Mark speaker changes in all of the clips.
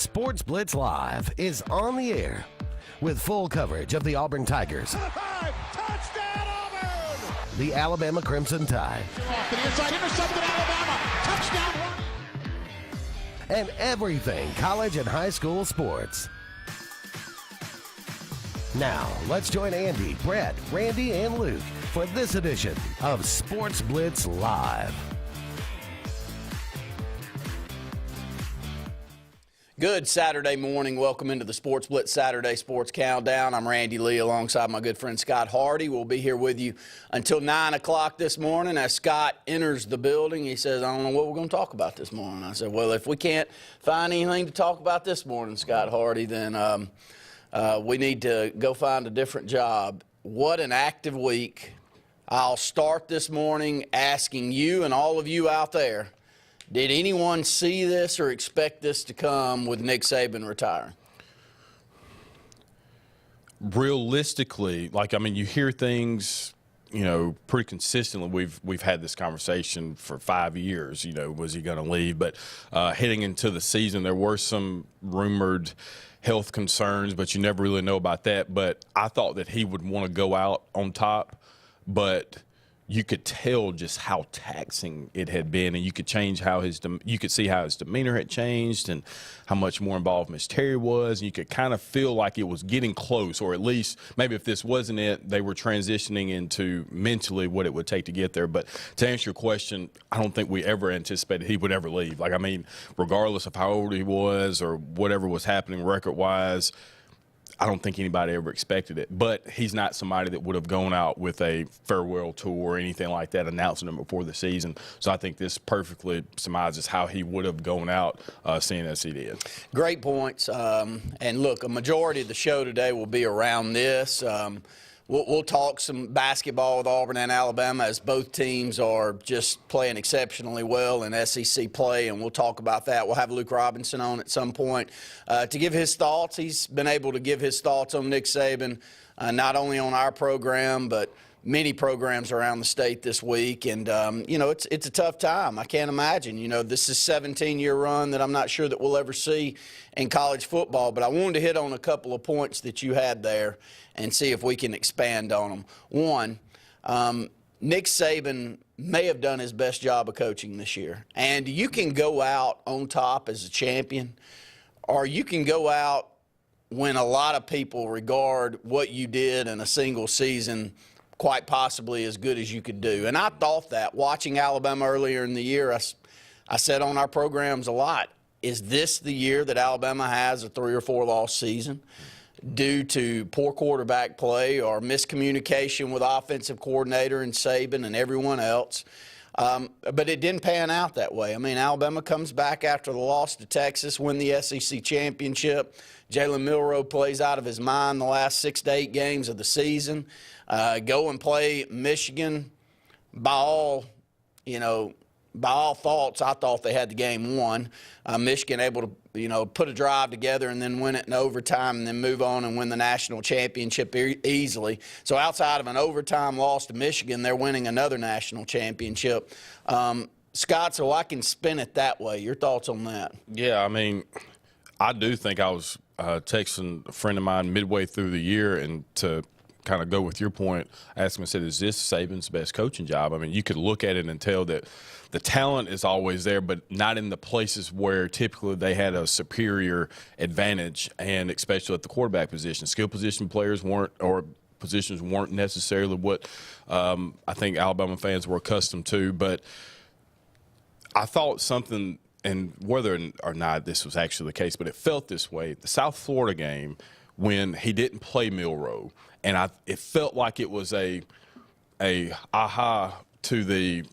Speaker 1: Sports Blitz Live is on the air with full coverage of the Auburn Tigers,
Speaker 2: Touchdown, Auburn!
Speaker 1: the Alabama Crimson Tide,
Speaker 2: Off to the inside, intercepted Alabama. Touchdown run.
Speaker 1: and everything college and high school sports. Now, let's join Andy, Brett, Randy, and Luke for this edition of Sports Blitz Live.
Speaker 3: Good Saturday morning. Welcome into the Sports Blitz Saturday Sports Countdown. I'm Randy Lee alongside my good friend Scott Hardy. We'll be here with you until 9 o'clock this morning. As Scott enters the building, he says, I don't know what we're going to talk about this morning. I said, well, if we can't find anything to talk about this morning, Scott Hardy, then we need to go find a different job. What an active week. I'll start this morning asking you and all of you out there, did anyone see this or expect this to come with Nick Saban retiring?
Speaker 4: Realistically, you hear things, pretty consistently. We've had this conversation for 5 years, was he going to leave? But heading into the season, there were some rumored health concerns, but you never really know about that. But I thought that he would want to go out on top, but you could tell just how taxing it had been, and you could see how his demeanor had changed and how much more involved Miss Terry was. And you could kind of feel like it was getting close, or at least maybe if this wasn't it, they were transitioning into mentally what it would take to get there. But to answer your question, I don't think we ever anticipated he would ever leave. Regardless of how old he was or whatever was happening record-wise, I don't think anybody ever expected it. But he's not somebody that would have gone out with a farewell tour or anything like that, announcing it before the season. So I think this perfectly surmises how he would have gone out, seeing as he did.
Speaker 3: Great points. And look, a majority of the show today will be around this. We'll talk some basketball with Auburn and Alabama, as both teams are just playing exceptionally well in SEC play, and we'll talk about that. We'll have Luke Robinson on at some point to give his thoughts. He's been able to give his thoughts on Nick Saban, not only on our program, but many programs around the state this week. And, it's a tough time. I can't imagine. This is a 17-year run that I'm not sure that we'll ever see in college football. But I wanted to hit on a couple of points that you had there and see if we can expand on them. One, Nick Saban may have done his best job of coaching this year. And you can go out on top as a champion, or you can go out when a lot of people regard what you did in a single season quite possibly as good as you could do. And I thought that watching Alabama earlier in the year, I said on our programs a lot, is this the year that Alabama has a 3 or 4 loss season due to poor quarterback play or miscommunication with offensive coordinator and Saban and everyone else? But it didn't pan out that way. Alabama comes back after the loss to Texas, win the SEC championship. Jalen Milroe plays out of his mind the last 6 to 8 games of the season. Go and play Michigan. By all thoughts, I thought they had the game won. Michigan able to, put a drive together and then win it in overtime and then move on and win the national championship easily. So outside of an overtime loss to Michigan, they're winning another national championship. Scott, so I can spin it that way. Your thoughts on that?
Speaker 4: Yeah, I do think I was texting a friend of mine midway through the year, and to kind of go with your point, I asked him, I said, is this Saban's best coaching job? You could look at it and tell that the talent is always there, but not in the places where typically they had a superior advantage, and especially at the quarterback position. Skill position players positions weren't necessarily what I think Alabama fans were accustomed to. But I thought something, and whether or not this was actually the case, but it felt this way. The South Florida game, when he didn't play Milroe, and it felt like it was a aha to the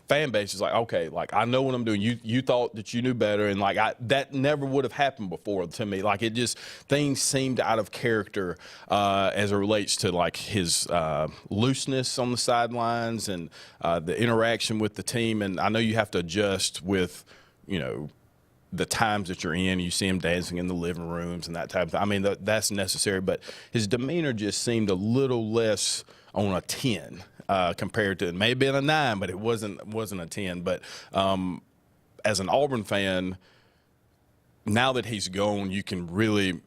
Speaker 4: fan base. Is like, okay, I know what I'm doing. You thought that you knew better, and that never would have happened before to me. It just, things seemed out of character as it relates to his looseness on the sidelines and the interaction with the team. And I know you have to adjust with, the times that you're in. You see him dancing in the living rooms and that type of thing. That's necessary, but his demeanor just seemed a little less on a 10 compared to, it may have been a 9, but it wasn't a 10. But as an Auburn fan, now that he's gone, you can really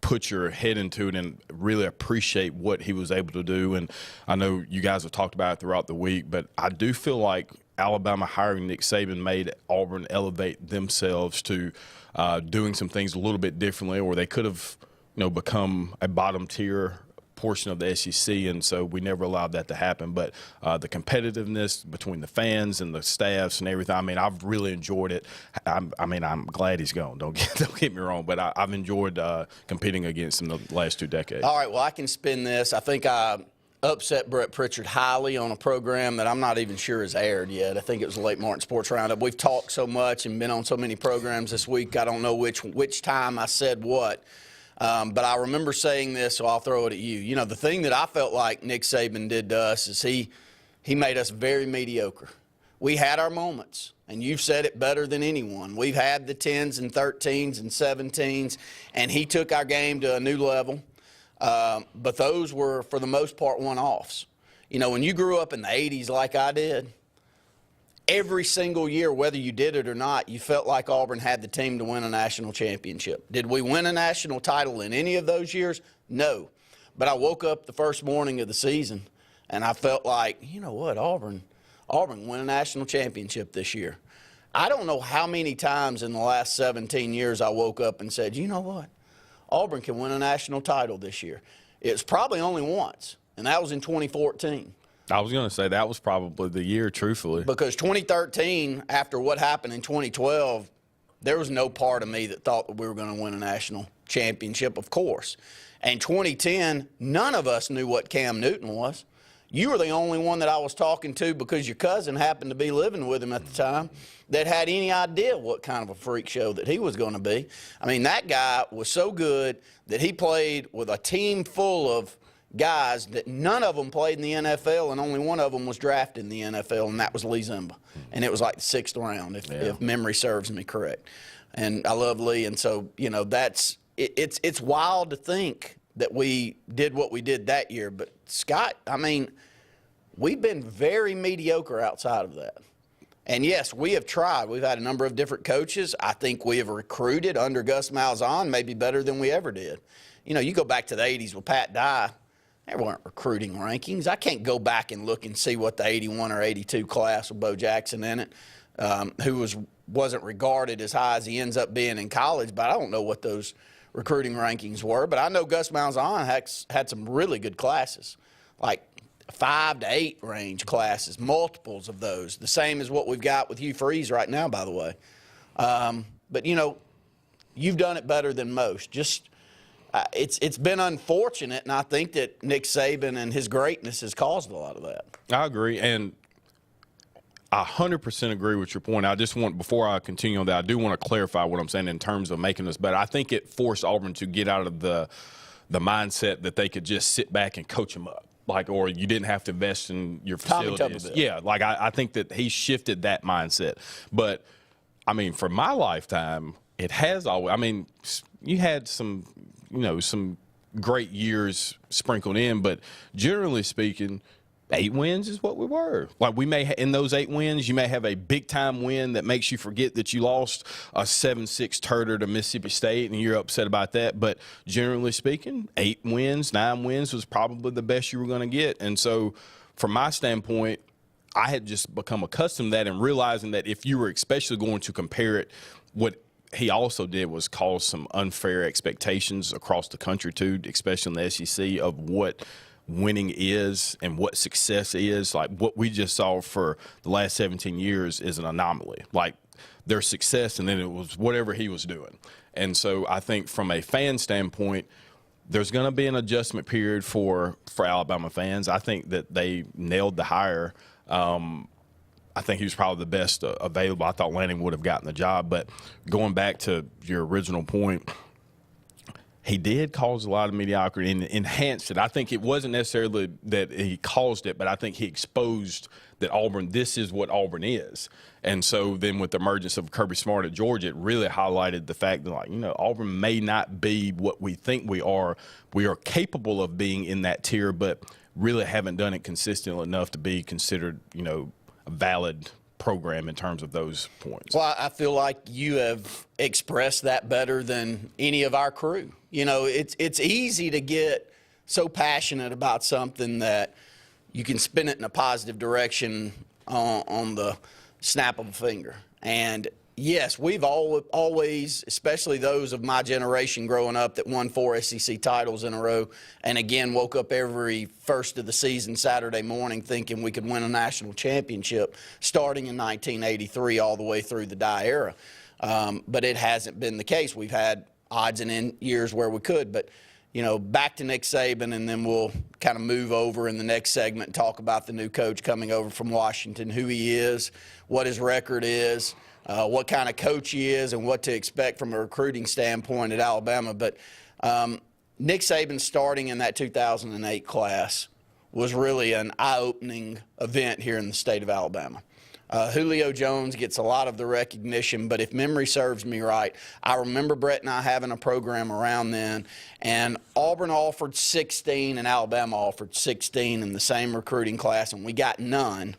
Speaker 4: put your head into it and really appreciate what he was able to do. And I know you guys have talked about it throughout the week, but I do feel like Alabama hiring Nick Saban made Auburn elevate themselves to doing some things a little bit differently, or they could have, become a bottom tier portion of the SEC, and so we never allowed that to happen. But the competitiveness between the fans and the staffs and everything, I mean, I've really enjoyed it. I'm glad he's gone. Don't get me wrong, but I've enjoyed competing against him the last 2 decades.
Speaker 3: All right, well, I can spin this. I think I upset Brett Pritchard highly on a program that I'm not even sure has aired yet. I think it was the Late Martin Sports Roundup. We've talked so much and been on so many programs this week, I don't know which time I said what. But I remember saying this, so I'll throw it at you. The thing that I felt like Nick Saban did to us is he made us very mediocre. We had our moments, and you've said it better than anyone. We've had the 10s and 13s and 17s, and he took our game to a new level. But those were, for the most part, one-offs. When you grew up in the 80s like I did, every single year, whether you did it or not, you felt like Auburn had the team to win a national championship. Did we win a national title in any of those years? No. But I woke up the first morning of the season, and I felt like, you know what, Auburn won a national championship this year. I don't know how many times in the last 17 years I woke up and said, you know what, Auburn can win a national title this year. It's probably only once, and that was in 2014.
Speaker 4: I was going to say that was probably the year, truthfully.
Speaker 3: Because 2013, after what happened in 2012, there was no part of me that thought that we were going to win a national championship, of course. And 2010, none of us knew what Cam Newton was. You were the only one that I was talking to, because your cousin happened to be living with him at the time, that had any idea what kind of a freak show that he was going to be. I mean, that guy was so good that he played with a team full of guys that none of them played in the NFL, and only one of them was drafted in the NFL, and that was Lee Zimba. And it was like the 6th round, if memory serves me correct. And I love Lee, and so, it's wild to think that we did what we did that year. But, Scott, I mean, we've been very mediocre outside of that. And, yes, we have tried. We've had a number of different coaches. I think we have recruited under Gus Malzahn maybe better than we ever did. You go back to the 80s with Pat Dye. There weren't recruiting rankings. I can't go back and look and see what the 81 or 82 class with Bo Jackson in it, who wasn't regarded as high as he ends up being in college, but I don't know what those recruiting rankings were. But I know Gus Malzahn had some really good classes, like 5 to 8 range classes, multiples of those, the same as what we've got with Hugh Freeze right now, by the way. But, you've done it better than most. It's been unfortunate, and I think that Nick Saban and his greatness has caused a lot of that.
Speaker 4: I agree, and I 100% agree with your point. I just want, before I continue on that, I do want to clarify what I'm saying in terms of making us better. I think it forced Auburn to get out of the mindset that they could just sit back and coach them up, or you didn't have to invest in your facilities. Yeah, I think that he shifted that mindset. But, I mean, for my lifetime, it has always – I mean, you had some – some great years sprinkled in, but generally speaking, 8 wins is what we were. We may in those 8 wins, you may have a big-time win that makes you forget that you lost a 7-6 turter to Mississippi State, and you're upset about that. But generally speaking, 8 wins, 9 wins was probably the best you were going to get. And so from my standpoint, I had just become accustomed to that and realizing that if you were especially going to compare it, what he also did was cause some unfair expectations across the country too, especially in the SEC, of what winning is and what success is. What we just saw for the last 17 years is an anomaly. Their success, and then it was whatever he was doing. And so I think from a fan standpoint, there's going to be an adjustment period for Alabama fans. I think that they nailed the hire. I think he was probably the best available. I thought Lanning would have gotten the job. But going back to your original point, he did cause a lot of mediocrity and enhanced it. I think it wasn't necessarily that he caused it, but I think he exposed that Auburn, this is what Auburn is. And so then with the emergence of Kirby Smart at Georgia, it really highlighted the fact that, Auburn may not be what we think we are. We are capable of being in that tier, but really haven't done it consistently enough to be considered, a valid program in terms of those points.
Speaker 3: Well, I feel like you have expressed that better than any of our crew. You know, it's easy to get so passionate about something that you can spin it in a positive direction on the snap of a finger. And yes, we've always, especially those of my generation growing up that won 4 SEC titles in a row, and again woke up every first of the season Saturday morning thinking we could win a national championship starting in 1983 all the way through the Dye era. But it hasn't been the case. We've had odds and end years where we could. But, you know, back to Nick Saban, and then we'll kind of move over in the next segment and talk about the new coach coming over from Washington, who he is, what his record is, what kind of coach he is, and what to expect from a recruiting standpoint at Alabama. But Nick Saban starting in that 2008 class was really an eye-opening event here in the state of Alabama. Julio Jones gets a lot of the recognition, but if memory serves me right, I remember Brett and I having a program around then, and Auburn offered 16 and Alabama offered 16 in the same recruiting class, and we got none.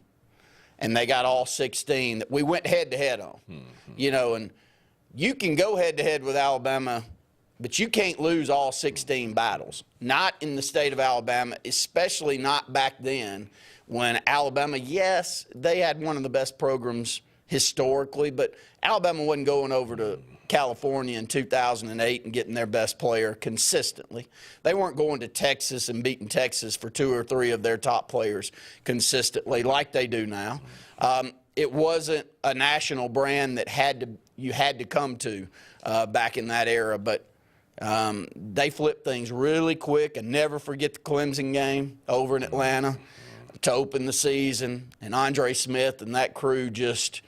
Speaker 3: And they got all 16 that we went head-to-head on. You know, and you can go head-to-head with Alabama, but you can't lose all 16 battles. Not in the state of Alabama, especially not back then when Alabama, yes, they had one of the best programs historically, but Alabama wasn't going over to California in 2008 and getting their best player consistently. They weren't going to Texas and beating Texas for 2 or 3 of their top players consistently like they do now. It wasn't a national brand that you had to come to back in that era, but they flipped things really quick. And never forget the Clemson game over in Atlanta to open the season, and Andre Smith and that crew just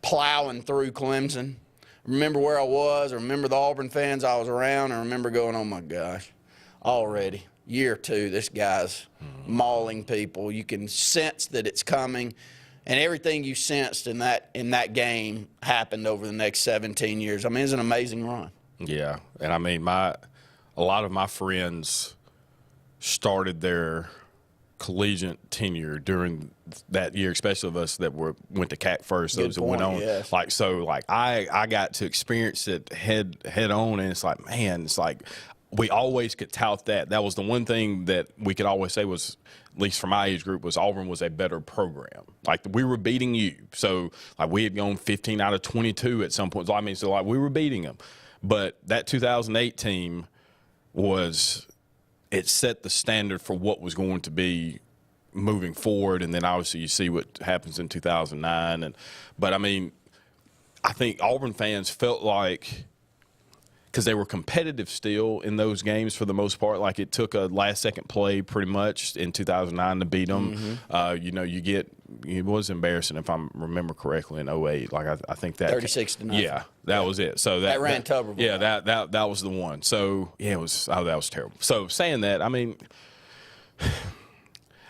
Speaker 3: plowing through Clemson. Remember where I was, I remember the Auburn fans I was around, I remember going, oh my gosh, already, year 2, this guy's mauling people. You can sense that it's coming, and everything you sensed in that game happened over the next 17 years. I mean, it's an amazing run.
Speaker 4: Yeah, and I mean, a lot of my friends started their collegiate tenure during that year, especially of us that went to CAC first, those that went on.
Speaker 3: Yes.
Speaker 4: I got to experience it head on, and it's like, man, it's like we always could tout that. That was the one thing that we could always say was, at least for my age group, was Auburn was a better program. Like, we were beating you. So, like, we had gone 15 out of 22 at some point. So, I mean, we were beating them. But that 2008 team it set the standard for what was going to be moving forward, and then obviously you see what happens in 2009. But I mean, I think Auburn fans felt like, because they were competitive still in those games for the most part, like it took a last-second play pretty much in 2009 to beat them. You know, it was embarrassing if I remember correctly in 08. Like I think that
Speaker 3: 36-0.
Speaker 4: Yeah, that was it. So that
Speaker 3: ran Tuberville.
Speaker 4: Yeah, that was the one. So yeah, that was terrible. So saying that, I mean,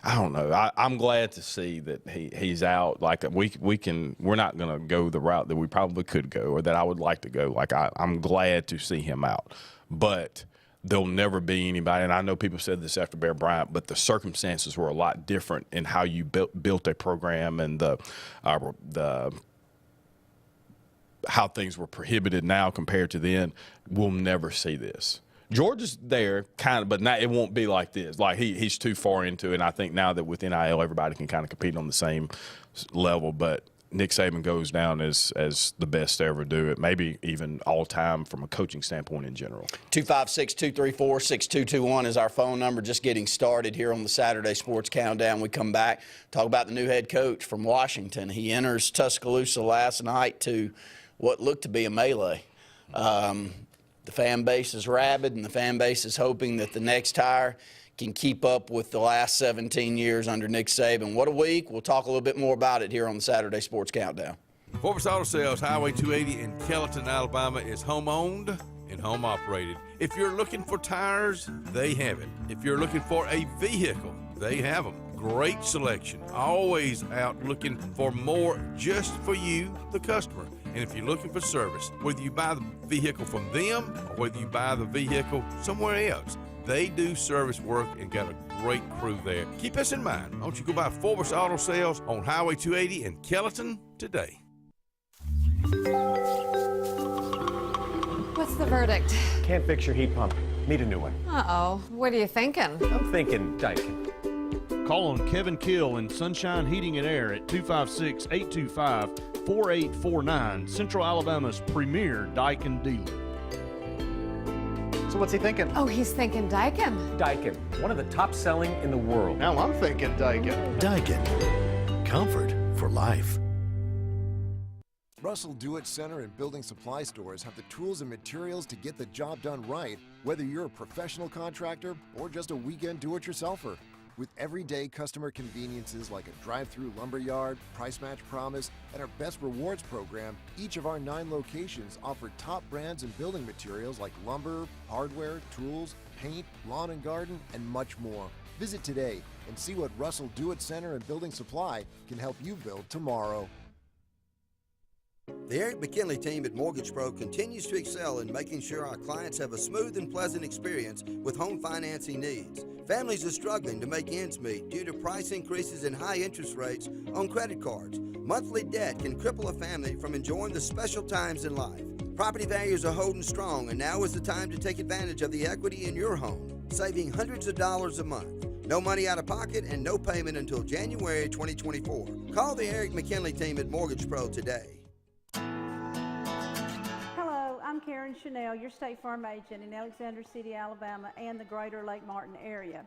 Speaker 4: I don't know. I'm glad to see that he's out. Like we're not going to go the route that we probably could go, or that I would like to go. Like I'm glad to see him out, but there'll never be anybody. And I know people said this after Bear Bryant, but the circumstances were a lot different in how you built a program, and the how things were prohibited now compared to then. We'll never see this. Georgia's there, kind of, but it won't be like this. Like he's too far into it. And I think now that with NIL, everybody can kind of compete on the same level. But Nick Saban goes down as the best to ever do it, maybe even all time from a coaching standpoint in general.
Speaker 3: 256-234-6221 is our phone number. Just getting started here on the Saturday Sports Countdown. We come back, talk about the new head coach from Washington. He enters Tuscaloosa last night to what looked to be a melee. The fan base is rabid, and the fan base is hoping that the next hire can keep up with the last 17 years under Nick Saban. What a week. We'll talk a little bit more about it here on the Saturday Sports Countdown.
Speaker 5: Sportz Auto Sales, Highway 280 in Kellyton, Alabama, is home-owned and home-operated. If you're looking for tires, they have it. If you're looking for a vehicle, they have them. Great selection. Always out looking for more just for you, the customer. And if you're looking for service, whether you buy the vehicle from them or whether you buy the vehicle somewhere else, they do service work and got a great crew there. Keep us in mind. Don't you go by Sportz Auto Sales on Highway 280 in Kellyton today.
Speaker 6: What's the verdict?
Speaker 7: Can't fix your heat pump. Need a new one.
Speaker 6: Uh-oh. What are you thinking?
Speaker 7: I'm thinking Daikin.
Speaker 8: Call on Kevin Kill in Sunshine Heating and Air at 256-825-4849, Central Alabama's premier Daikin dealer.
Speaker 7: So what's he thinking?
Speaker 6: Oh, he's thinking Daikin.
Speaker 7: Daikin, one of the top selling in the world.
Speaker 8: Now I'm thinking Daikin.
Speaker 1: Daikin. Comfort for life.
Speaker 9: Russell Do-It Center and building supply stores have the tools and materials to get the job done right, whether you're a professional contractor or just a weekend do-it-yourselfer. With everyday customer conveniences like a drive-through lumber yard, price match promise, and our best rewards program, each of our 9 locations offer top brands and building materials like lumber, hardware, tools, paint, lawn and garden, and much more. Visit today and see what Russell Do-It Center and Building Supply can help you build tomorrow.
Speaker 10: The Eric McKinley team at Mortgage Pro continues to excel in making sure our clients have a smooth and pleasant experience with home financing needs. Families are struggling to make ends meet due to price increases and high interest rates on credit cards. Monthly debt can cripple a family from enjoying the special times in life. Property values are holding strong, and now is the time to take advantage of the equity in your home, saving hundreds of dollars a month. No money out of pocket and no payment until January 2024. Call the Eric McKinley team at Mortgage Pro today.
Speaker 11: I'm Karen Chanel, your State Farm agent in Alexander City, Alabama, and the greater Lake Martin area.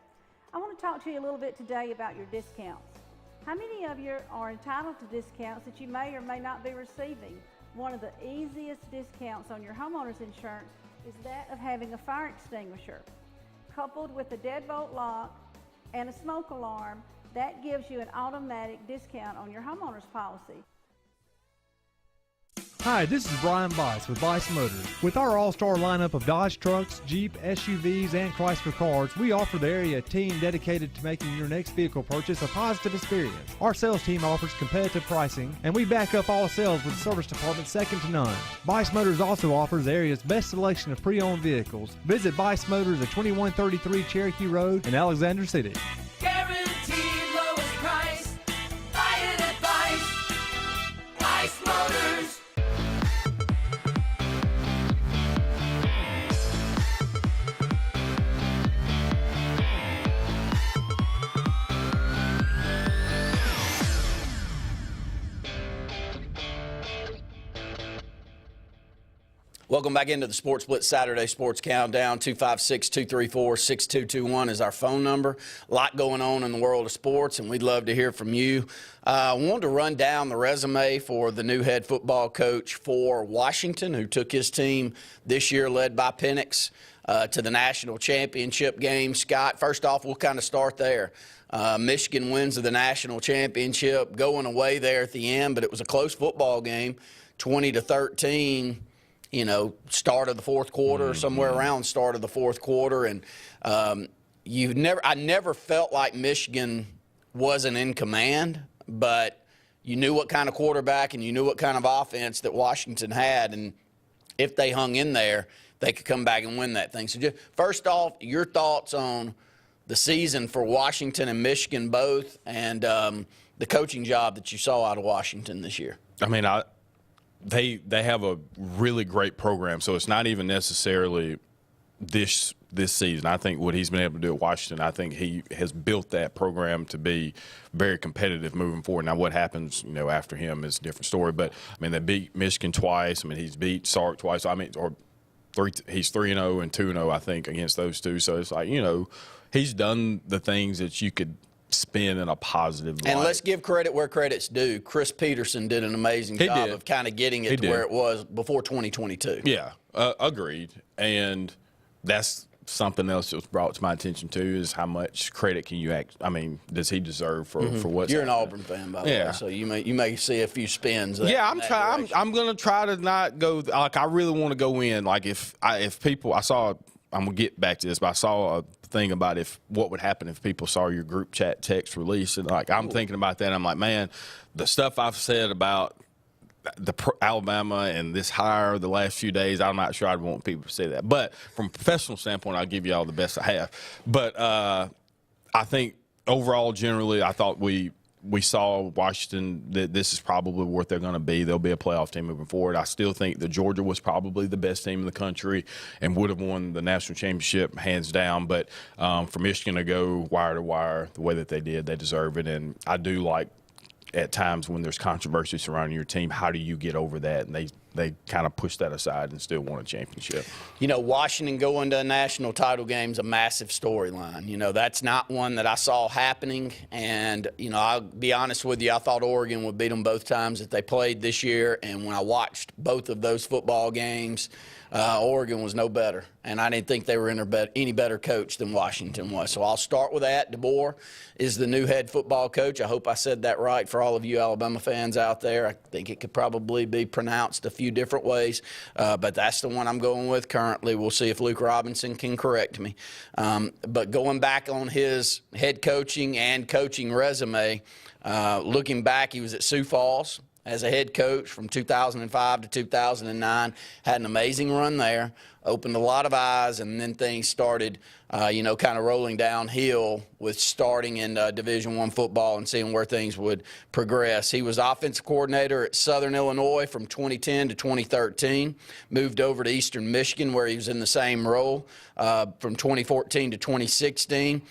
Speaker 11: I want to talk to you a little bit today about your discounts. How many of you are entitled to discounts that you may or may not be receiving? One of the easiest discounts on your homeowner's insurance is that of having a fire extinguisher. Coupled with a deadbolt lock and a smoke alarm, that gives you an automatic discount on your homeowner's policy.
Speaker 12: Hi, this is Brian Bice with Bice Motors. With our all-star lineup of Dodge trucks, Jeep, SUVs, and Chrysler cars, we offer the area a team dedicated to making your next vehicle purchase a positive experience. Our sales team offers competitive pricing, and we back up all sales with a service department second to none. Bice Motors also offers the area's best selection of pre-owned vehicles. Visit Bice Motors at 2133 Cherokee Road in Alexander City.
Speaker 13: Guaranteed lowest price. Buy it at Bice. Bice Motors.
Speaker 3: Welcome back into the Sports Blitz Saturday Sports Countdown. 256-234-6221 is our phone number. A lot going on in the world of sports, and we'd love to hear from you. I wanted to run down the resume for the new head football coach for Washington, who took his team this year, led by Penix, to the national championship game. Scott, first off, we'll kind of start there. Michigan wins the national championship, going away there at the end, but it was a close football game, 20-13. You know, start of the fourth quarter, somewhere around start of the fourth quarter, and I never felt like Michigan wasn't in command, but you knew what kind of quarterback and you knew what kind of offense that Washington had, and if they hung in there, they could come back and win that thing. So, just, first off, your thoughts on the season for Washington and Michigan both, and the coaching job that you saw out of Washington this year.
Speaker 4: I mean, They have a really great program, so it's not even necessarily this season. I think what he's been able to do at Washington, I think he has built that program to be very competitive moving forward. Now, what happens, after him is a different story. But I mean, they beat Michigan twice. I mean, he's beat Sark twice. I mean, he's 3-0 and 2-0, I think, against those two. So it's like he's done the things that you could spin in a positive light.
Speaker 3: And let's give credit where credit's due. Chris Peterson did an amazing job of kind of getting it to where it was before 2022.
Speaker 4: Yeah, agreed. And that's something else that was brought to my attention too, is how much credit can you does he deserve for what's
Speaker 3: You're an
Speaker 4: happening?
Speaker 3: Auburn fan, by the way, so you may see a few spins. I'm going to try to not go like I really want to go in. Like if people, I'm going to get back to this, but I saw a thing about what would happen if people saw your group chat text release, and I'm thinking about that. I'm like, man, the stuff I've said about Alabama and this hire the last few days, I'm not sure I'd want people to say that. But from a professional standpoint, I'll give you all the best I have. But I think overall, generally, I thought we
Speaker 4: we saw Washington that this is probably what they're going to be. They'll be a playoff team moving forward. I still think that Georgia was probably the best team in the country and would have won the national championship hands down. But for Michigan to go wire to wire the way that they did, they deserve it. And I do like at times when there's controversy surrounding your team, how do you get over that? And they kind of push that aside and still won a championship.
Speaker 3: You know, Washington going to a national title game is a massive storyline. You know, that's not one that I saw happening. And, you know, I'll be honest with you, I thought Oregon would beat them both times that they played this year. And when I watched both of those football games, Oregon was no better. And I didn't think they were any better coach than Washington was. So I'll start with that. DeBoer is the new head football coach. I hope I said that right for all of you Alabama fans out there. I think it could probably be pronounced a few different ways, but that's the one I'm going with currently. We'll see if Luke Robinson can correct me. But going back on his head coaching and coaching resume, looking back, he was at Sioux Falls as a head coach from 2005 to 2009, had an amazing run there, opened a lot of eyes, and then things started, you know, kind of rolling downhill with starting in Division I football and seeing where things would progress. He was offensive coordinator at Southern Illinois from 2010 to 2013, moved over to Eastern Michigan where he was in the same role from 2014 to 2016.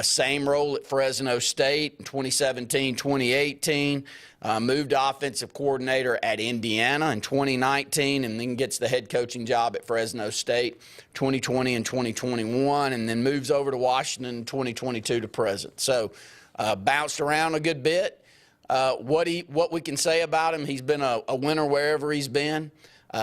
Speaker 3: Same role at Fresno State in 2017, 2018. Moved to offensive coordinator at Indiana in 2019, and then gets the head coaching job at Fresno State 2020 and 2021, and then moves over to Washington in 2022 to present. So bounced around a good bit. What we can say about him, he's been a winner wherever he's been.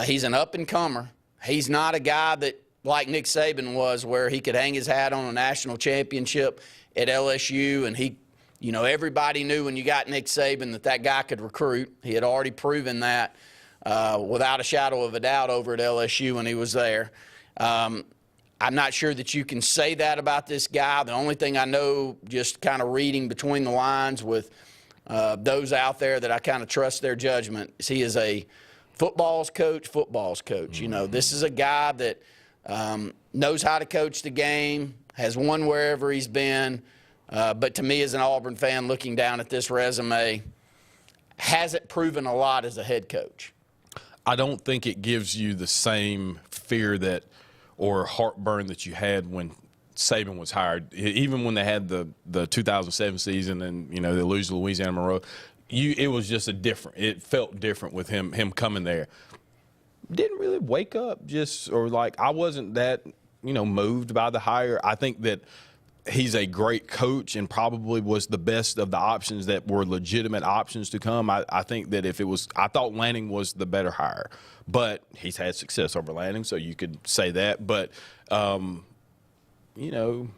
Speaker 3: He's an up-and-comer. He's not a guy that, like Nick Saban was, where he could hang his hat on a national championship at LSU, and he, you know, everybody knew when you got Nick Saban that guy could recruit. He had already proven that without a shadow of a doubt over at LSU when he was there. I'm not sure that you can say that about this guy. The only thing I know, just kind of reading between the lines with those out there that I kind of trust their judgment, is he is a football's coach. You know, this is a guy that knows how to coach the game, has won wherever he's been, but to me as an Auburn fan looking down at this resume, hasn't proven a lot as a head coach.
Speaker 4: I don't think it gives you the same fear that or heartburn that you had when Saban was hired. Even when they had the 2007 season and, you know, they lose to Louisiana Monroe, it was just it felt different with him coming there. Didn't really wake up I wasn't that, you know, moved by the hire. I think that he's a great coach and probably was the best of the options that were legitimate options to come. I think that I thought Lanning was the better hire, but he's had success over Lanning, so you could say that. But, you know,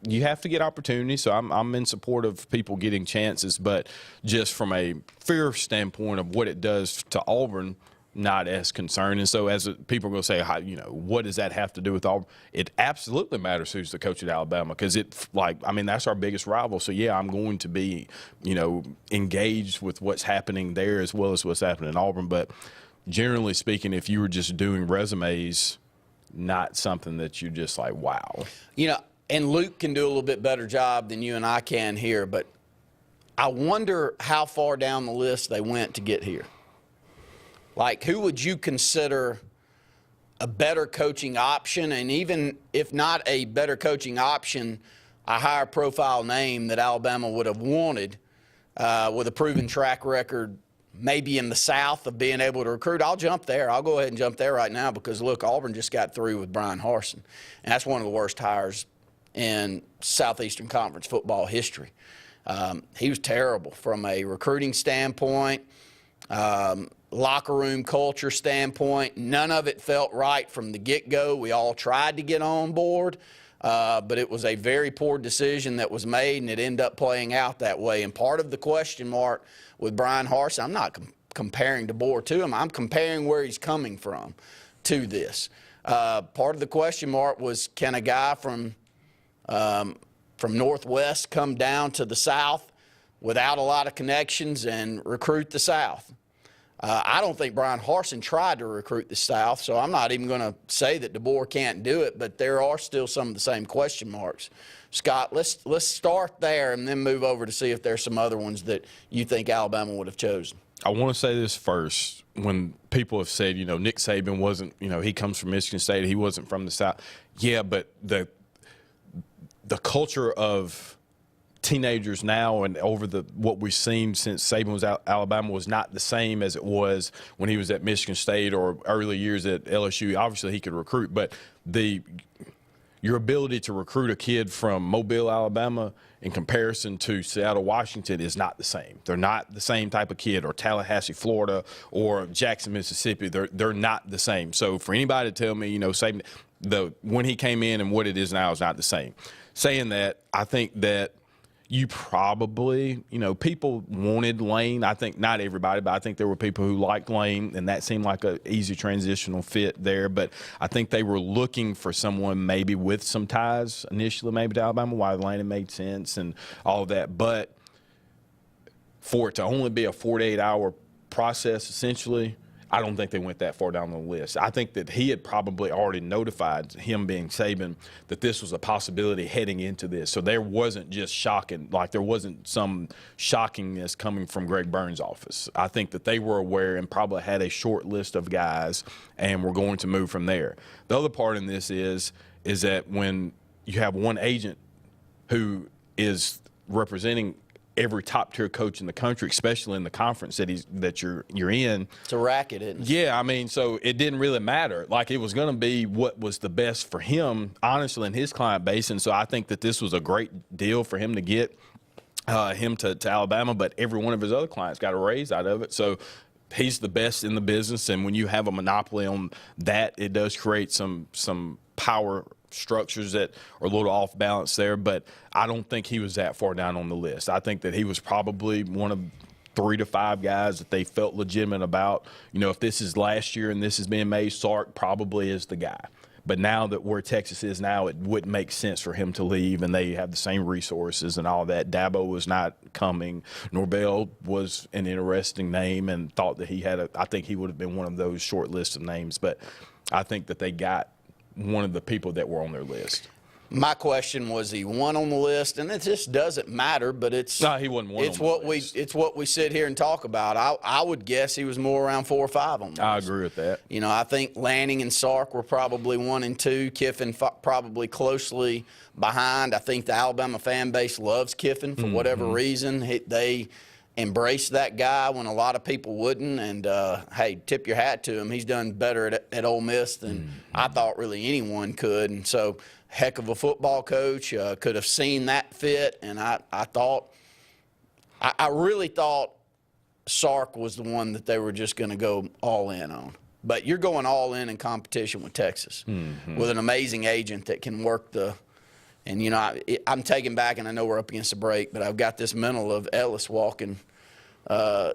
Speaker 4: you have to get opportunities, so I'm in support of people getting chances, but just from a fear standpoint of what it does to Auburn, not as concerned. And so as people are going to say, you know, what does that have to do with Auburn? It absolutely matters who's the coach at Alabama because that's our biggest rival. So, yeah, I'm going to be, you know, engaged with what's happening there as well as what's happening in Auburn. But generally speaking, if you were just doing resumes, not something that you just like, wow.
Speaker 3: You know, and Luke can do a little bit better job than you and I can here, but I wonder how far down the list they went to get here. Like, who would you consider a better coaching option? And even if not a better coaching option, a higher profile name that Alabama would have wanted with a proven track record, maybe in the South of being able to recruit. I'll jump there. I'll go ahead and jump there right now because, look, Auburn just got through with Brian Harsin. And that's one of the worst hires in Southeastern Conference football history. He was terrible from a recruiting standpoint. Locker room culture standpoint, none of it felt right from the get-go. We all tried to get on board, but it was a very poor decision that was made, and it ended up playing out that way. And part of the question mark with Brian Harsin, I'm not comparing DeBoer to him. I'm comparing where he's coming from to this. Part of the question mark was, can a guy from Northwest come down to the South without a lot of connections and recruit the South? I don't think Brian Harsin tried to recruit the South, so I'm not even going to say that DeBoer can't do it, but there are still some of the same question marks. Scott, let's start there and then move over to see if there's some other ones that you think Alabama would have chosen.
Speaker 4: I want to say this first. When people have said, Nick Saban wasn't, he comes from Michigan State, he wasn't from the South. Yeah, but the culture of teenagers now and over what we've seen since Saban was out Alabama was not the same as it was when he was at Michigan State or early years at LSU. Obviously, he could recruit, but your ability to recruit a kid from Mobile, Alabama, in comparison to Seattle, Washington, is not the same. They're not the same type of kid, or Tallahassee, Florida, or Jackson, Mississippi. They're not the same. So for anybody to tell me, Saban, when he came in and what it is now is not the same. Saying that, I think that you probably, people wanted Lane. I think not everybody, but I think there were people who liked Lane, and that seemed like an easy transitional fit there. But I think they were looking for someone maybe with some ties initially, maybe to Alabama, why Lane had made sense and all of that. But for it to only be a 48-hour process, essentially, I don't think they went that far down the list. I think that he had probably already notified, him being Saban, that this was a possibility heading into this. So there wasn't just shocking, like there wasn't some shockingness coming from Greg Burns' office. I think that they were aware and probably had a short list of guys and were going to move from there. The other part in this is that when you have one agent who is representing every top-tier coach in the country, especially in the conference that you're in.
Speaker 3: It's a racket, isn't it?
Speaker 4: Yeah, I mean, so it didn't really matter. Like, it was going to be what was the best for him, honestly, in his client base. And so I think that this was a great deal for him to get him to Alabama, but every one of his other clients got a raise out of it. So he's the best in the business, and when you have a monopoly on that, it does create some power structures that are a little off balance there, but I don't think he was that far down on the list. I think that he was probably one of 3 to 5 guys that they felt legitimate about. If this is last year and this is being made, Sark probably is the guy. But now that where Texas is now, it wouldn't make sense for him to leave, and they have the same resources and all that. Dabo was not coming. Norvell was an interesting name and thought that I think he would have been one of those short lists of names, but I think that they got one of the people that were on their list.
Speaker 3: My question was, he won on the list, and it just doesn't matter. But
Speaker 4: no, he wasn't one.
Speaker 3: It's what we sit here and talk about. I would guess he was more around 4 or 5 on the list.
Speaker 4: I agree with that.
Speaker 3: I think Lanning and Sark were probably 1 and 2. Kiffin probably closely behind. I think the Alabama fan base loves Kiffin for whatever reason. They embrace that guy when a lot of people wouldn't, and hey, tip your hat to him. He's done better at Ole Miss than I thought really anyone could, and so heck of a football coach. Could have seen that fit, and I really thought Sark was the one that they were just going to go all in on. But you're going all in competition with Texas, with an amazing agent that can work the. And, I'm taking back, and I know we're up against a break, but I've got this mental of Ellis walking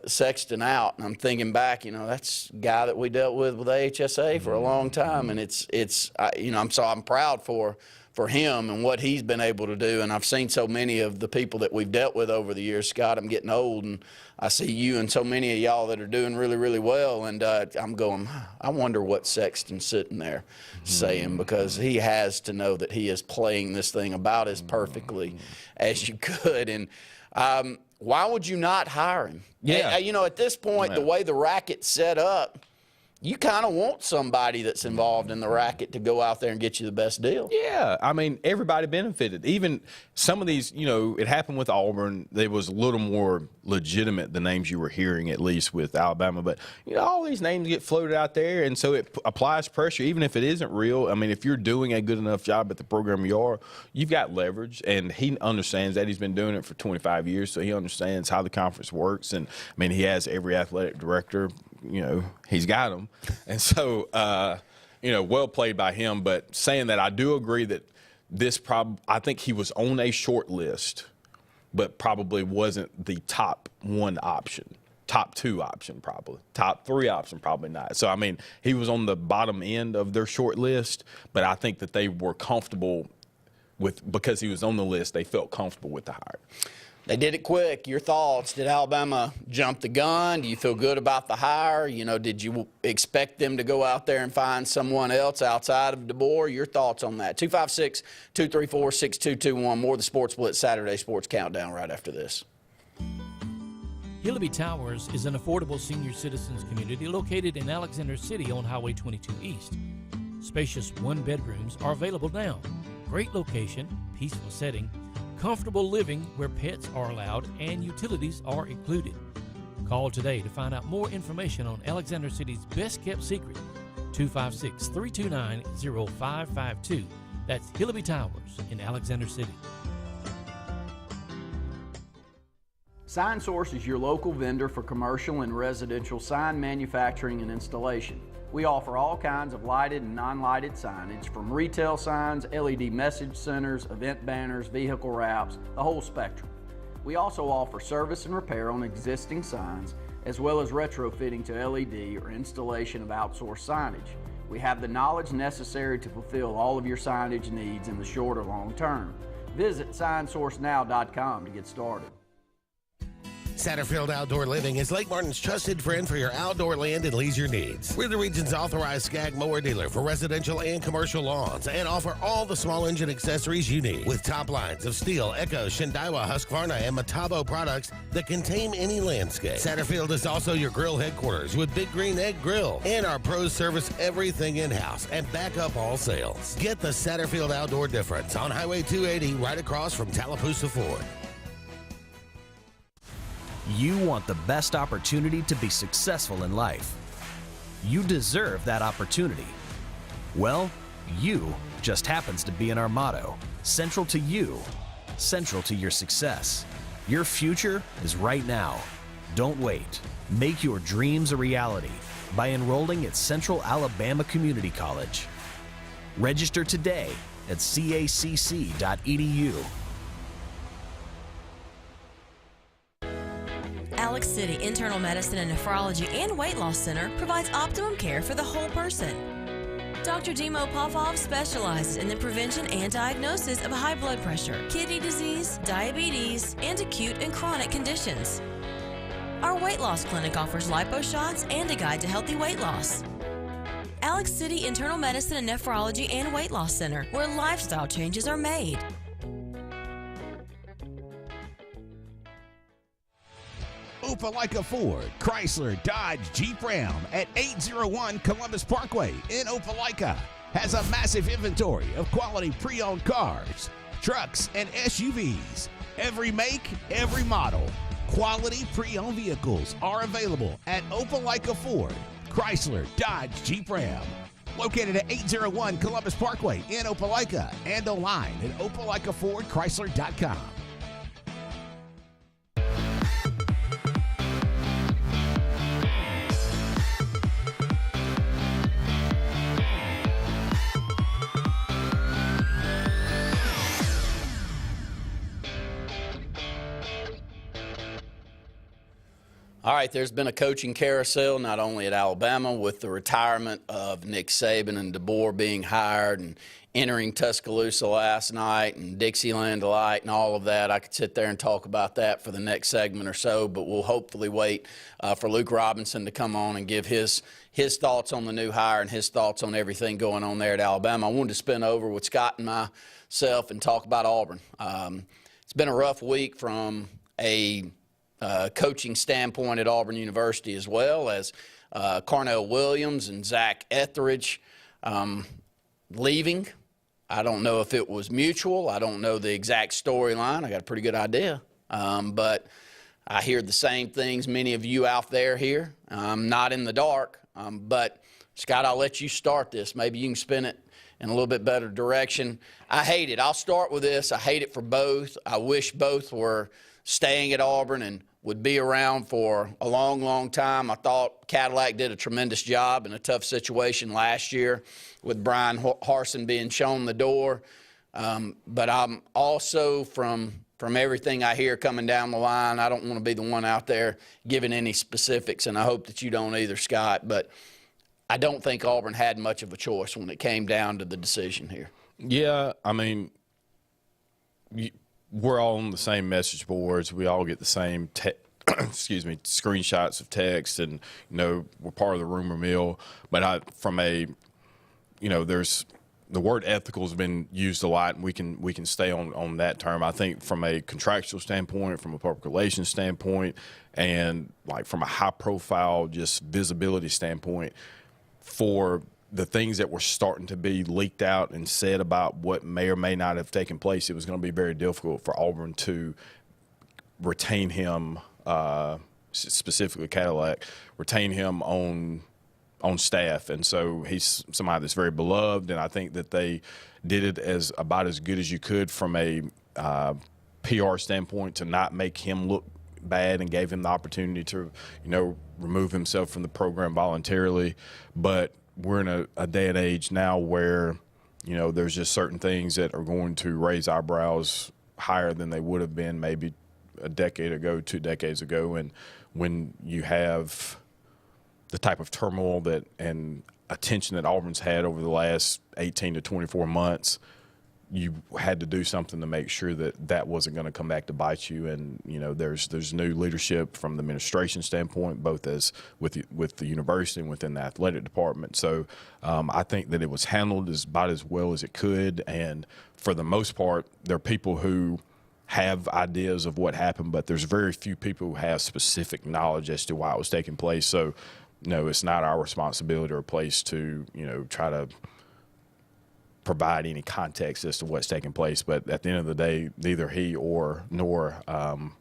Speaker 3: Sexton out, and I'm thinking back, that's a guy that we dealt with AHSAA for a long time, and I'm proud for him and what he's been able to do. And I've seen so many of the people that we've dealt with over the years. Scott, I'm getting old, and I see you and so many of y'all that are doing really, really well, and I'm going, I wonder what Sexton's sitting there saying, because he has to know that he is playing this thing about as perfectly as you could. And why would you not hire him?
Speaker 4: Yeah.
Speaker 3: At this point, the way the racket's set up, you kind of want somebody that's involved in the racket to go out there and get you the best deal.
Speaker 4: Yeah, I mean, everybody benefited. Even some of these, it happened with Auburn. They was a little more legitimate, the names you were hearing, at least with Alabama. But, all these names get floated out there, and so it applies pressure, even if it isn't real. I mean, if you're doing a good enough job at the program you've got leverage, and he understands that. He's been doing it for 25 years, so he understands how the conference works. And, I mean, he has every athletic director. He's got them. And so, well played by him. But saying that, I do agree that I think he was on a short list, but probably wasn't the top 1 option. Top 2 option, probably. Top 3 option, probably not. So, I mean, he was on the bottom end of their short list, but I think that they were comfortable because he was on the list, they felt comfortable with the hire.
Speaker 3: They did it quick. Your thoughts? Did Alabama jump the gun? Do you feel good about the hire? You know, did you expect them to go out there and find someone else outside of DeBoer? Your thoughts on that? 256-234-6221. More of the Sports Blitz Saturday Sports Countdown right after this.
Speaker 14: Hillaby Towers is an affordable senior citizens community located in Alexander City on Highway 22 East. Spacious one-bedrooms are available now. Great location, peaceful setting, comfortable living where pets are allowed and utilities are included. Call today to find out more information on Alexander City's best-kept secret, 256-329-0552. That's Hillaby Towers in Alexander City.
Speaker 3: Sign Source is your local vendor for commercial and residential sign manufacturing and installation. We offer all kinds of lighted and non-lighted signage, from retail signs, LED message centers, event banners, vehicle wraps, the whole spectrum. We also offer service and repair on existing signs, as well as retrofitting to LED or installation of outsourced signage. We have the knowledge necessary to fulfill all of your signage needs in the short or long term. Visit signsourcenow.com to get started.
Speaker 1: Satterfield Outdoor Living is Lake Martin's trusted friend for your outdoor land and leisure needs. We're the region's authorized Skag mower dealer for residential and commercial lawns and offer all the small engine accessories you need with top lines of Steel, Echo, Shindaiwa, Husqvarna, and Metabo products that can tame any landscape. Satterfield is also your grill headquarters with Big Green Egg Grill, and our pros service everything in-house and back up all sales. Get the Satterfield Outdoor difference on Highway 280 right across from Tallapoosa Ford.
Speaker 15: You want the best opportunity to be successful in life. You deserve that opportunity. Well, you just happens to be in our motto. Central to you, central to your success. Your future is right now. Don't wait. Make your dreams a reality by enrolling at Central Alabama Community College. Register today at cacc.edu.
Speaker 16: Alex City Internal Medicine and Nephrology and Weight Loss Center provides optimum care for the whole person. Dr. Dimo Popov specializes in the prevention and diagnosis of high blood pressure, kidney disease, diabetes, and acute and chronic conditions. Our weight loss clinic offers lipo shots and a guide to healthy weight loss. Alex City Internal Medicine and Nephrology and Weight Loss Center, where lifestyle changes are made.
Speaker 17: Opelika Ford, Chrysler, Dodge, Jeep Ram at 801 Columbus Parkway in Opelika has a massive inventory of quality pre-owned cars, trucks, and SUVs. Every make, every model. Quality pre-owned vehicles are available at Opelika Ford, Chrysler, Dodge, Jeep Ram. Located at 801 Columbus Parkway in Opelika and online at opelikaFordChrysler.com.
Speaker 3: All right, there's been a coaching carousel not only at Alabama with the retirement of Nick Saban and DeBoer being hired and entering Tuscaloosa last night and Dixieland Delight and all of that. I could sit there and talk about that for the next segment or so, but we'll hopefully wait for Luke Robinson to come on and give his thoughts on the new hire and his thoughts on everything going on there at Alabama. I wanted to spin over with Scott and myself and talk about Auburn. It's been a rough week from a coaching standpoint at Auburn University, as well as Carnell Williams and Zach Etheridge leaving. I don't know if it was mutual. I don't know the exact storyline. I got a pretty good idea. But I hear the same things many of you out there hear. I'm not in the dark. But, Scott, I'll let you start this. Maybe you can spin it in a little bit better direction. I hate it. I'll start with this. I hate it for both. I wish both were staying at Auburn and would be around for a long, long time. I thought Cadillac did a tremendous job in a tough situation last year with Brian Harsin being shown the door. But I'm also, from everything I hear coming down the line, I don't want to be the one out there giving any specifics, and I hope that you don't either, Scott. But I don't think Auburn had much of a choice when it came down to the decision here.
Speaker 4: Yeah, I mean, we're all on the same message boards. We all get the same screenshots of text, and we're part of the rumor mill. But there's the word ethical has been used a lot, and we can stay on that term. I think from a contractual standpoint, from a public relations standpoint, and like from a high profile just visibility standpoint, for the things that were starting to be leaked out and said about what may or may not have taken place, it was going to be very difficult for Auburn to retain him, specifically Cadillac, retain him on staff. And so he's somebody that's very beloved, and I think that they did it about as good as you could from a PR standpoint to not make him look bad, and gave him the opportunity to remove himself from the program voluntarily. But we're in a day and age now where there's just certain things that are going to raise eyebrows higher than they would have been maybe a decade ago, 2 decades ago. And when you have the type of turmoil and attention that Auburn's had over the last 18 to 24 months, you had to do something to make sure that wasn't going to come back to bite you. And there's new leadership from the administration standpoint, both as with the university and within the athletic department. So I think that it was handled about as well as it could. And for the most part, there are people who have ideas of what happened, but there's very few people who have specific knowledge as to why it was taking place. So it's not our responsibility or place to try to provide any context as to what's taking place. But at the end of the day, neither he nor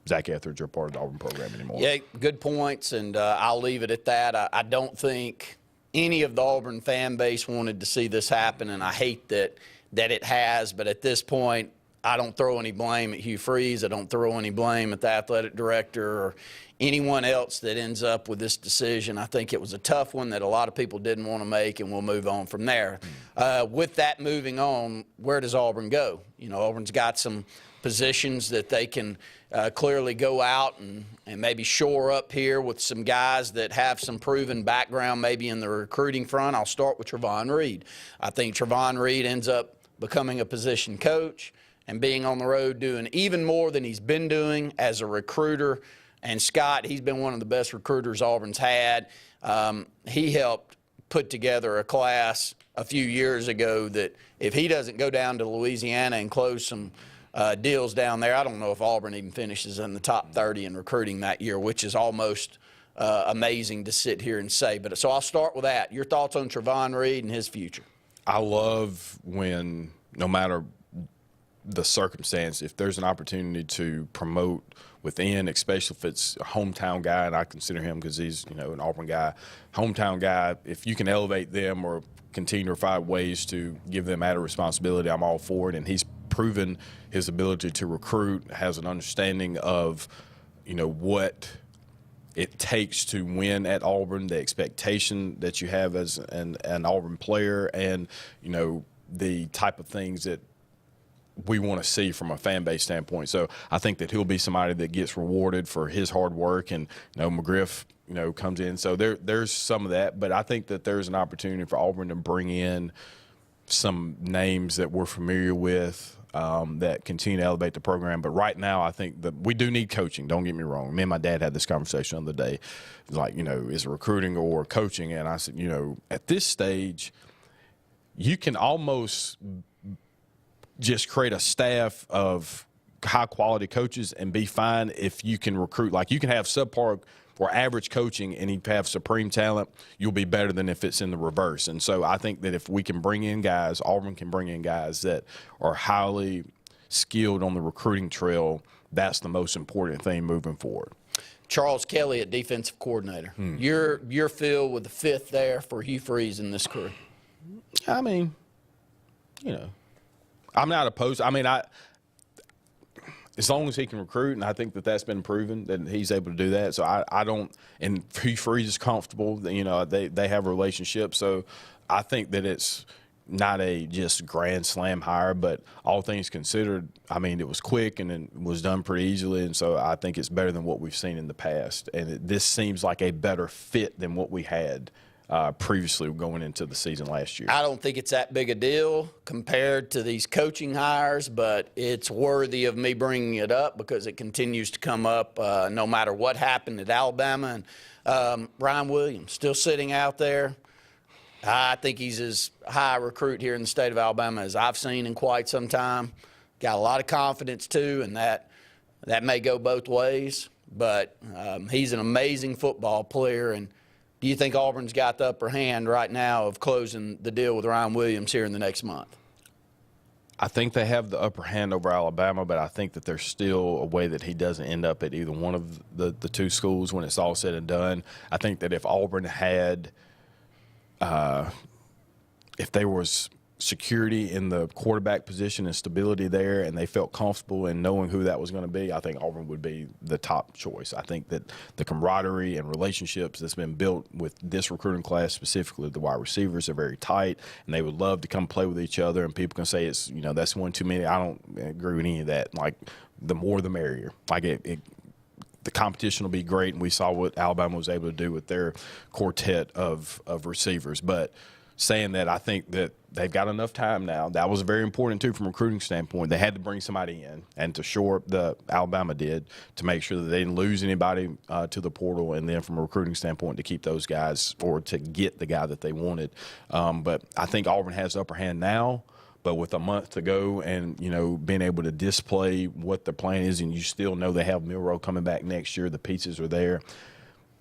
Speaker 4: Zach Etheridge are part of the Auburn program anymore.
Speaker 3: Yeah, good points, and I'll leave it at that. I don't think any of the Auburn fan base wanted to see this happen, and I hate that it has. But at this point, I don't throw any blame at Hugh Freeze. I don't throw any blame at the athletic director or anyone else that ends up with this decision. I think it was a tough one that a lot of people didn't want to make, and we'll move on from there. With that moving on, where does Auburn go? Auburn's got some positions that they can clearly go out and maybe shore up here with some guys that have some proven background maybe in the recruiting front. I'll start with Trevon Reed. I think Trevon Reed ends up becoming a position coach and being on the road doing even more than he's been doing as a recruiter. And Scott, he's been one of the best recruiters Auburn's had. He helped put together a class a few years ago that if he doesn't go down to Louisiana and close some deals down there, I don't know if Auburn even finishes in the top 30 in recruiting that year, which is almost amazing to sit here and say. But so I'll start with that. Your thoughts on Trevon Reed and his future?
Speaker 4: I love when, no matter the circumstance, if there's an opportunity to promote within, especially if it's a hometown guy, and I consider him because he's an Auburn guy, hometown guy, if you can elevate them or continue to find ways to give them added responsibility, I'm all for it. And he's proven his ability to recruit, has an understanding of what it takes to win at Auburn, the expectation that you have as an Auburn player, and the type of things that we want to see from a fan base standpoint. So I think that he'll be somebody that gets rewarded for his hard work, and McGriff comes in. So there's some of that, but I think that there's an opportunity for Auburn to bring in some names that we're familiar with that continue to elevate the program. But right now, I think that we do need coaching. Don't get me wrong. Me and my dad had this conversation the other day. Like, is it recruiting or coaching? And I said, at this stage, you can almost just create a staff of high-quality coaches and be fine if you can recruit. Like, you can have subpar or average coaching and you have supreme talent, you'll be better than if it's in the reverse. And so I think that if we can bring in guys, Auburn can bring in guys that are highly skilled on the recruiting trail, that's the most important thing moving forward.
Speaker 3: Charles Kelly at defensive coordinator. Your feel with the fifth there for Hugh Freeze in this crew?
Speaker 4: I mean, I'm not opposed. I mean, as long as he can recruit, and I think that that's been proven that he's able to do that. So I don't, and Hugh Freeze is comfortable. They have a relationship. So I think that it's not a just grand slam hire, but all things considered, I mean, it was quick and it was done pretty easily. And so I think it's better than what we've seen in the past. And this seems like a better fit than what we had previously going into the season last year.
Speaker 3: I don't think it's that big a deal compared to these coaching hires, but it's worthy of me bringing it up because it continues to come up no matter what happened at Alabama. And Ryan Williams still sitting out there. I think he's as high a recruit here in the state of Alabama as I've seen in quite some time. Got a lot of confidence, too, and that may go both ways. But he's an amazing football player. And do you think Auburn's got the upper hand right now of closing the deal with Ryan Williams here in the next month?
Speaker 4: I think they have the upper hand over Alabama, but I think that there's still a way that he doesn't end up at either one of the two schools when it's all said and done. I think that if Auburn had if there was security in the quarterback position and stability there and they felt comfortable in knowing who that was going to be, I think Auburn would be the top choice. I think that the camaraderie and relationships that's been built with this recruiting class, specifically the wide receivers, are very tight, and they would love to come play with each other, and people can say it's, you know, that's one too many. I don't agree with any of that. Like, the more the merrier. Like, the competition will be great, and we saw what Alabama was able to do with their quartet of receivers. But saying that, I think that they've got enough time now. That was very important, too, from a recruiting standpoint. They had to bring somebody in, and to shore up Alabama did, to make sure that they didn't lose anybody to the portal, and then from a recruiting standpoint to keep those guys or to get the guy that they wanted. But I think Auburn has the upper hand now. But with a month to go and, you know, being able to display what the plan is, and you still know they have Milroe coming back next year, the pieces are there,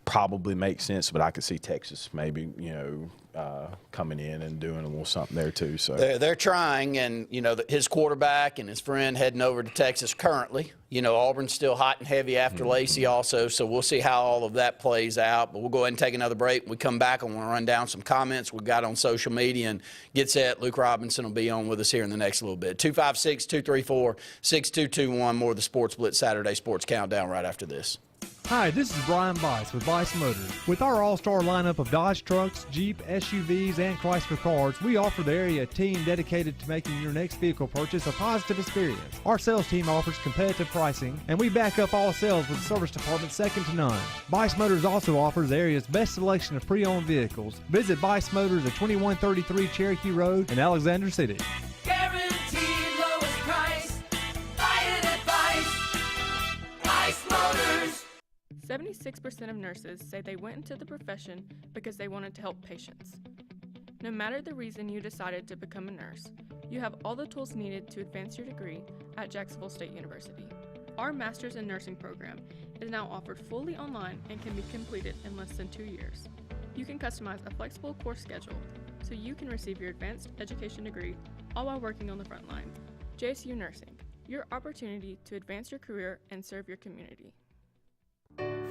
Speaker 4: probably makes sense. But I could see Texas maybe, you know, coming in and doing a little something there too. So
Speaker 3: they're trying, and, you know, his quarterback and his friend heading over to Texas currently. You know, Auburn's still hot and heavy after Lacey also, so we'll see how all of that plays out. But we'll go ahead and take another break. When we come back, I want to run down some comments we've got on social media and get set. Luke Robinson will be on with us here in the next little bit. 256-234-6221. More of the Sports Blitz Saturday Sports Countdown right after this.
Speaker 12: Hi, this is Brian Bice with Bice Motors. With our all-star lineup of Dodge trucks, Jeep, SUVs, and Chrysler cars, we offer the area team dedicated to making your next vehicle purchase a positive experience. Our sales team offers competitive pricing, and we back up all sales with a service department second to none. Bice Motors also offers the area's best selection of pre-owned vehicles. Visit Bice Motors at 2133 Cherokee Road in Alexander City.
Speaker 13: Guaranteed lowest price. Buy it at Bice Motors.
Speaker 18: 76% of nurses say they went into the profession because they wanted to help patients. No matter the reason you decided to become a nurse, you have all the tools needed to advance your degree at Jacksonville State University. Our Master's in Nursing program is now offered fully online and can be completed in less than 2 years. You can customize a flexible course schedule so you can receive your advanced education degree all while working on the front line. JSU Nursing, your opportunity to advance your career and serve your community.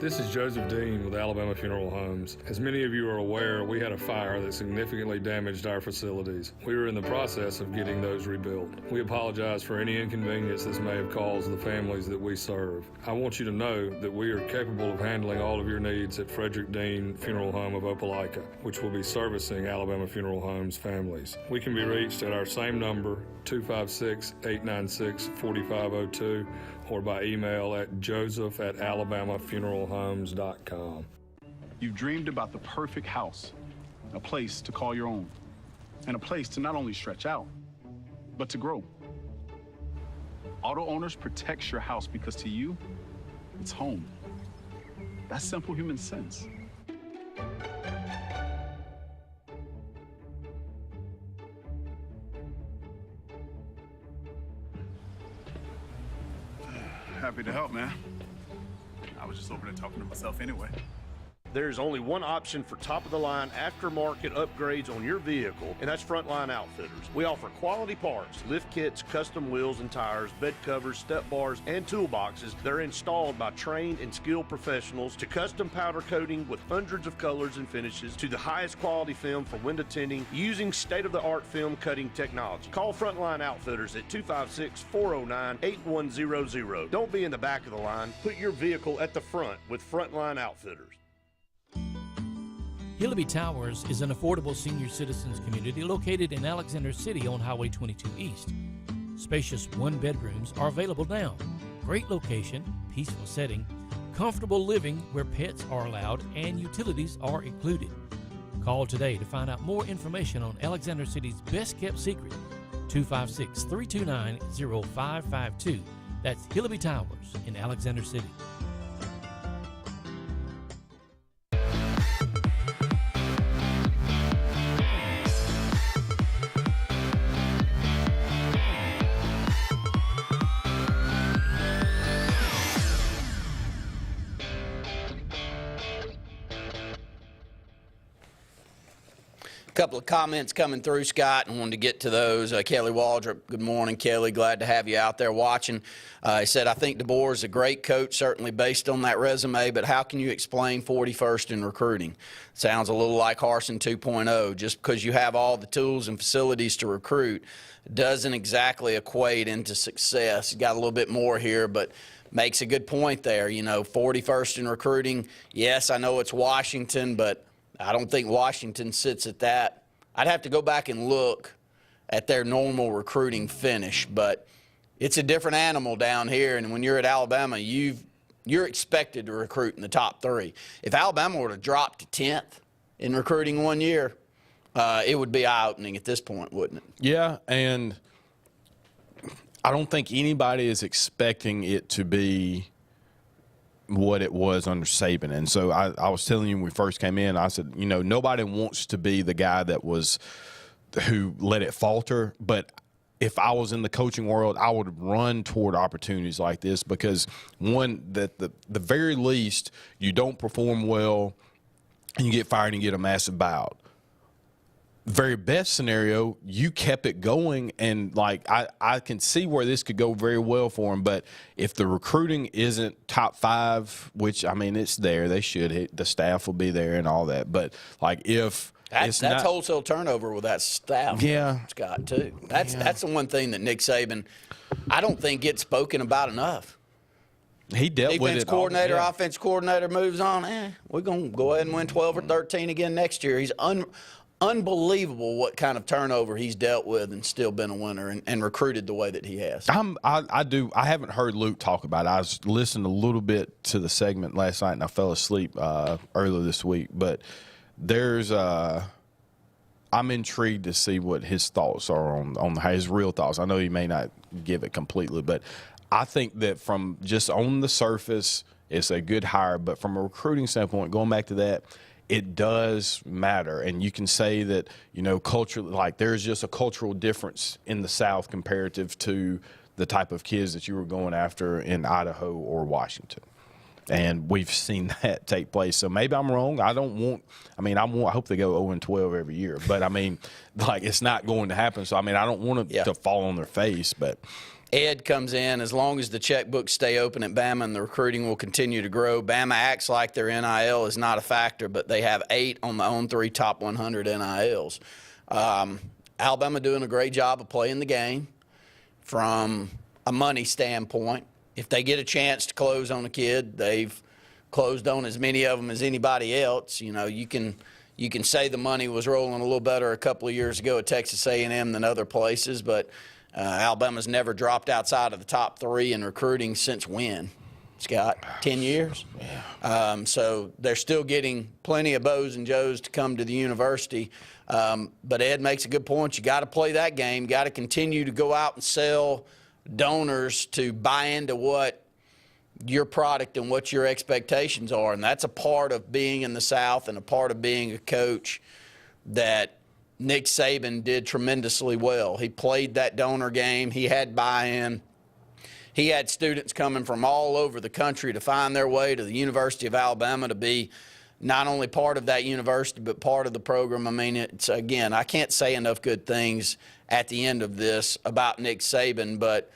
Speaker 19: This is Joseph Dean with Alabama Funeral Homes. As many of you are aware, we had a fire that significantly damaged our facilities. We were in the process of getting those rebuilt. We apologize for any inconvenience this may have caused the families that we serve. I want you to know that we are capable of handling all of your needs at Frederick Dean Funeral Home of Opelika, which will be servicing Alabama Funeral Homes families. We can be reached at our same number, 256-896-4502, or by email at joseph@alabamafuneralhomes.com.
Speaker 20: You've dreamed about the perfect house, a place to call your own, and a place to not only stretch out, but to grow. Auto Owners protects your house because to you, it's home. That's simple human sense. Happy to help, man. I was just over there talking to myself anyway.
Speaker 8: There's only one option for top-of-the-line aftermarket upgrades on your vehicle, and that's Frontline Outfitters. We offer quality parts, lift kits, custom wheels and tires, bed covers, step bars, and toolboxes that are installed by trained and skilled professionals, to custom powder coating with hundreds of colors and finishes, to the highest quality film for window tinting using state-of-the-art film cutting technology. Call Frontline Outfitters at 256-409-8100. Don't be in the back of the line. Put your vehicle at the front with Frontline Outfitters.
Speaker 14: Hillaby Towers is an affordable senior citizens community located in Alexander City on Highway 22 East. Spacious one-bedrooms are available now. Great location, peaceful setting, comfortable living where pets are allowed and utilities are included. Call today to find out more information on Alexander City's best-kept secret, 256-329-0552. That's Hillaby Towers in Alexander City.
Speaker 3: Couple of comments coming through, Scott, and wanted to get to those. Kelly Waldrop, good morning, Kelly. Glad to have you out there watching. He said, I think DeBoer is a great coach, certainly based on that resume, but how can you explain 41st in recruiting? Sounds a little like Harsin 2.0. Just because you have all the tools and facilities to recruit doesn't exactly equate into success. He's got a little bit more here, but makes a good point there. 41st in recruiting. Yes, I know it's Washington, but I don't think Washington sits at that. I'd have to go back and look at their normal recruiting finish, but it's a different animal down here. And when you're at Alabama, you're expected to recruit in the top 3. If Alabama were to drop to 10th in recruiting one year, it would be eye-opening at this point, wouldn't it?
Speaker 4: Yeah, and I don't think anybody is expecting it to be what it was under Saban. And so I was telling you when we first came in, I said, nobody wants to be the guy who let it falter. But if I was in the coaching world, I would run toward opportunities like this because, one, that the very least, you don't perform well and you get fired and get a massive buyout. Very best scenario, you kept it going, and I can see where this could go very well for him. But if the recruiting isn't top 5, which it's there, they should. The staff will be there and all that. But if
Speaker 3: that's wholesale turnover with that staff,
Speaker 4: yeah,
Speaker 3: Scott, too. That's the one thing that Nick Saban, I don't think gets spoken about enough.
Speaker 4: He dealt with it.
Speaker 3: Defense coordinator, offense coordinator moves on. We're gonna go ahead and win 12 or 13 again next year. He's unbelievable what kind of turnover he's dealt with and still been a winner and recruited the way that he has.
Speaker 4: I haven't heard Luke talk about it. I was listening a little bit to the segment last night and I fell asleep earlier this week. But I'm intrigued to see what his thoughts are on his real thoughts. I know he may not give it completely, but I think that from just on the surface, it's a good hire. But from a recruiting standpoint, going back to that, it does matter. And you can say that, culturally, there's just a cultural difference in the South comparative to the type of kids that you were going after in Idaho or Washington. And we've seen that take place. So maybe I'm wrong. I hope they go 0-12 every year. But, it's not going to happen. So, I don't want it to fall on their face. But
Speaker 3: Ed comes in, as long as the checkbooks stay open at Bama and the recruiting will continue to grow. Bama acts like their NIL is not a factor, but they have 8 on the own 3 top 100 NILs. Alabama doing a great job of playing the game from a money standpoint. If they get a chance to close on a kid, they've closed on as many of them as anybody else. You can say the money was rolling a little better a couple of years ago at Texas A&M than other places, but Alabama's never dropped outside of the top 3 in recruiting since when, Scott? 10 years? Yeah. So they're still getting plenty of Bo's and Joes to come to the university. But Ed makes a good point. You got to play that game. Got to continue to go out and sell donors to buy into what your product and what your expectations are. And that's a part of being in the South and a part of being a coach that Nick Saban did tremendously well. He played that donor game. He had buy-in. He had students coming from all over the country to find their way to the University of Alabama to be not only part of that university but part of the program. It's, again, I can't say enough good things at the end of this about Nick Saban, but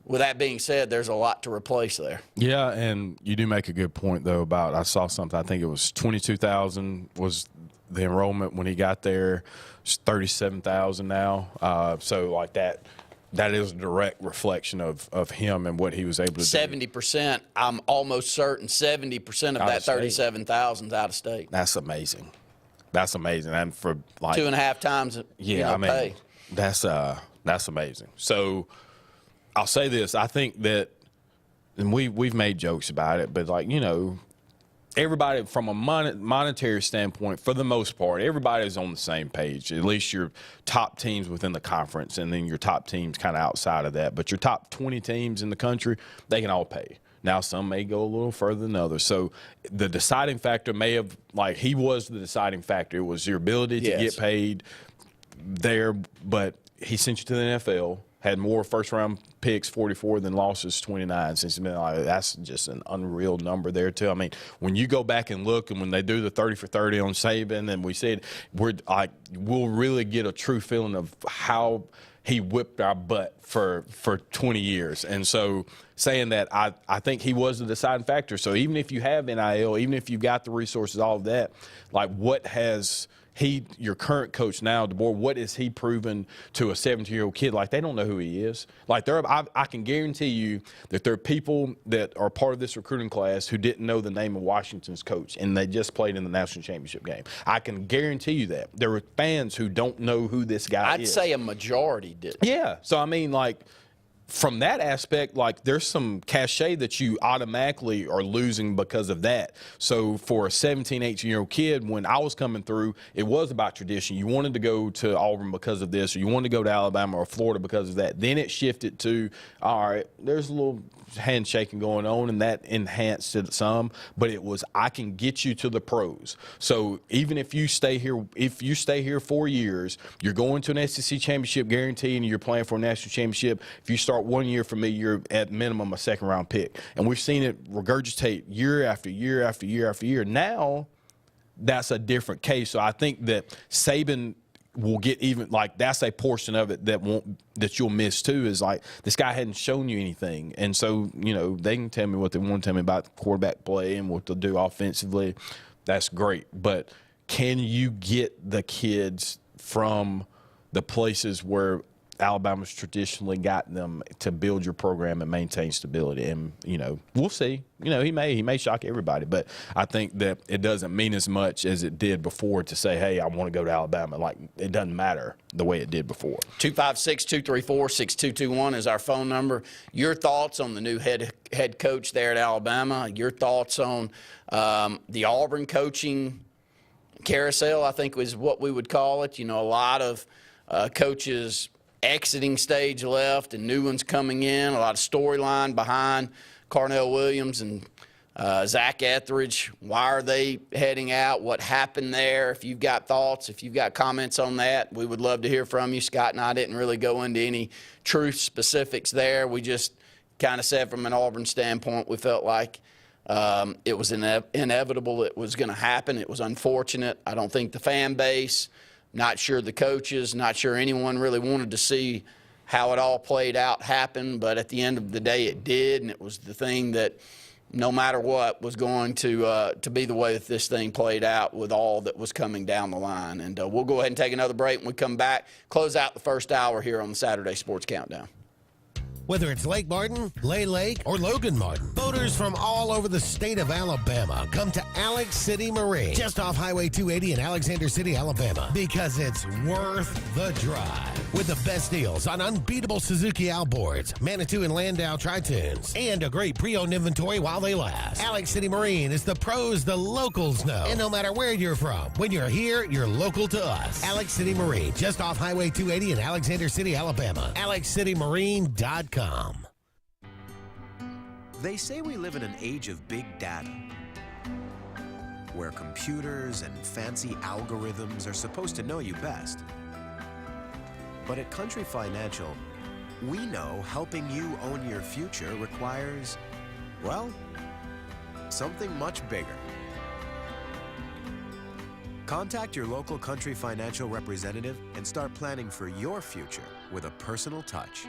Speaker 3: with that being said, there's a lot to replace there.
Speaker 4: Yeah, and you do make a good point, though, about I saw something. I think it was 22,000 was the enrollment when he got there. It's 37,000 now. So that is a direct reflection of him and what he was able to do.
Speaker 3: 70%, I'm almost certain 70% of that 37,000 is out of state.
Speaker 4: That's amazing. That's amazing. And for
Speaker 3: 2.5 times pay.
Speaker 4: That's amazing. So I'll say this. I think that, and we've made jokes about it, but everybody from a monetary standpoint, for the most part, everybody's on the same page. At least your top teams within the conference, and then your top teams kind of outside of that. But your top 20 teams in the country, they can all pay. Now, some may go a little further than others. So the deciding factor may have, like, he was the deciding factor. It was your ability to get paid there, but he sent you to the NFL. Had more first-round picks, 44, than losses, 29. Since he's been like, that's just an unreal number there too. I mean, when you go back and look, and when they do the 30 for 30 on Saban, and we said we'll really get a true feeling of how he whipped our butt for 20 years. And so saying that, I think he was the deciding factor. So even if you have NIL, even if you got the resources, all of that, like, what has your current coach now, DeBoer, what has he proven to a 17-year-old kid? Like, they don't know who he is. Like, I can guarantee you that there are people that are part of this recruiting class who didn't know the name of Washington's coach, and they just played in the national championship game. I can guarantee you that. There are fans who don't know who this guy is.
Speaker 3: I'd say a majority did.
Speaker 4: Yeah. So, I mean, like, from that aspect, like, there's some cachet that you automatically are losing because of that. So for a 17, 18-year-old kid, when I was coming through, it was about tradition. You wanted to go to Auburn because of this, or you wanted to go to Alabama or Florida because of that. Then it shifted to, all right, there's a little handshaking going on, and that enhanced it some, but it was, I can get you to the pros. So even if you stay here 4 years, you're going to an SEC championship guarantee, and you're playing for a national championship. If you start 1 year from me, you're at minimum a second-round pick. And we've seen it regurgitate year after year after year after year. Now, that's a different case. So I think that Saban will get even, like, that's a portion of it that you'll miss too, is like, this guy hadn't shown you anything. And so, you know, they can tell me what they want to tell me about quarterback play and what they'll do offensively. That's great. But can you get the kids from the places where Alabama's traditionally got them to build your program and maintain stability? And, you know, we'll see. You know, he may shock everybody, but I think that it doesn't mean as much as it did before to say, hey, I want to go to Alabama. Like, it doesn't matter the way it did before.
Speaker 3: 256-234-6221 is our phone number. Your thoughts on the new head coach there at Alabama, your thoughts on the Auburn coaching carousel, I think is what we would call it. You know, a lot of coaches exiting stage left and new ones coming in, a lot of storyline behind Carnell Williams and Zach Etheridge. Why are they heading out? What happened there? If you've got thoughts, if you've got comments on that, we would love to hear from you. Scott and I didn't really go into any truth specifics there. We just kind of said from an Auburn standpoint, we felt like it was inevitable it was going to happen. It was unfortunate. I don't think the fan base, not sure the coaches, not sure anyone really wanted to see how it all played out happen, but at the end of the day it did, and it was the thing that no matter what was going to be the way that this thing played out with all that was coming down the line. And we'll go ahead and take another break. When we come back, close out the first hour here on the Saturday Sports Countdown.
Speaker 1: Whether it's Lake Martin, Lay Lake, or Logan Martin, boaters from all over the state of Alabama come to Alex City Marine, just off Highway 280 in Alexander City, Alabama, because it's worth the drive. With the best deals on unbeatable Suzuki outboards, Manitou and Landau Tritoons, and a great pre-owned inventory while they last. Alex City Marine is the pros the locals know. And no matter where you're from, when you're here, you're local to us. Alex City Marine, just off Highway 280 in Alexander City, Alabama. AlexCityMarine.com.
Speaker 21: They say we live in an age of big data, where computers and fancy algorithms are supposed to know you best. But at Country Financial, we know helping you own your future requires, well, something much bigger. Contact your local Country Financial representative and start planning for your future with a personal touch.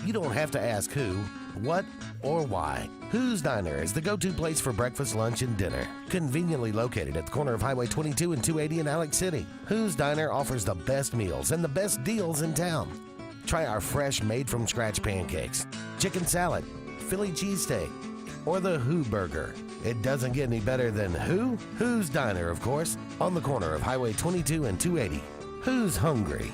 Speaker 1: You don't have to ask who, what, or why. Who's Diner is the go-to place for breakfast, lunch, and dinner. Conveniently located at the corner of Highway 22 and 280 in Alex City. Who's Diner offers the best meals and the best deals in town. Try our fresh, made-from-scratch pancakes, chicken salad, Philly cheesesteak, or the Who Burger. It doesn't get any better than who? Who's Diner, of course, on the corner of Highway 22 and 280. Who's hungry?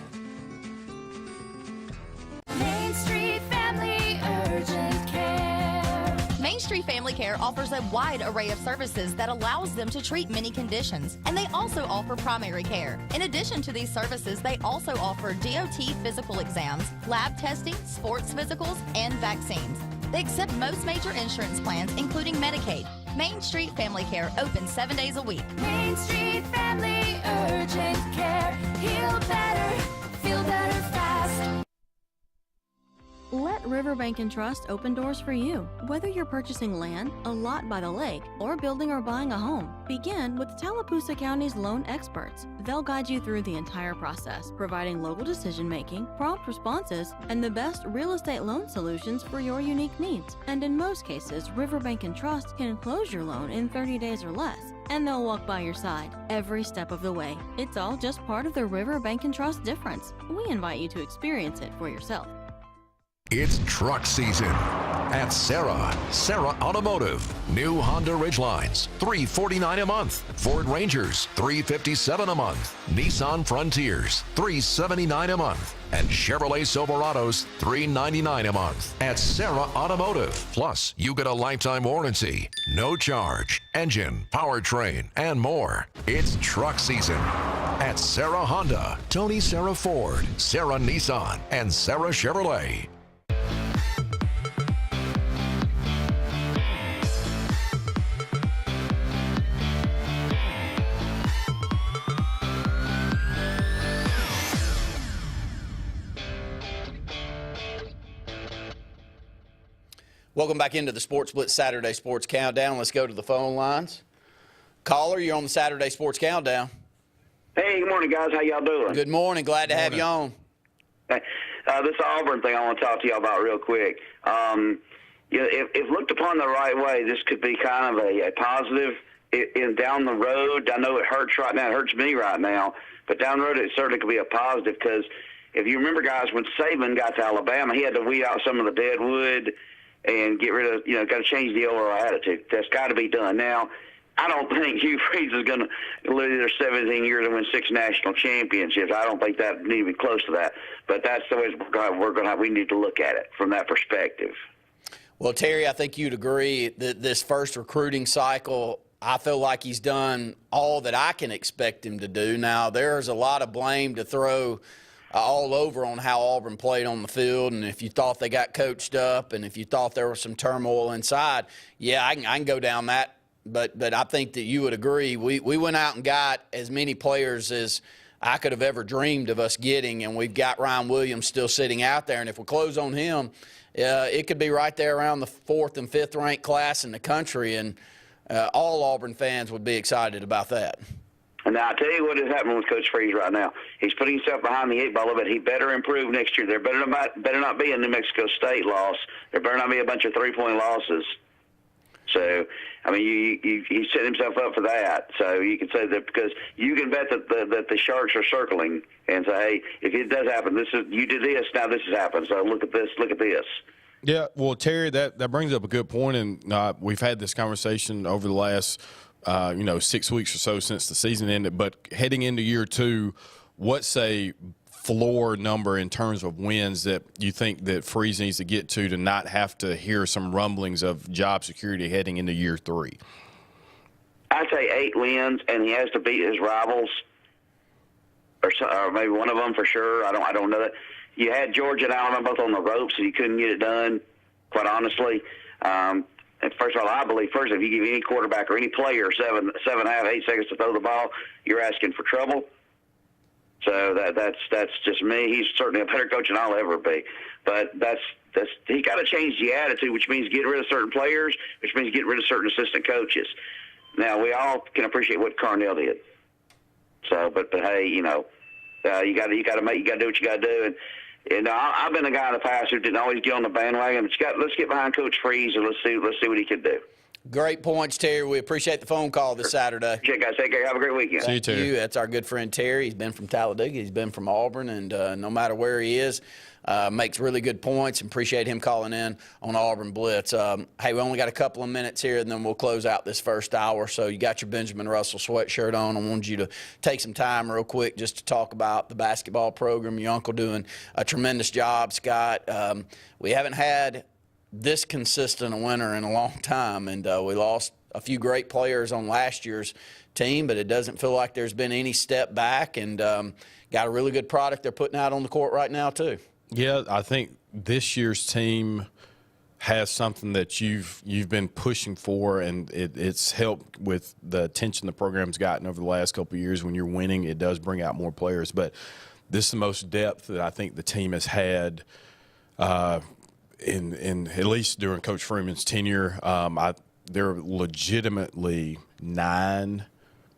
Speaker 2: Street Family Care offers a wide array of services that allows them to treat many conditions, and they also offer primary care. In addition to these services, they also offer DOT physical exams, lab testing, sports physicals, and vaccines. They accept most major insurance plans, including Medicaid. Main Street Family Care, open 7 days a week.
Speaker 13: Main Street Family Urgent Care. Heal better, feel better fast.
Speaker 22: Let Riverbank and Trust open doors for you. Whether you're purchasing land, a lot by the lake, or building or buying a home, begin with Tallapoosa County's loan experts. They'll guide you through the entire process, providing local decision-making, prompt responses, and the best real estate loan solutions for your unique needs. And in most cases, Riverbank and Trust can close your loan in 30 days or less, and they'll walk by your side every step of the way. It's all just part of the Riverbank and Trust difference. We invite you to experience it for yourself.
Speaker 23: It's truck season at AHSAA Automotive. New Honda Ridgelines, $349 a month. Ford Rangers, $357 a month. Nissan Frontiers, $379 a month. And Chevrolet Silverados, $399 a month. At AHSAA Automotive. Plus, you get a lifetime warranty, no charge, engine, powertrain, and more. It's truck season at AHSAA Honda, Tony Serra Ford, Serra Nissan, and Serra Chevrolet.
Speaker 3: Welcome back into the Sports Blitz Saturday Sports Countdown. Let's go to the phone lines. Caller, you're on the Saturday Sports Countdown.
Speaker 24: Hey, good morning, guys. How y'all doing?
Speaker 3: Good morning. Glad to have you on.
Speaker 24: Hey, this Auburn thing I want to talk to y'all about real quick. If looked upon the right way, this could be kind of a positive down the road. I know it hurts right now. It hurts me right now. But down the road, it certainly could be a positive because if you remember, guys, when Saban got to Alabama, he had to weed out some of the dead wood and get rid of, got to change the overall attitude. That's got to be done. Now, I don't think Hugh Freeze is going to live there 17 years and win 6 national championships. I don't think that need to be close to that. But that's the way we need to look at it from that perspective.
Speaker 3: Well, Terry, I think you'd agree that this first recruiting cycle, I feel like he's done all that I can expect him to do. Now, there's a lot of blame to throw all over on how Auburn played on the field, and if you thought they got coached up and if you thought there was some turmoil inside, yeah, I can go down that. But I think that you would agree. We went out and got as many players as I could have ever dreamed of us getting, and we've got Ryan Williams still sitting out there. And if we close on him, it could be right there around the 4th and 5th ranked class in the country, and all Auburn fans would be excited about that.
Speaker 24: And now, I'll tell you what is happening with Coach Freeze right now. He's putting himself behind the 8 ball a bit. He better improve next year. There better not be a New Mexico State loss. There better not be a bunch of 3-point losses. So, I mean, he set himself up for that. So you can say that because you can bet that the Sharks are circling and say, hey, if it does happen, you did this, now this has happened. So look at this, look at this.
Speaker 4: Yeah, well, Terry, that brings up a good point, and we've had this conversation over the last 6 weeks or so since the season ended. But heading into year 2, what's a floor number in terms of wins that you think that Freeze needs to get to not have to hear some rumblings of job security heading into year 3?
Speaker 24: I'd say 8 wins, and he has to beat his rivals, or maybe one of them for sure. I don't know that. You had Georgia and Alabama both on the ropes, and you couldn't get it done, quite honestly. And first of all, I believe, if you give any quarterback or any player 7.5, 8 seconds to throw the ball, you're asking for trouble. So that's just me. He's certainly a better coach than I'll ever be. But he got to change the attitude, which means get rid of certain players, which means get rid of certain assistant coaches. Now, we all can appreciate what Carnell did. So, but hey, you got to do what you got to do. And I've been a guy in the past who didn't always get on the bandwagon. But let's get behind Coach Freeze and let's see what he can do.
Speaker 3: Great points, Terry. We appreciate the phone call this Saturday.
Speaker 24: Check, guys. Take care. Have a great weekend.
Speaker 4: See you, Terry.
Speaker 3: Thank you. That's our good friend Terry. He's been from Talladega. He's been from Auburn, and no matter where he is, makes really good points. And appreciate him calling in on Auburn Blitz. Hey, we only got a couple of minutes here, and then we'll close out this first hour. So you got your Benjamin Russell sweatshirt on. I wanted you to take some time real quick just to talk about the basketball program. Your uncle doing a tremendous job, Scott. We haven't had this consistent a winner in a long time, and we lost a few great players on last year's team, but it doesn't feel like there's been any step back, and got a really good product they're putting out on the court right now too.
Speaker 4: Yeah, I think this year's team has something that you've been pushing for, and it's helped with the attention the program's gotten over the last couple of years. When you're winning, it does bring out more players, but this is the most depth that I think the team has had in at least during Coach Freeman's tenure. They're legitimately 9,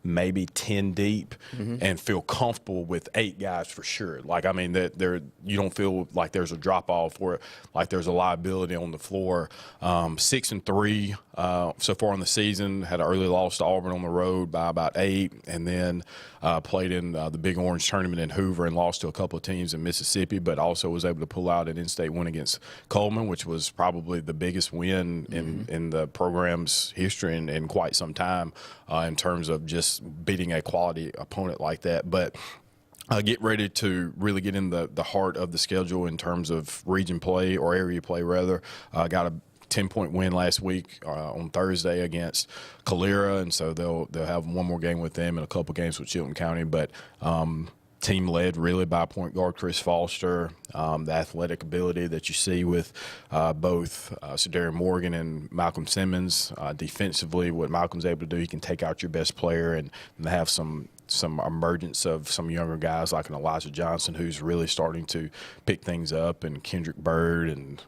Speaker 4: maybe 10 deep, and feel comfortable with 8 guys for sure. Like, I mean, that you don't feel like there's a drop off or like there's a liability on the floor. 6-3 so far in the season. Had an early loss to Auburn on the road by about 8, and then played in the Big Orange tournament in Hoover and lost to a couple of teams in Mississippi, but also was able to pull out an in-state win against Coleman, which was probably the biggest win in the program's history in quite some time in terms of just beating a quality opponent like that. But get ready to really get in the heart of the schedule in terms of region play, or area play rather. Got a 10-point win last week on Thursday against Calera, and so they'll have one more game with them and a couple games with Chilton County. But team led really by point guard Chris Foster, the athletic ability that you see with both Cedarian Morgan and Malcolm Simmons. Defensively, what Malcolm's able to do, he can take out your best player and have some emergence of some younger guys like an Elijah Johnson, who's really starting to pick things up, and Kendrick Bird and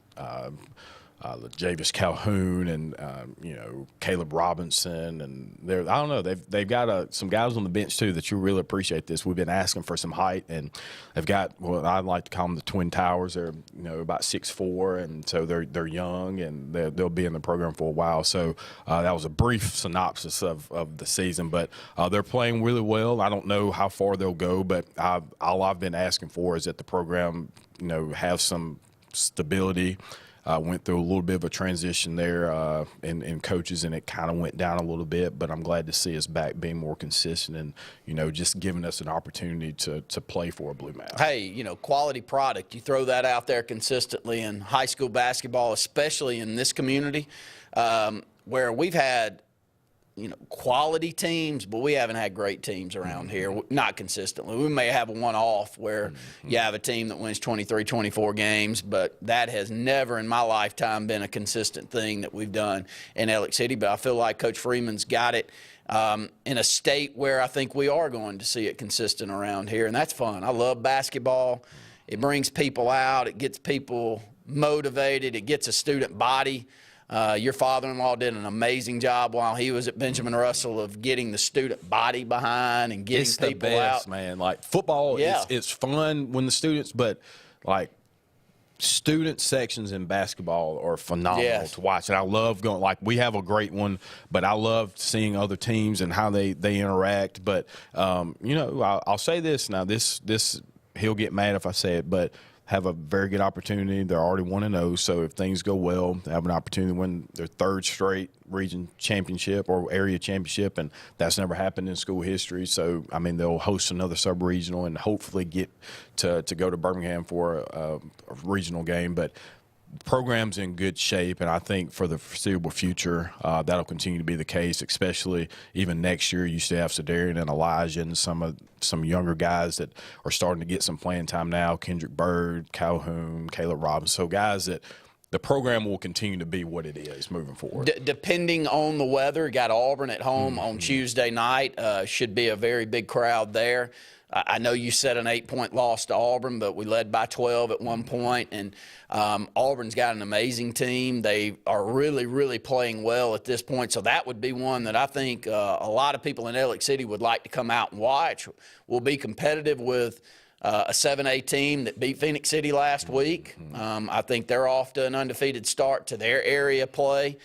Speaker 4: Javis Calhoun and Caleb Robinson, and I don't know, they've got some guys on the bench too that you really appreciate this. We've been asking for some height, and they've got what I like to call them the Twin Towers. They're about 6'4", and so they're young, and they'll be in the program for a while. So that was a brief synopsis of the season, but they're playing really well. I don't know how far they'll go, but all I've been asking for is that the program have some stability. Went through a little bit of a transition there in coaches, and it kind of went down a little bit, but I'm glad to see us back being more consistent and, just giving us an opportunity to play for a Blue Mouse.
Speaker 3: Hey, quality product. You throw that out there consistently in high school basketball, especially in this community where we've had quality teams, but we haven't had great teams around here, not consistently. We may have a one-off where you have a team that wins 23, 24 games, but that has never in my lifetime been a consistent thing that we've done in Elliott City. But I feel like Coach Freeman's got it in a state where I think we are going to see it consistent around here, and that's fun. I love basketball. It brings people out. It gets people motivated. It gets a student body. Your father-in-law did an amazing job while he was at Benjamin Russell of getting the student body behind and getting
Speaker 4: it's
Speaker 3: people
Speaker 4: the best,
Speaker 3: out.
Speaker 4: Man. Like football, it's fun when the students, but like student sections in basketball are phenomenal to watch. And I love going, like we have a great one, but I love seeing other teams and how they interact. But, I'll say this now, this he'll get mad if I say it, but have a very good opportunity. They're already 1-0, so if things go well, they have an opportunity to win their 3rd straight region championship or area championship, and that's never happened in school history. So, I mean, they'll host another sub-regional and hopefully get to go to Birmingham for a regional game. But the program's in good shape, and I think for the foreseeable future, that'll continue to be the case, especially even next year. You still have Cedarian and Elijah and some younger guys that are starting to get some playing time now, Kendrick Bird, Calhoun, Caleb Robinson, so guys that the program will continue to be what it is moving forward.
Speaker 3: Depending on the weather, got Auburn at home on Tuesday night. Should be a very big crowd there. I know you said an 8-point loss to Auburn, but we led by 12 at one point, and Auburn's got an amazing team. They are really, really playing well at this point, so that would be one that I think a lot of people in Elliott City would like to come out and watch. We'll be competitive with a 7A team that beat Phoenix City last week. I think they're off to an undefeated start to their area play.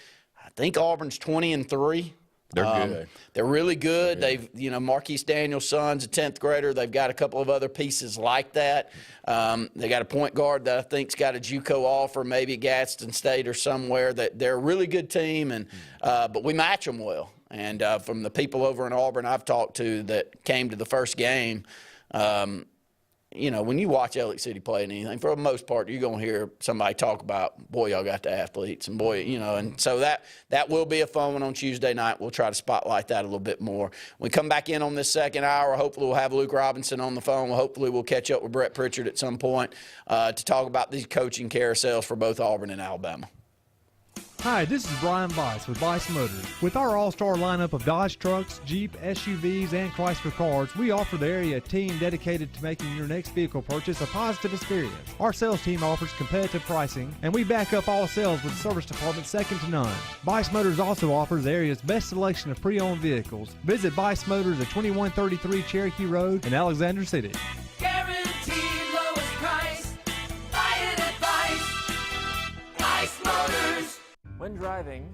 Speaker 3: I think Auburn's 20-3.
Speaker 4: They're good.
Speaker 3: They're really good. They've, Marquise Daniels' son's a 10th grader. They've got a couple of other pieces like that. They got a point guard that I think's got a JUCO offer, maybe at Gadsden State or somewhere. That they're a really good team, and but we match them well. And from the people over in Auburn I've talked to that came to the first game, you know, when you watch Elliott City play anything, for the most part, you're going to hear somebody talk about, boy, y'all got the athletes, and boy, you know, and so that will be a fun one on Tuesday night. We'll try to spotlight that a little bit more. When we come back in on this second hour, hopefully we'll have Luke Robinson on the phone. Hopefully we'll catch up with Brett Pritchard at some point to talk about these coaching carousels for both Auburn and Alabama.
Speaker 12: Hi, this is Brian Bice with Bice Motors. With our all-star lineup of Dodge trucks, Jeep, SUVs, and Chrysler cars, we offer the area team dedicated to making your next vehicle purchase a positive experience. Our sales team offers competitive pricing, and we back up all sales with a service department second to none. Bice Motors also offers the area's best selection of pre-owned vehicles. Visit Bice Motors at 2133 Cherokee Road in Alexander City.
Speaker 13: Guaranteed lowest price. Buy it at Bice Motors.
Speaker 5: When driving,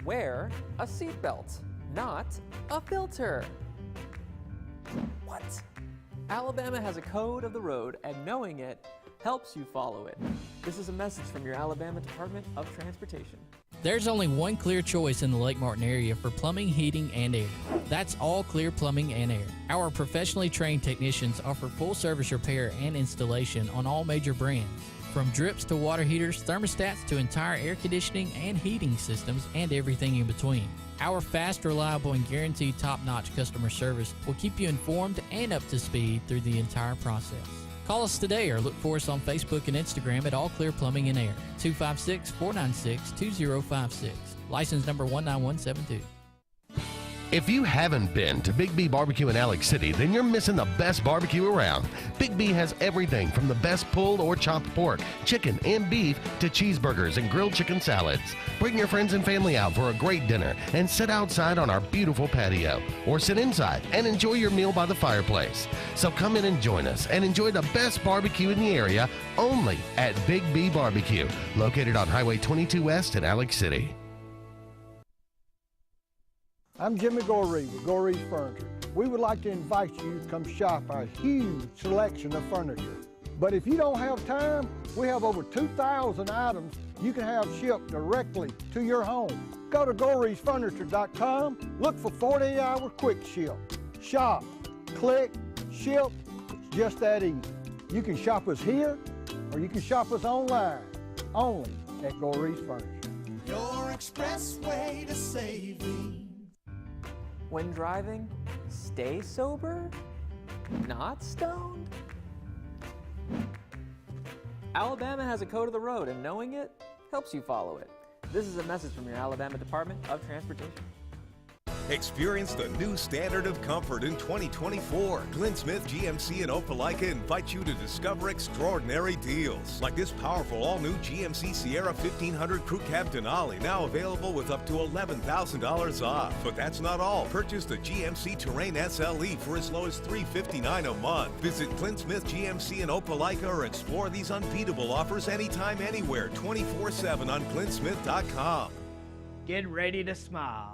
Speaker 5: wear a seatbelt, not a filter. What? Alabama has a code of the road, and knowing it helps you follow it. This is a message from your Alabama Department of Transportation.
Speaker 14: There's only one clear choice in the Lake Martin area for plumbing, heating, and air. That's All Clear Plumbing and Air. Our professionally trained technicians offer full service repair and installation on all major brands. From drips to water heaters, thermostats to entire air conditioning and heating systems, and everything in between. Our fast, reliable, and guaranteed top-notch customer service will keep you informed and up to speed through the entire process. Call us today or look for us on Facebook and Instagram at All Clear Plumbing and Air, 256-496-2056. License number 19172.
Speaker 1: If you haven't been to Big B Barbecue in Alex City, then you're missing the best barbecue around. Big B has everything from the best pulled or chopped pork, chicken, and beef to cheeseburgers and grilled chicken salads. Bring your friends and family out for a great dinner and sit outside on our beautiful patio, or sit inside and enjoy your meal by the fireplace. So come in and join us and enjoy the best barbecue in the area only at Big B Barbecue, located on Highway 22 West in Alex City.
Speaker 6: I'm Jimmy Goree with Goree's Furniture. We would like to invite you to come shop our huge selection of furniture. But if you don't have time, we have over 2,000 items you can have shipped directly to your home. Go to GoreesFurniture.com, look for 48-hour quick ship. Shop, click, ship, it's just that easy. You can shop us here, or you can shop us online, only at Goree's Furniture.
Speaker 13: Your expressway to saving.
Speaker 5: When driving, stay sober, not stoned. Alabama has a code of the road, and knowing it helps you follow it. This is a message from your Alabama Department of Transportation.
Speaker 7: Experience the new standard of comfort in 2024. Glenn Smith GMC in Opelika invites you to discover extraordinary deals, like this powerful all-new GMC Sierra 1500 Crew Cab Denali, now available with up to $11,000 off. But that's not all. Purchase the GMC Terrain SLE for as low as $359 a month. Visit Glenn Smith GMC in Opelika or explore these unbeatable offers anytime, anywhere, 24/7 on glennsmith.com.
Speaker 9: Get ready to smile.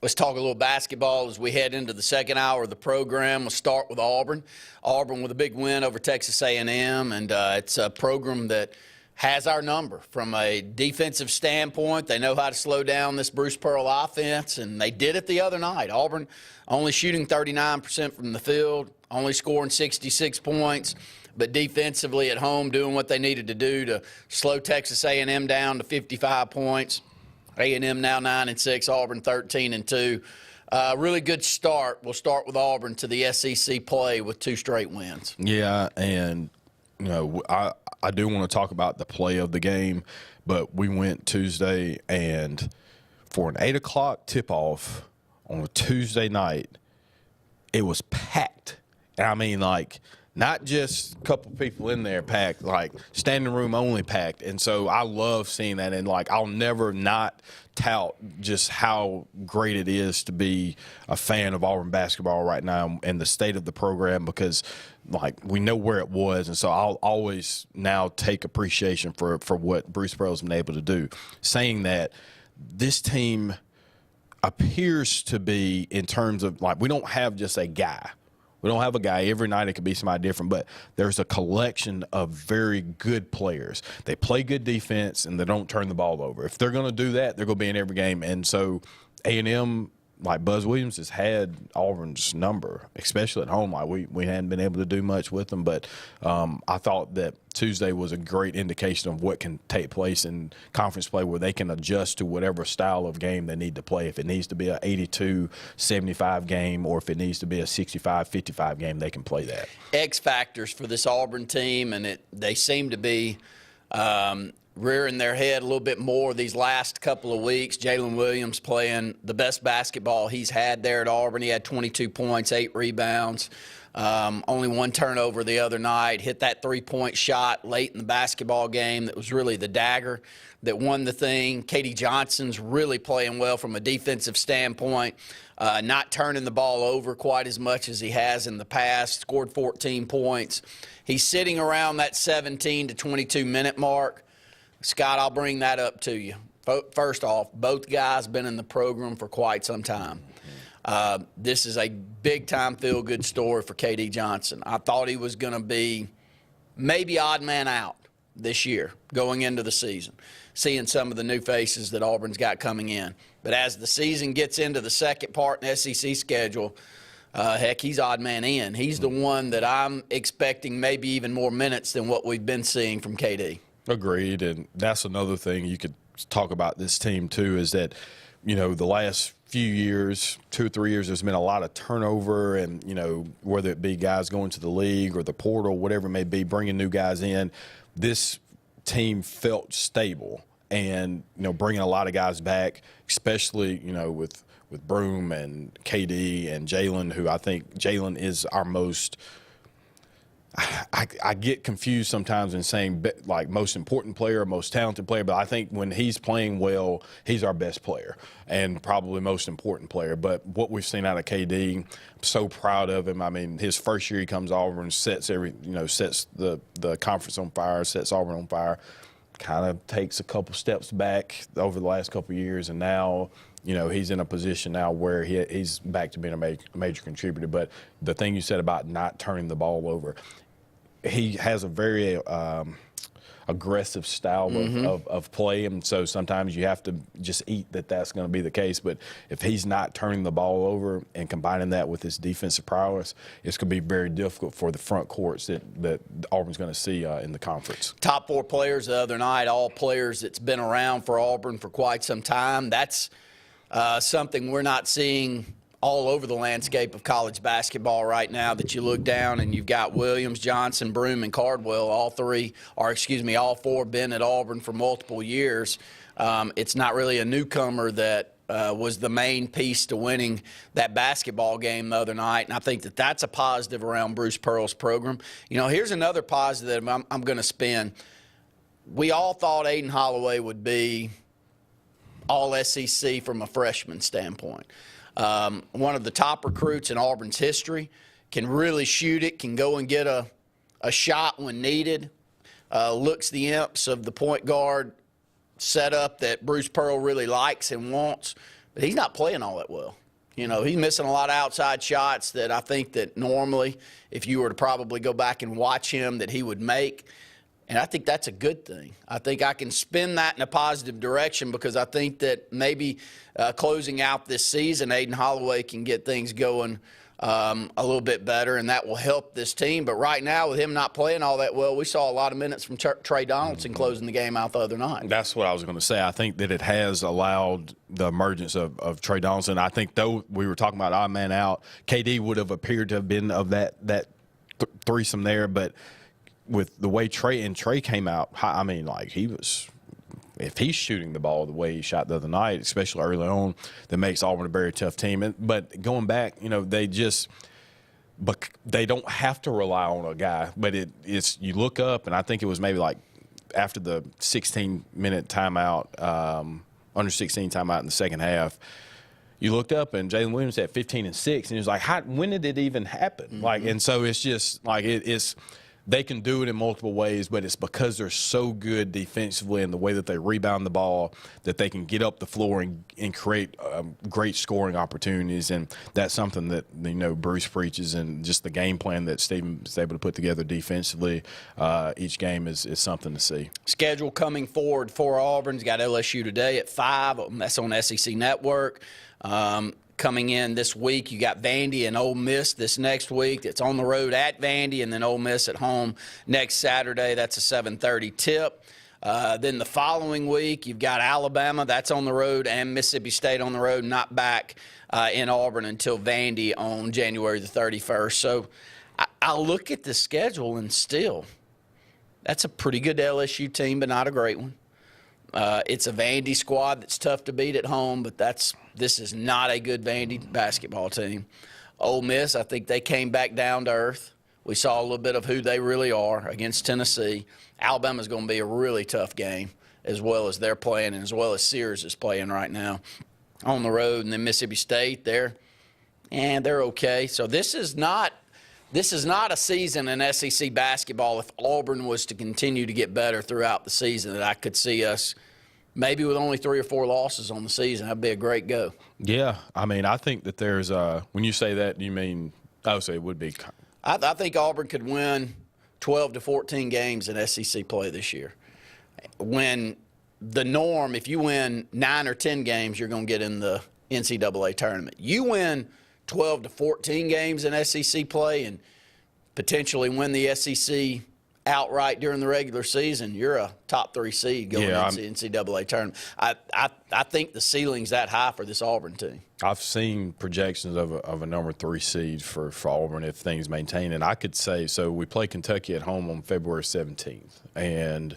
Speaker 3: Let's talk a little basketball as we head into the second hour of the program. We'll start with Auburn. Auburn with a big win over Texas A&M, and it's a program that has our number from a defensive standpoint. They know how to slow down this Bruce Pearl offense, and they did it the other night. Auburn only shooting 39% from the field, only scoring 66 points, but defensively at home doing what they needed to do to slow Texas A&M down to 55 points. A&M now 9-6, Auburn 13-2. Really good start. We'll start with Auburn to the SEC play with 2 straight wins.
Speaker 4: Yeah, and you know I do want to talk about the play of the game, but we went Tuesday, and for an 8 o'clock tip-off on a Tuesday night, it was packed. And I mean, like, not just a couple people in there packed, like standing room only packed. And so I love seeing that. And, like, I'll never not tout just how great it is to be a fan of Auburn basketball right now and the state of the program, because, like, we know where it was. And so I'll always now take appreciation for what Bruce Pearl's been able to do. Saying that, this team appears to be, in terms of, like, we don't have just a guy. We don't have a guy. Every night it could be somebody different, but there's a collection of very good players. They play good defense, and they don't turn the ball over. If they're going to do that, they're going to be in every game. And so A&M, like Buzz Williams, has had Auburn's number, especially at home. Like we hadn't been able to do much with them, but I thought that Tuesday was a great indication of what can take place in conference play, where they can adjust to whatever style of game they need to play. If it needs to be an 82-75 game, or if it needs to be a 65-55 game, they can play that.
Speaker 3: X factors for this Auburn team, and they seem to be rearing their head a little bit more these last couple of weeks. Jalen Williams playing the best basketball he's had there at Auburn. He had 22 points, 8 rebounds. Only 1 turnover the other night. Hit that 3-point shot late in the basketball game that was really the dagger that won the thing. KD Johnson's really playing well from a defensive standpoint, not turning the ball over quite as much as he has in the past. Scored 14 points. He's sitting around that 17 to 22-minute mark. Scott, I'll bring that up to you. First off, both guys been in the program for quite some time. This is a big-time feel-good story for KD Johnson. I thought he was going to be maybe odd man out this year going into the season, seeing some of the new faces that Auburn's got coming in. But as the season gets into the second part in the SEC schedule, heck, he's odd man in. He's the one that I'm expecting maybe even more minutes than what we've been seeing from KD.
Speaker 4: Agreed, and that's another thing you could talk about this team too, is that, you know, the last few years, 2 or 3 years, there's been a lot of turnover, and, you know, whether it be guys going to the league or the portal, whatever it may be, bringing new guys in, this team felt stable, and, you know, bringing a lot of guys back, especially, you know, with Broom and KD and Jalen, who I think Jalen is our most – I get confused sometimes in saying, like, most important player, most talented player, but I think when he's playing well, he's our best player and probably most important player. But what we've seen out of KD, I'm so proud of him. I mean, his first year he comes to Auburn, sets the conference on fire, sets Auburn on fire, kind of takes a couple steps back over the last couple of years, and now, you know, he's in a position now where he's back to being a major contributor. But the thing you said about not turning the ball over, he has a very aggressive style of play, and so sometimes you have to just eat that's going to be the case. But if he's not turning the ball over and combining that with his defensive prowess, it's going to be very difficult for the front courts that Auburn's going to see in the conference.
Speaker 3: Top 4 players the other night, all players that's been around for Auburn for quite some time. That's something we're not seeing all over the landscape of college basketball right now, that you look down and you've got Williams, Johnson, Broom, and Cardwell, all 4 been at Auburn for multiple years. It's not really a newcomer that was the main piece to winning that basketball game the other night, and I think that's a positive around Bruce Pearl's program. You know, here's another positive I'm going to spin. We all thought Aiden Holloway would be all SEC from a freshman standpoint. One of the top recruits in Auburn's history, can really shoot it, can go and get a shot when needed, looks the imps of the point guard setup that Bruce Pearl really likes and wants, but he's not playing all that well. You know, he's missing a lot of outside shots that I think that normally, if you were to probably go back and watch him, that he would make. And I think that's a good thing. I think I can spin that in a positive direction, because I think that maybe closing out this season, Aiden Holloway can get things going a little bit better, and that will help this team. But right now, with him not playing all that well, we saw a lot of minutes from Trey Donaldson closing the game out the other night.
Speaker 4: That's what I was going to say. I think that it has allowed the emergence of Trey Donaldson. I think, though we were talking about odd man out, KD would have appeared to have been of that threesome there, but with the way Trey came out, I mean, like, he was, if he's shooting the ball the way he shot the other night, especially early on, that makes Auburn a very tough team. But going back, you know, they don't have to rely on a guy. But it's you look up, and I think it was maybe like after the 16-minute timeout, under 16 timeout in the second half, you looked up and Jalen Williams had 15 and 6, and he was like, when did it even happen? Like, and so it's just like it's. they can do it in multiple ways, but it's because they're so good defensively and the way that they rebound the ball that they can get up the floor and create great scoring opportunities. And that's something that, you know, Bruce preaches, and just the game plan that Stephen is able to put together defensively each game is something to see.
Speaker 3: Schedule coming forward for Auburn's got LSU today at 5. That's on SEC Network. Coming in this week, you got Vandy and Ole Miss this next week. It's on the road at Vandy, and then Ole Miss at home next Saturday. That's a 7:30 tip. Then the following week, you've got Alabama. That's on the road, and Mississippi State on the road, not back in Auburn until Vandy on January the 31st. So I look at the schedule, and still, that's a pretty good LSU team, but not a great one. It's a Vandy squad that's tough to beat at home, but this is not a good Vandy basketball team. Ole Miss, I think they came back down to earth. We saw a little bit of who they really are against Tennessee. Alabama's going to be a really tough game, as well as they're playing and as well as Sears is playing right now on the road. And then Mississippi State, they're okay. So this is not a season in SEC basketball, if Auburn was to continue to get better throughout the season, that I could see us maybe with only 3 or 4 losses on the season. That'd be a great go.
Speaker 4: Yeah, I mean, I think that there's when you say that, you mean so it would be.
Speaker 3: I think Auburn could win 12 to 14 games in SEC play this year. When the norm, if you win 9 or 10 games, you're going to get in the NCAA tournament. You win 12 to 14 games in SEC play and potentially win the SEC outright during the regular season, you're a top 3 seed going into the NCAA tournament. I think the ceiling's that high for this Auburn team.
Speaker 4: I've seen projections of a number 3 seed for Auburn if things maintain. And I could say, so we play Kentucky at home on February 17th. And,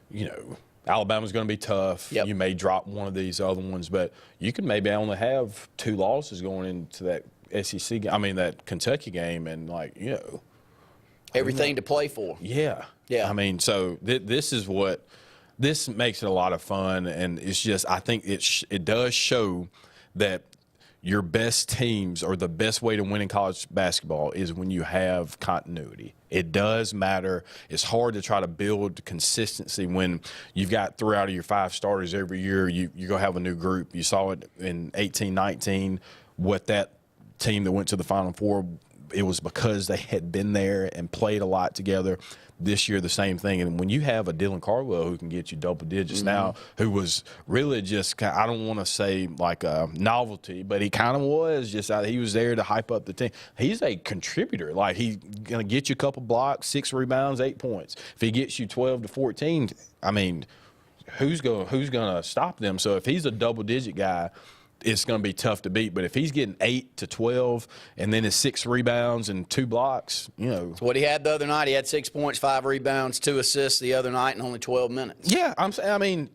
Speaker 4: you know, Alabama's going to be tough. Yep. You may drop one of these other ones, but you could maybe only have 2 losses going into that SEC game. I mean, that Kentucky game, and, like, you know.
Speaker 3: Everything to play for.
Speaker 4: Yeah.
Speaker 3: Yeah.
Speaker 4: I mean, so this makes it a lot of fun, and it's just, I think it does show that your best teams, or the best way to win in college basketball, is when you have continuity. It does matter. It's hard to try to build consistency when you've got 3 out of your 5 starters every year. You're going to have a new group. You saw it in 18-19, what that team that went to the Final Four, it was because they had been there and played a lot together. This year, the same thing. And when you have a Dylan Cardwell who can get you double digits now, who was really just, I don't want to say like a novelty, but he kind of was just, he was there to hype up the team. He's a contributor. Like, he's going to get you a couple blocks, 6 rebounds, 8 points. If he gets you 12 to 14, I mean, who's going to stop them? So if he's a double-digit guy, it's going to be tough to beat. But if he's getting 8 to 12 and then his 6 rebounds and 2 blocks, you know.
Speaker 3: It's what he had the other night. He had 6 points, 5 rebounds, 2 assists the other night in only 12 minutes.
Speaker 4: Yeah, I mean,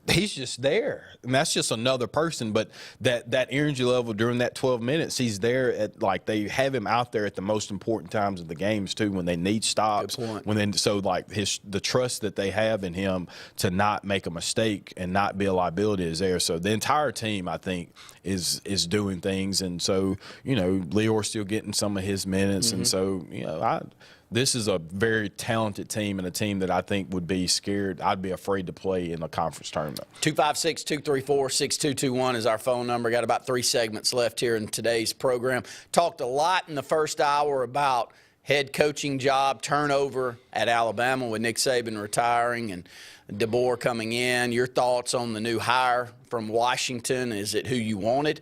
Speaker 4: he's just there. And that's just another person. But that energy level during that 12 minutes, he's there at, like, they have him out there at the most important times of the games too, when they need stops.
Speaker 3: Good point.
Speaker 4: When then, so like the trust that they have in him to not make a mistake and not be a liability is there. So the entire team, I think, is doing things. And so, you know, Leor's still getting some of his minutes. And so, you know, this is a very talented team, and a team that I think would be scared. I'd be afraid to play in a conference tournament.
Speaker 3: 256-234-6221 is our phone number. Got about 3 segments left here in today's program. Talked a lot in the first hour about head coaching job turnover at Alabama with Nick Saban retiring and DeBoer coming in. Your thoughts on the new hire from Washington? Is it who you wanted?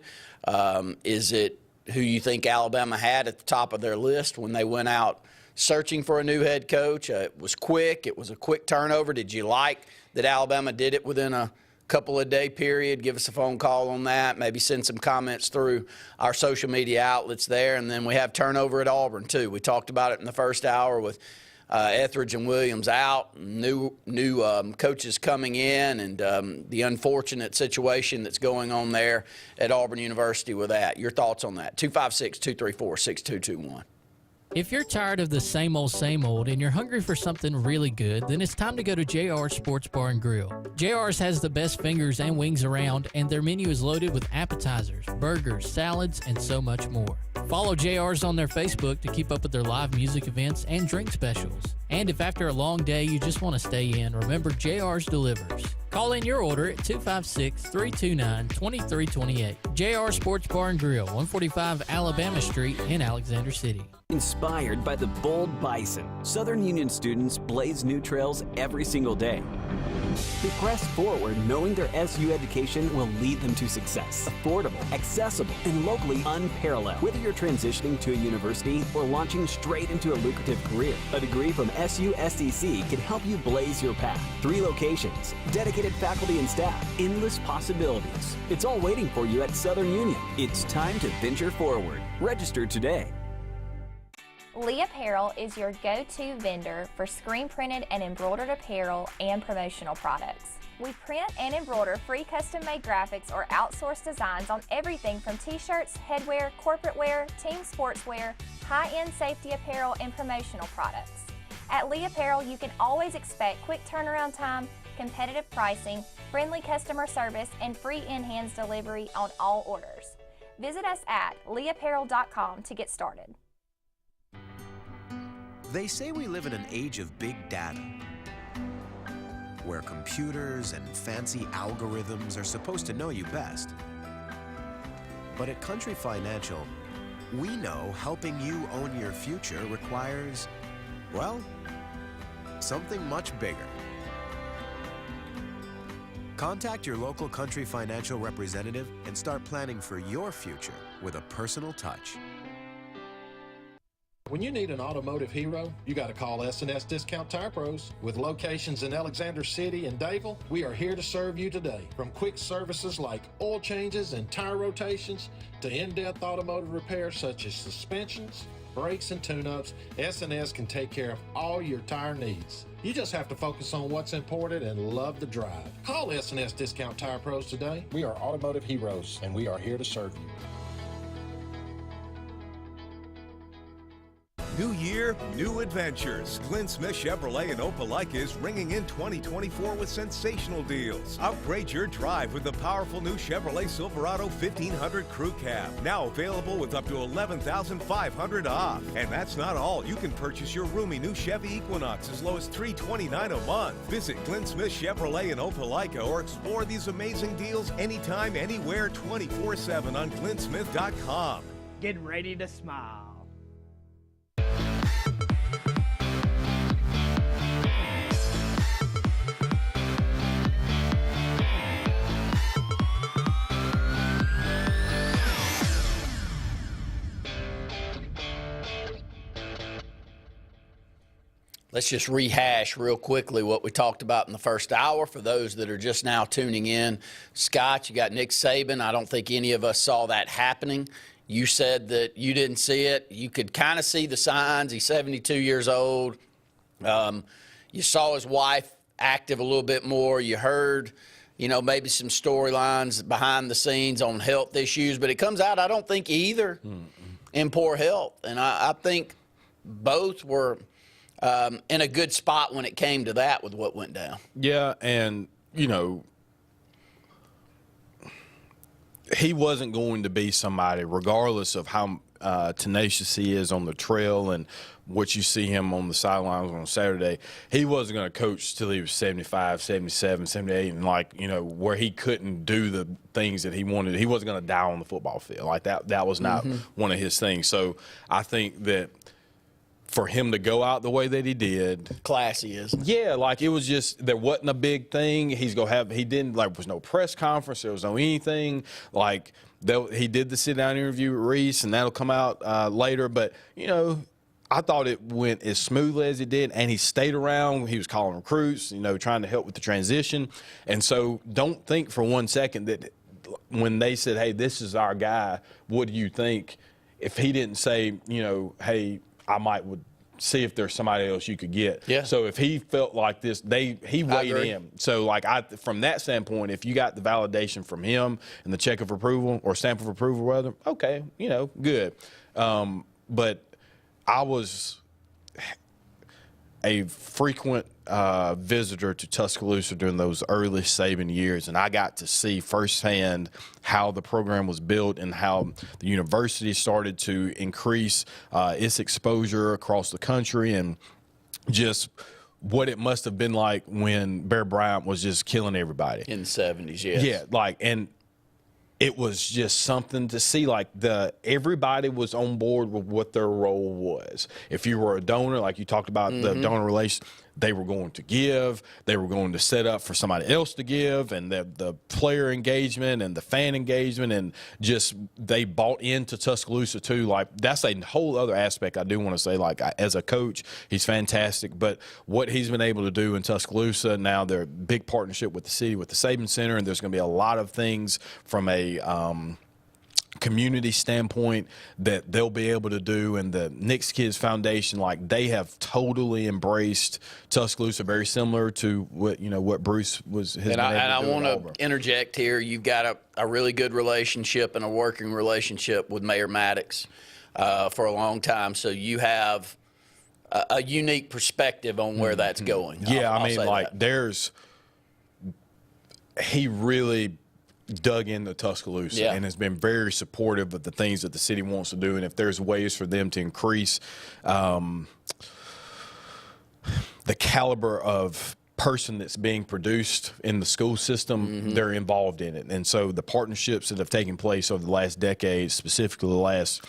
Speaker 3: Is it who you think Alabama had at the top of their list when they went out searching for a new head coach? It was quick. It was a quick turnover. Did you like that Alabama did it within a couple of day period? Give us a phone call on that. Maybe send some comments through our social media outlets there. And then we have turnover at Auburn too. We talked about it in the first hour with Etheridge and Williams out, new coaches coming in, and the unfortunate situation that's going on there at Auburn University with that. Your thoughts on that? 256-234-6221.
Speaker 14: If you're tired of the same old and you're hungry for something really good, then it's time to go to JR's Sports Bar and Grill. JR's has the best fingers and wings around, and their menu is loaded with appetizers, burgers, salads, and so much more. Follow JR's on their Facebook to keep up with their live music events and drink specials. And if after a long day you just want to stay in, remember JR's delivers. Call in your order at 256-329-2328. JR Sports Bar and Grill, 145 Alabama Street in Alexander City.
Speaker 10: Inspired by the bold bison, Southern Union students blaze new trails every single day. They press forward knowing their SU education will lead them to success. Affordable, accessible, and locally unparalleled. Whether you're transitioning to a university or launching straight into a lucrative career, a degree from SU SDC can help you blaze your path. 3 locations, dedicated faculty and staff, endless possibilities. It's all waiting for you at Southern Union. It's time to venture forward. Register today.
Speaker 11: Lee Apparel is your go-to vendor for screen printed and embroidered apparel and promotional products. We print and embroider free custom-made graphics or outsourced designs on everything from t-shirts, headwear, corporate wear, team sportswear, high-end safety apparel, and promotional products. At Lee Apparel, you can always expect quick turnaround time, competitive pricing, friendly customer service, and free in-hands delivery on all orders. Visit us at leeapparel.com to get started.
Speaker 21: They say we live in an age of big data, where computers and fancy algorithms are supposed to know you best. But at Country Financial, we know helping you own your future requires, well, something much bigger. Contact your local Country Financial representative and start planning for your future with a personal touch.
Speaker 15: When you need an automotive hero, you got to call S&S Discount Tire Pros. With locations in Alexander City and Dayville, we are here to serve you today. From quick services like oil changes and tire rotations to in-depth automotive repairs such as suspensions, brakes, and tune-ups, S&S can take care of all your tire needs. You just have to focus on what's important and love the drive. Call S&S Discount Tire Pros today. We are automotive heroes, and we are here to serve you.
Speaker 7: New year, new adventures. Glenn Smith Chevrolet in Opelika is ringing in 2024 with sensational deals. Upgrade your drive with the powerful new Chevrolet Silverado 1500 Crew Cab. Now available with up to $11,500 off. And that's not all. You can purchase your roomy new Chevy Equinox as low as $329 a month. Visit Glenn Smith Chevrolet in Opelika or explore these amazing deals anytime, anywhere, 24/7 on glennsmith.com.
Speaker 9: Get ready to smile.
Speaker 3: Let's just rehash real quickly what we talked about in the first hour for those that are just now tuning in. Scott, you got Nick Saban. I don't think any of us saw that happening. You said that you didn't see it. You could kind of see the signs. He's 72 years old. You saw his wife active a little bit more. You heard, maybe some storylines behind the scenes on health issues. But it comes out, I don't think either in poor health. And I think both were in a good spot when it came to that with what went down.
Speaker 4: Yeah, and, he wasn't going to be somebody, regardless of how tenacious he is on the trail and what you see him on the sidelines on Saturday, he wasn't going to coach till he was 75, 77, 78, and where he couldn't do the things that he wanted. He wasn't going to die on the football field. That was not one of his things. So I think that for him to go out the way that he did,
Speaker 3: classy, isn't it?
Speaker 4: Yeah, it was just, there wasn't a big thing. He didn't, there was no press conference, there was no anything. He did the sit-down interview with Reese, and that'll come out later. But, I thought it went as smoothly as it did, and he stayed around. He was calling recruits, trying to help with the transition. And so don't think for one second that when they said, hey, this is our guy, what do you think? If he didn't say, hey, I would see if there's somebody else you could get.
Speaker 3: Yeah.
Speaker 4: So if he felt like this, he weighed in. So from that standpoint, if you got the validation from him and the check of approval or stamp of approval, rather, okay, good. But I was a frequent visitor to Tuscaloosa during those early Saban years, and I got to see firsthand how the program was built and how the university started to increase its exposure across the country, and just what it must have been like when Bear Bryant was just killing everybody
Speaker 3: in the 70s. Yes.
Speaker 4: Yeah, and it was just something to see. Like everybody was on board with what their role was. If you were a donor, like you talked about the donor relations, they were going to give. They were going to set up for somebody else to give, and the player engagement and the fan engagement, and just they bought into Tuscaloosa too. Like that's a whole other aspect I do want to say. Like as a coach, he's fantastic, but what he's been able to do in Tuscaloosa now, they're a big partnership with the city, with the Saban Center, and there's going to be a lot of things from a community standpoint that they'll be able to do, and the Knicks Kids Foundation, like they have totally embraced Tuscaloosa, very similar to what Bruce has been able to do.
Speaker 3: And I want to interject here. You've got a really good relationship and a working relationship with Mayor Maddox for a long time, so you have a unique perspective on where that's going.
Speaker 4: Yeah,
Speaker 3: I'll
Speaker 4: I mean, like he really dug into Tuscaloosa and has been very supportive of the things that the city wants to do, and if there's ways for them to increase the caliber of person that's being produced in the school system, they're involved in it. And so the partnerships that have taken place over the last decade, specifically the last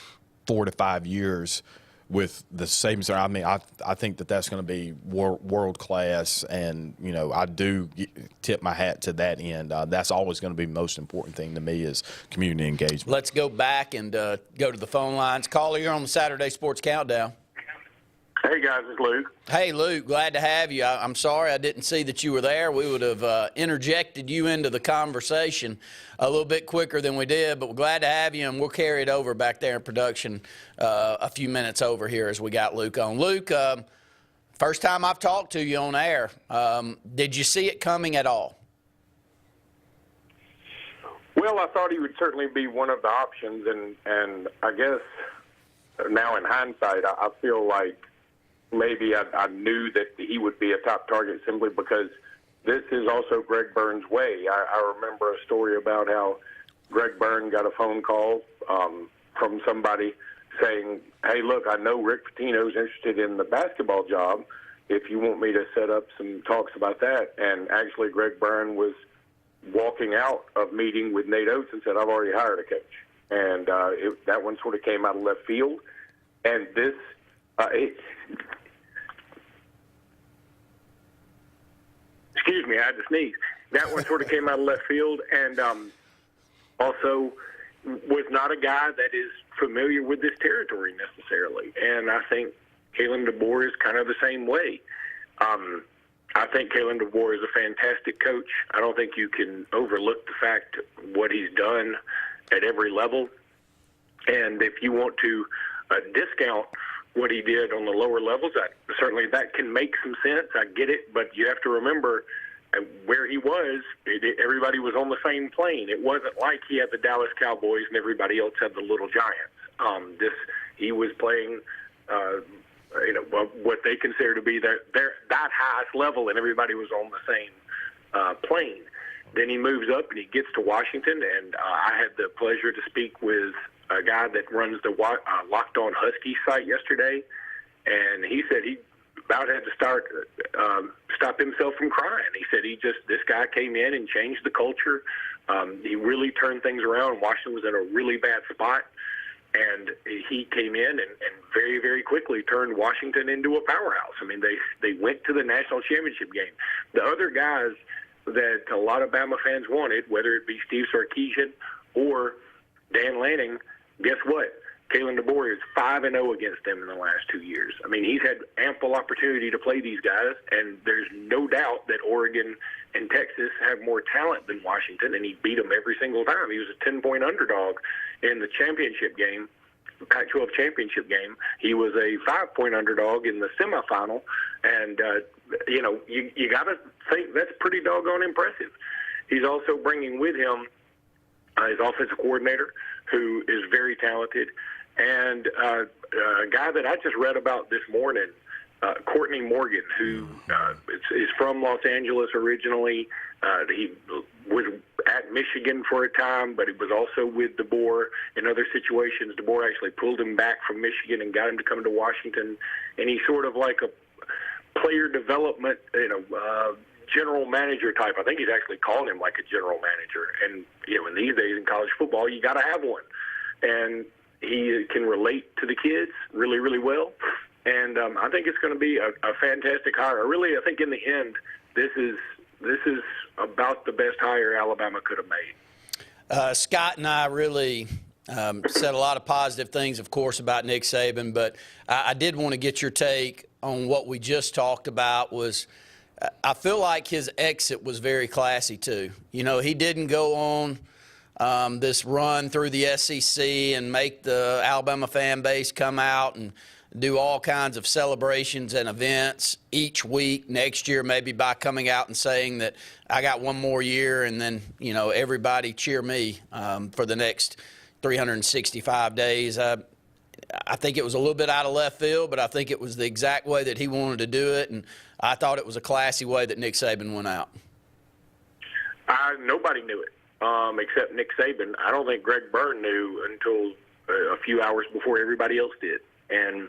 Speaker 4: 4 to 5 years with the Saban Center, I mean, I think that's going to be world class, and I do tip my hat to that end. That's always going to be the most important thing to me is community engagement.
Speaker 3: Let's go back and go to the phone lines. Caller, you're on the Saturday Sports Countdown.
Speaker 16: Hey, guys, it's Luke.
Speaker 3: Hey, Luke, glad to have you. I'm sorry I didn't see that you were there. We would have interjected you into the conversation a little bit quicker than we did, but we're glad to have you, and we'll carry it over back there in production a few minutes over here as we got Luke on. Luke, first time I've talked to you on air. Did you see it coming at all?
Speaker 16: Well, I thought he would certainly be one of the options, and I guess now in hindsight, I feel like maybe I knew that he would be a top target simply because this is also Greg Byrne's way. I remember a story about how Greg Byrne got a phone call from somebody saying, hey, look, I know Rick Pitino's interested in the basketball job. If you want me to set up some talks about that. And actually Greg Byrne was walking out of meeting with Nate Oates and said, I've already hired a coach. And that one sort of came out of left field. And this excuse me, I had to sneeze. That one sort of came out of left field, and also was not a guy that is familiar with this territory necessarily. And I think Kalen DeBoer is kind of the same way. I think Kalen DeBoer is a fantastic coach. I don't think you can overlook the fact what he's done at every level. And if you want to discount what he did on the lower levels, certainly that can make some sense. I get it, but you have to remember where he was, everybody was on the same plane. It wasn't like he had the Dallas Cowboys and everybody else had the Little Giants. He was playing, what they consider to be that highest level, and everybody was on the same plane. Then he moves up and he gets to Washington, and I had the pleasure to speak with a guy that runs the Locked On Husky site yesterday, and he said he about had to stop himself from crying. He said this guy came in and changed the culture. He really turned things around. Washington was in a really bad spot, and he came in and very, very quickly turned Washington into a powerhouse. I mean, they went to the national championship game. The other guys that a lot of Bama fans wanted, whether it be Steve Sarkisian or Dan Lanning, guess what? Kalen DeBoer is 5-0 against them in the last 2 years. I mean, he's had ample opportunity to play these guys, and there's no doubt that Oregon and Texas have more talent than Washington, and he beat them every single time. He was a 10-point underdog in the championship game, the Pac-12 championship game. He was a 5-point underdog in the semifinal, and, you got to think that's pretty doggone impressive. He's also bringing with him his offensive coordinator, who is very talented, And a guy that I just read about this morning, Courtney Morgan, who is from Los Angeles originally. He was at Michigan for a time, but he was also with DeBoer in other situations. DeBoer actually pulled him back from Michigan and got him to come to Washington. And he's sort of like a player development, general manager type. I think he's actually calling him like a general manager. And, in these days in college football, you got to have one. And he can relate to the kids really, really well. And I think it's going to be a fantastic hire. Really, I think in the end, this is about the best hire Alabama could have made.
Speaker 3: Scott and I really said a lot of positive things, of course, about Nick Saban, but I did want to get your take on what we just talked about. I feel like his exit was very classy, too. He didn't go on this run through the SEC and make the Alabama fan base come out and do all kinds of celebrations and events each week next year, maybe by coming out and saying that I got one more year and then, everybody cheer me for the next 365 days. I think it was a little bit out of left field, but I think it was the exact way that he wanted to do it, and I thought it was a classy way that Nick Saban went out.
Speaker 16: Nobody knew it except Nick Saban. I don't think Greg Byrne knew until a few hours before everybody else did. And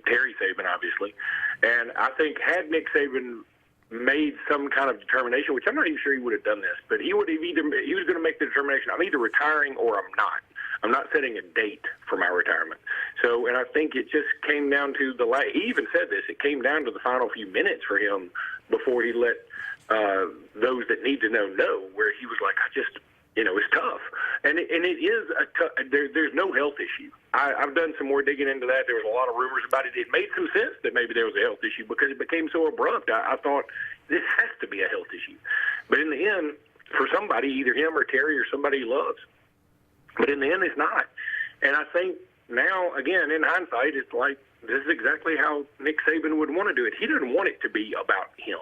Speaker 16: Terry Saban, obviously. And I think had Nick Saban made some kind of determination, which I'm not even sure he would have done this, but he was going to make the determination, I'm either retiring or I'm not. I'm not setting a date for my retirement. So, and I think it just came down to he even said this, it came down to the final few minutes for him before he let those that need to know, where he was like, it's tough. And it is there's no health issue. I've done some more digging into that. There was a lot of rumors about it. It made some sense that maybe there was a health issue because it became so abrupt. I thought this has to be a health issue. But in the end, for somebody, either him or Terry or somebody he loves. But in the end, it's not. And I think now, again, in hindsight, it's like this is exactly how Nick Saban would want to do it. He doesn't want it to be about him.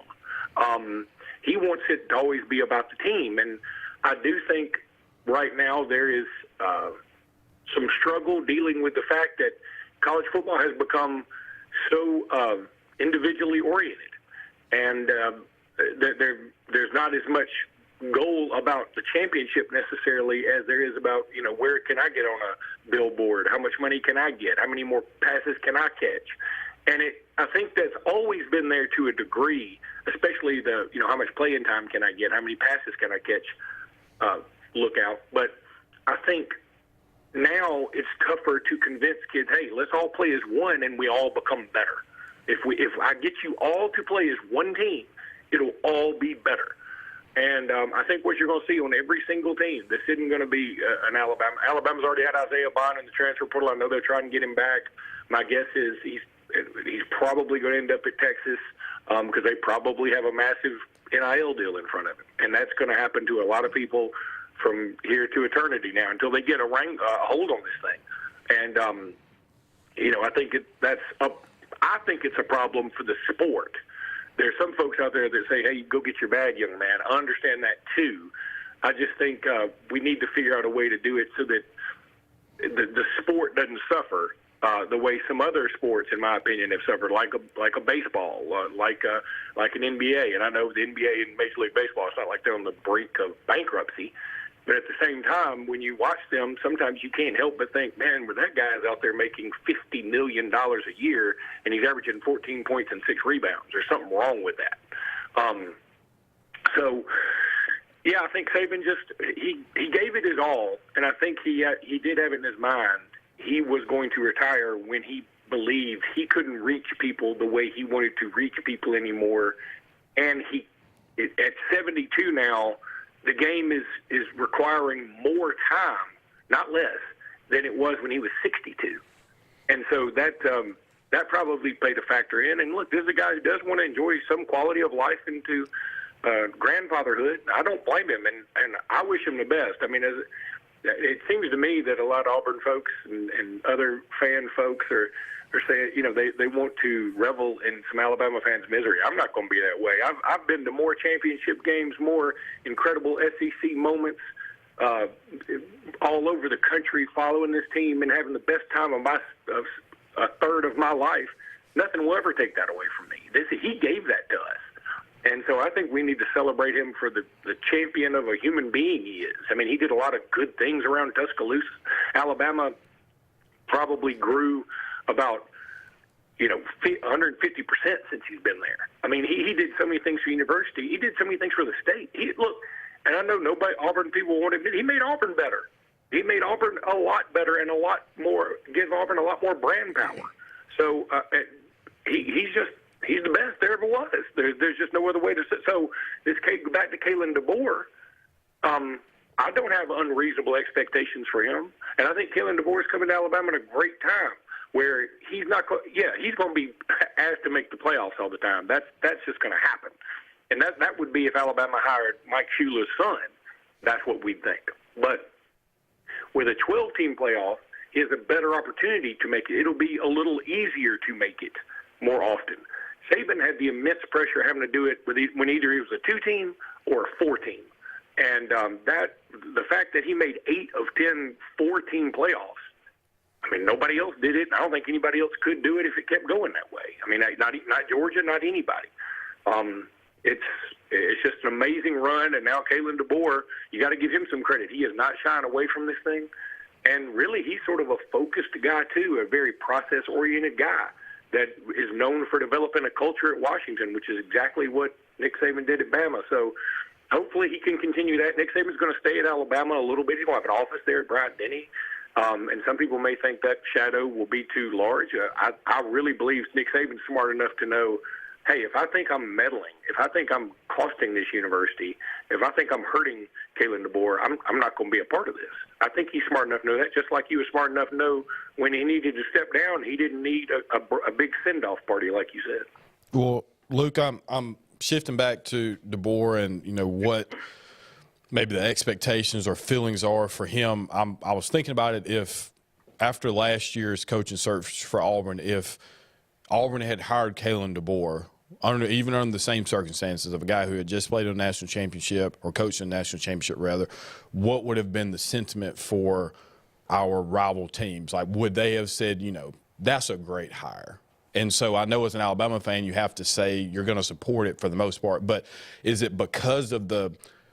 Speaker 16: He wants it to always be about the team. And I do think right now there is some struggle dealing with the fact that college football has become so individually oriented, and there's not as much goal about the championship necessarily as there is about, where can I get on a billboard? How much money can I get? How many more passes can I catch? And I think that's always been there to a degree, especially how much playing time can I get? How many passes can I catch? Look out. But I think now it's tougher to convince kids, hey, let's all play as one and we all become better. If I get you all to play as one team, it'll all be better. And I think what you're going to see on every single team, this isn't going to be an Alabama. Alabama's already had Isaiah Bond in the transfer portal. I know they're trying to get him back. My guess is he's probably going to end up at Texas because they probably have a massive NIL deal in front of him. And that's going to happen to a lot of people from here to eternity now until they get a hold on this thing. And, I think I think it's a problem for the sport. There's some folks out there that say, hey, go get your bag, young man. I understand that, too. I just think we need to figure out a way to do it so that the sport doesn't suffer the way some other sports, in my opinion, have suffered, like a baseball, like an NBA. And I know the NBA and Major League Baseball, it's not like they're on the brink of bankruptcy. But at the same time, when you watch them, sometimes you can't help but think, man, that guy's out there making $50 million a year, and he's averaging 14 points and 6 rebounds. There's something wrong with that. So, yeah, I think Saban he gave it his all, and I think he did have it in his mind. He was going to retire when he believed he couldn't reach people the way he wanted to reach people anymore. And at 72 now, the game is requiring more time, not less, than it was when he was 62. And so that probably played a factor in. And look, this is a guy who does want to enjoy some quality of life into grandfatherhood. I don't blame him, and I wish him the best. I mean, it seems to me that a lot of Auburn folks and other fan folks are saying, they want to revel in some Alabama fans' misery. I'm not going to be that way. I've been to more championship games, more incredible SEC moments all over the country following this team and having the best time of a third of my life. Nothing will ever take that away from me. He gave that to us. And so I think we need to celebrate him for the champion of a human being he is. I mean, he did a lot of good things around Tuscaloosa. Alabama probably grew about 150% since he's been there. I mean, he did so many things for university. He did so many things for the state. Look, and I know Auburn people want to admit, he made Auburn better. He made Auburn a lot better and give Auburn a lot more brand power. So he's the best there ever was. There's just no other way to say. So back to Kalen DeBoer, I don't have unreasonable expectations for him, and I think Kalen DeBoer is coming to Alabama at a great time where he's going to be asked to make the playoffs all the time. That's just going to happen, and that would be if Alabama hired Mike Shula's son. That's what we'd think. But with a 12-team playoff, he has a better opportunity to make it. It'll be a little easier to make it more often. Saban had the immense pressure having to do it when either he was a 2-team or a 4-team. And the fact that he made 8 of 10 4-team playoffs, I mean, nobody else did it. I don't think anybody else could do it if it kept going that way. I mean, not Georgia, not anybody. It's just an amazing run, and now Kalen DeBoer, you got to give him some credit. He is not shying away from this thing. And really, he's sort of a focused guy, too, a very process-oriented guy that is known for developing a culture at Washington, which is exactly what Nick Saban did at Bama. So hopefully he can continue that. Nick Saban's going to stay at Alabama a little bit. He's going to have an office there at Bryant-Denny. And some people may think that shadow will be too large. I really believe Nick Saban's smart enough to know, hey, if I think I'm meddling, if I think I'm costing this university, if I think I'm hurting Kalen DeBoer, I'm not going to be a part of this. I think he's smart enough to know that, just like he was smart enough to know when he needed to step down, he didn't need a big send-off party, like you said.
Speaker 4: Well, Luke, I'm shifting back to DeBoer and, what maybe the expectations or feelings are for him. I was thinking about it if after last year's coaching search for Auburn, if Auburn had hired Kalen DeBoer, even under the same circumstances of a guy who had just played in a national championship or coached in a national championship, rather, what would have been the sentiment for our rival teams? Like, would they have said, that's a great hire? And so I know as an Alabama fan, you have to say you're going to support it for the most part. But is it because of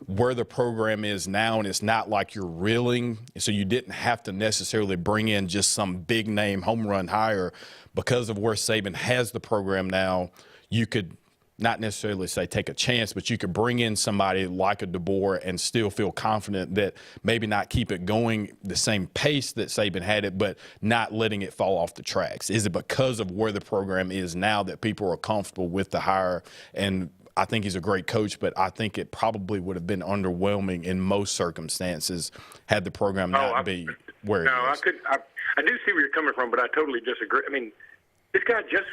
Speaker 4: where the program is now, and it's not like you're reeling, so you didn't have to necessarily bring in just some big name home run hire? Because of where Saban has the program now, you could not necessarily say take a chance, but you could bring in somebody like a DeBoer and still feel confident that maybe not keep it going the same pace that Saban had it, but not letting it fall off the tracks. Is it because of where the program is now that people are comfortable with the hire? And I think he's a great coach, but I think it probably would have been underwhelming in most circumstances had the program not be where it is.
Speaker 16: I do see where you're coming from, but I totally disagree. I mean, this guy just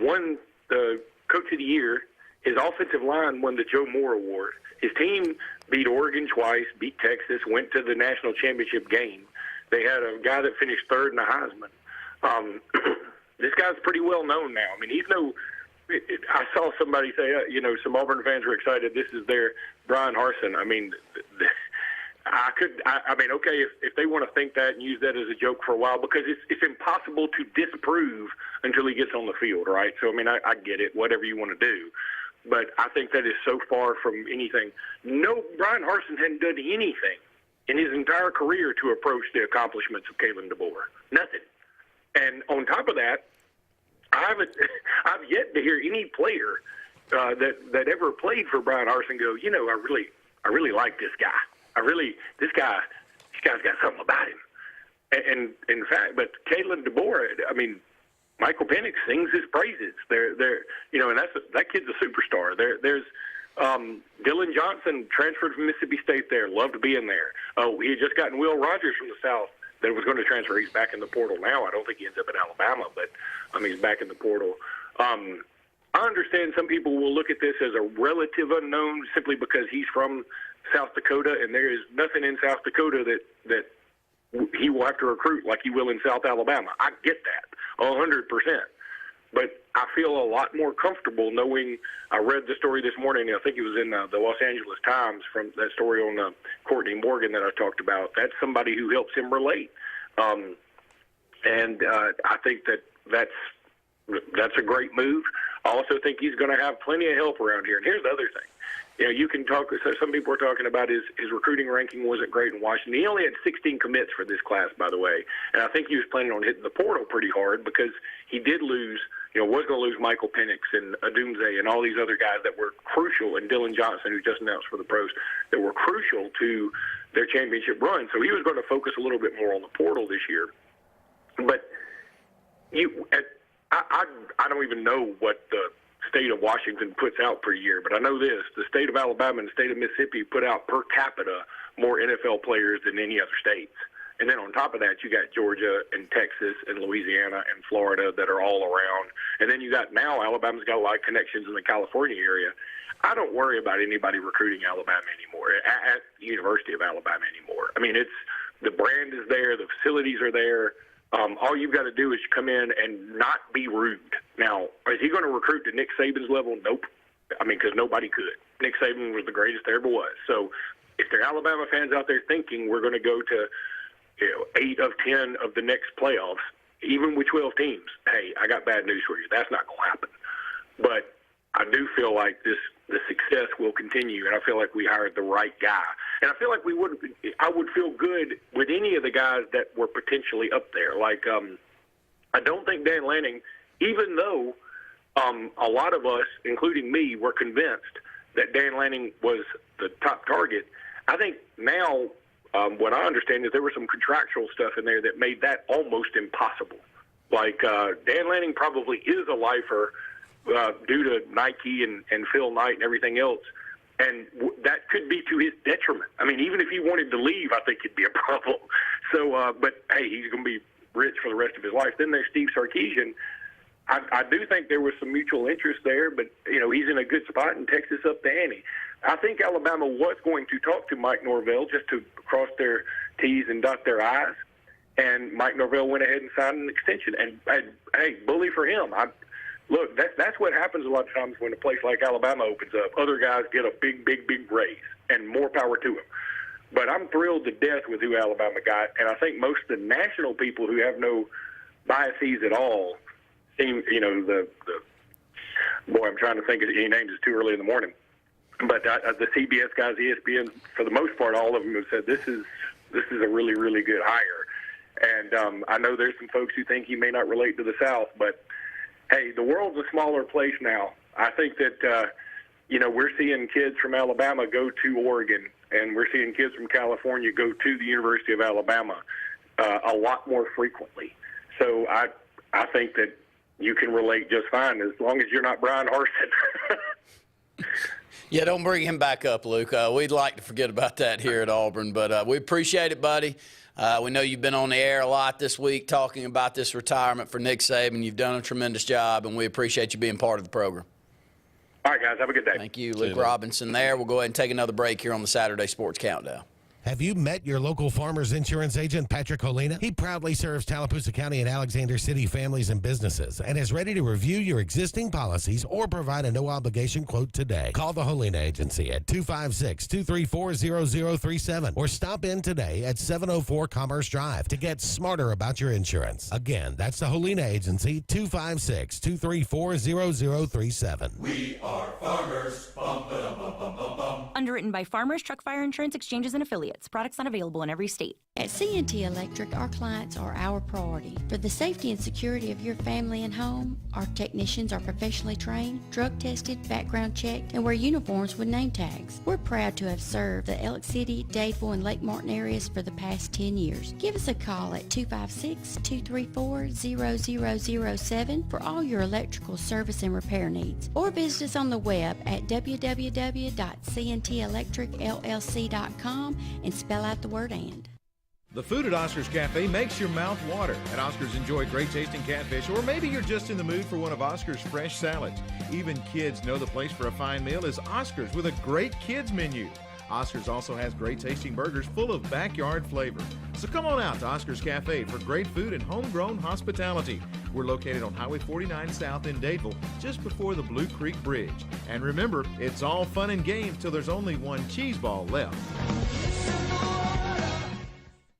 Speaker 16: won the Coach of the Year. His offensive line won the Joe Moore Award. His team beat Oregon twice, beat Texas, went to the national championship game. They had a guy that finished third in the Heisman. This guy's pretty well known now. I mean, I saw somebody say, some Auburn fans were excited. This is their Brian Harsin. I mean, okay, if they want to think that and use that as a joke for a while, because it's impossible to disprove until he gets on the field, right? So, I mean, I get it, whatever you want to do. But I think that is so far from anything. No, Brian Harsin hadn't done anything in his entire career to approach the accomplishments of Kalen DeBoer. Nothing. And on top of that, I've yet to hear any player that ever played for Brian Harsin go, I really like this guy. This guy's got something about him. And in fact, but Kalen DeBoer, I mean, Michael Penix sings his praises. And that kid's a superstar. There's Dylan Johnson transferred from Mississippi State there, loved being there. Oh, he had just gotten Will Rogers from the South that was going to transfer. He's back in the portal now. I don't think he ends up in Alabama, but he's back in the portal. I understand some people will look at this as a relative unknown simply because he's from South Dakota, and there is nothing in South Dakota that he will have to recruit like he will in South Alabama. I get that 100%. But I feel a lot more comfortable knowing. I read the story this morning. I think it was in the Los Angeles Times, from that story on Courtney Morgan that I talked about. That's somebody who helps him relate. And I think that's a great move. I also think he's going to have plenty of help around here. And here's the other thing. You know, you can talk. So some people are talking about his recruiting ranking wasn't great in Washington. He only had 16 commits for this class, by the way. And I think he was planning on hitting the portal pretty hard because he did lose. You know, was going to lose Michael Penix and Adumze and all these other guys that were crucial, and Dylan Johnson, who just announced for the pros, that were crucial to their championship run. So he was going to focus a little bit more on the portal this year. But I don't even know what the state of Washington puts out per year, but I know this: the state of Alabama and the state of Mississippi put out per capita more NFL players than any other states. And then on top of that, you got Georgia and Texas and Louisiana and Florida that are all around. And then you got now Alabama's got a lot of connections in the California area. I don't worry about anybody recruiting Alabama anymore at the University of Alabama anymore. I mean, the brand is there, the facilities are there. All you've got to do is come in and not be rude. Now, is he going to recruit to Nick Saban's level? Nope. I mean, because nobody could. Nick Saban was the greatest there ever was. So if there are Alabama fans out there thinking we're going to go to 8 of 10 of the next playoffs, even with 12 teams, hey, I got bad news for you. That's not going to happen. But I do feel like the success will continue, and I feel like we hired the right guy. And I feel like I would feel good with any of the guys that were potentially up there. Like, I don't think Dan Lanning, even though a lot of us, including me, were convinced that Dan Lanning was the top target, I think now what I understand is there was some contractual stuff in there that made that almost impossible. Like, Dan Lanning probably is a lifer due to Nike and Phil Knight and everything else. And that could be to his detriment. I mean, even if he wanted to leave, I think it'd be a problem. So, but, hey, he's going to be rich for the rest of his life. Then there's Steve Sarkisian. I do think there was some mutual interest there, but, you know, he's in a good spot, and Texas up the ante. I think Alabama was going to talk to Mike Norvell just to cross their T's and dot their I's, and Mike Norvell went ahead and signed an extension. And, hey, bully for him. Look, that's what happens a lot of times when a place like Alabama opens up. Other guys get a big raise, and more power to them. But I'm thrilled to death with who Alabama got, and I think most of the national people who have no biases at all seem, you know, boy, I'm trying to think of any names. It's too early in the morning. But the CBS guys, ESPN, for the most part, all of them have said this is a really, really good hire. And I know there's some folks who think he may not relate to the South, but hey, the world's a smaller place now. I think that, you know, we're seeing kids from Alabama go to Oregon, and we're seeing kids from California go to the University of Alabama a lot more frequently. So I think that you can relate just fine as long as you're not Brian Harsin.
Speaker 3: Yeah, don't bring him back up, Luke. We'd like to forget about that here at Auburn, but we appreciate it, buddy. We know you've been on the air a lot this week talking about this retirement for Nick Saban. You've done a tremendous job, and we appreciate you being part of the program.
Speaker 16: All right, guys. Have a good day.
Speaker 3: Thank you, Luke Robinson there. We'll go ahead and take another break here on the Saturday Sports Countdown.
Speaker 1: Have you met your local Farmers Insurance agent, Patrick Holina? He proudly serves Tallapoosa County and Alexander City families and businesses and is ready to review your existing policies or provide a no-obligation quote today. Call the Holina Agency at 256-234-0037 or stop in today at 704 Commerce Drive to get smarter about your insurance. Again, that's the Holina Agency, 256-234-0037.
Speaker 17: We are farmers. Bum, ba-dum, bum, bum, bum, bum.
Speaker 18: Underwritten by Farmers Truck Fire Insurance Exchanges and Affiliates. Products not available in every state.
Speaker 19: At C&T Electric, our clients are our priority. For the safety and security of your family and home, our technicians are professionally trained, drug tested, background checked, and wear uniforms with name tags. We're proud to have served the Elk City, Dadeville, and Lake Martin areas for the past 10 years. Give us a call at 256-234-0007 for all your electrical service and repair needs, or visit us on the web at www.cntelectricllc.com and spell out the word "and."
Speaker 20: The food at Oscar's Cafe makes your mouth water. At Oscar's, enjoy great tasting catfish, or maybe you're just in the mood for one of Oscar's fresh salads. Even kids know the place for a fine meal is Oscar's with a great kids menu. Oscar's also has great tasting burgers full of backyard flavor. So come on out to Oscar's Cafe for great food and homegrown hospitality. We're located on Highway 49 South in Dadeville, just before the Blue Creek Bridge. And remember, it's all fun and games till there's only one cheese ball left.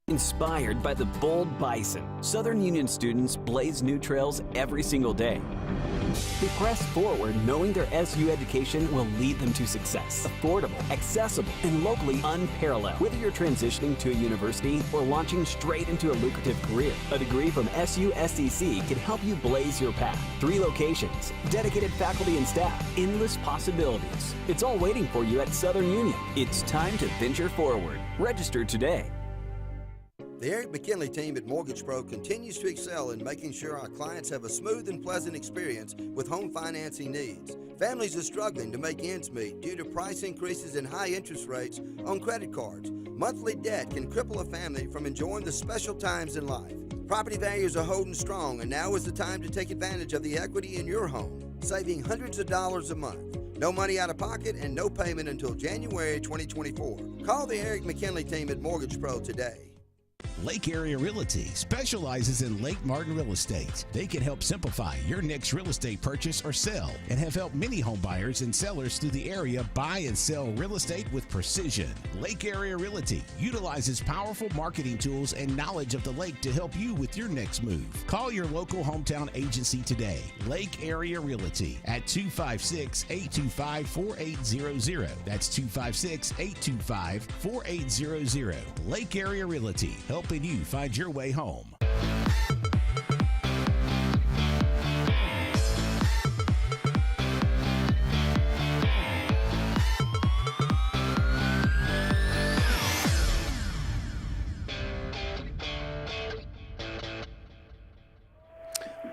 Speaker 10: Inspired by the bold bison, Southern Union students blaze new trails every single day. They press forward knowing their SU education will lead them to success. Affordable, accessible, and locally unparalleled. Whether you're transitioning to a university or launching straight into a lucrative career, a degree from SU SCC can help you blaze your path. 3 locations, dedicated faculty and staff, endless possibilities. It's all waiting for you at Southern Union. It's time to venture forward. Register today.
Speaker 2: The Eric McKinley team at Mortgage Pro continues to excel in making sure our clients have a smooth and pleasant experience with home financing needs. Families are struggling to make ends meet due to price increases and high interest rates on credit cards. Monthly debt can cripple a family from enjoying the special times in life. Property values are holding strong, and now is the time to take advantage of the equity in your home, saving hundreds of dollars a month. No money out of pocket and no payment until January 2024. Call the Eric McKinley team at Mortgage Pro today.
Speaker 8: Lake Area Realty specializes in Lake Martin real estate. They can help simplify your next real estate purchase or sell and have helped many home buyers and sellers through the area buy and sell real estate with precision. Lake Area Realty utilizes powerful marketing tools and knowledge of the lake to help you with your next move. Call your local hometown agency today. Lake Area Realty at 256-825-4800. That's 256-825-4800. Lake Area Realty, helping you find your way home.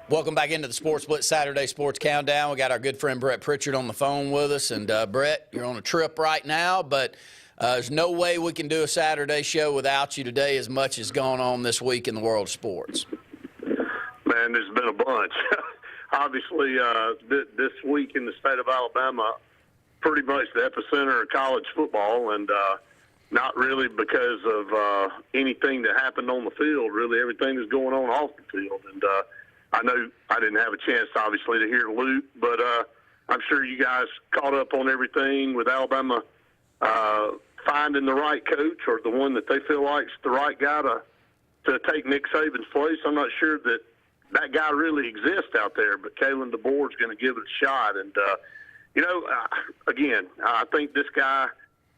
Speaker 3: Welcome back into the Sports Blitz Saturday Sports Countdown. We got our good friend Brett Pritchard on the phone with us. And, Brett, you're on a trip right now, but there's no way we can do a Saturday show without you today, as much as gone on this week in the world of sports.
Speaker 16: Man, there's been a bunch. Obviously, this week in the state of Alabama, pretty much the epicenter of college football, and not really because of anything that happened on the field. Really, everything that's going on off the field. And I know I didn't have a chance, obviously, to hear Luke, but I'm sure you guys caught up on everything with Alabama finding the right coach, or the one that they feel like is the right guy to take Nick Saban's place. I'm not sure that guy really exists out there, but Kalen DeBoer is going to give it a shot. And, again, I think this guy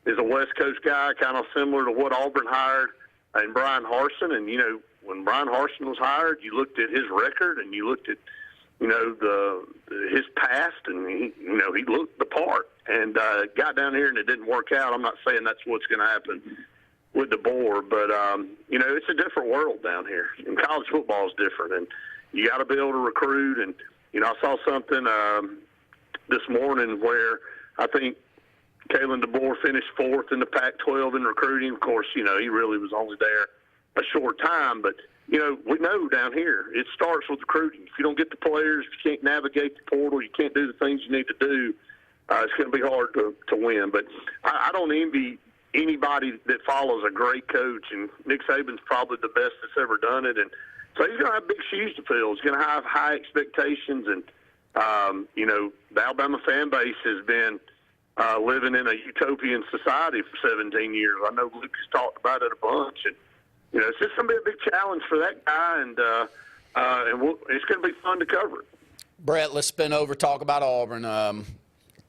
Speaker 16: is a West Coast guy, kind of similar to what Auburn hired and Brian Harsin. And, when Brian Harsin was hired, you looked at his record and you looked at, his past, and he looked the part, and got down here and it didn't work out. I'm not saying that's what's going to happen with DeBoer, but it's a different world down here, and college football is different, and you got to be able to recruit. And I saw something this morning where I think Kalen DeBoer finished 4th in the Pac-12 in recruiting. Of course, he really was only there a short time, but we know down here it starts with recruiting. If you don't get the players, if you can't navigate the portal, you can't do the things you need to do, it's going to be hard to win. But I don't envy anybody that follows a great coach, and Nick Saban's probably the best that's ever done it. And so he's going to have big shoes to fill. He's going to have high expectations, and the Alabama fan base has been living in a utopian society for 17 years. I know Luke has talked about it a bunch, and it's just going to be a big challenge for that guy, and it's going to be fun to cover it.
Speaker 3: Brett, let's spin over, talk about Auburn.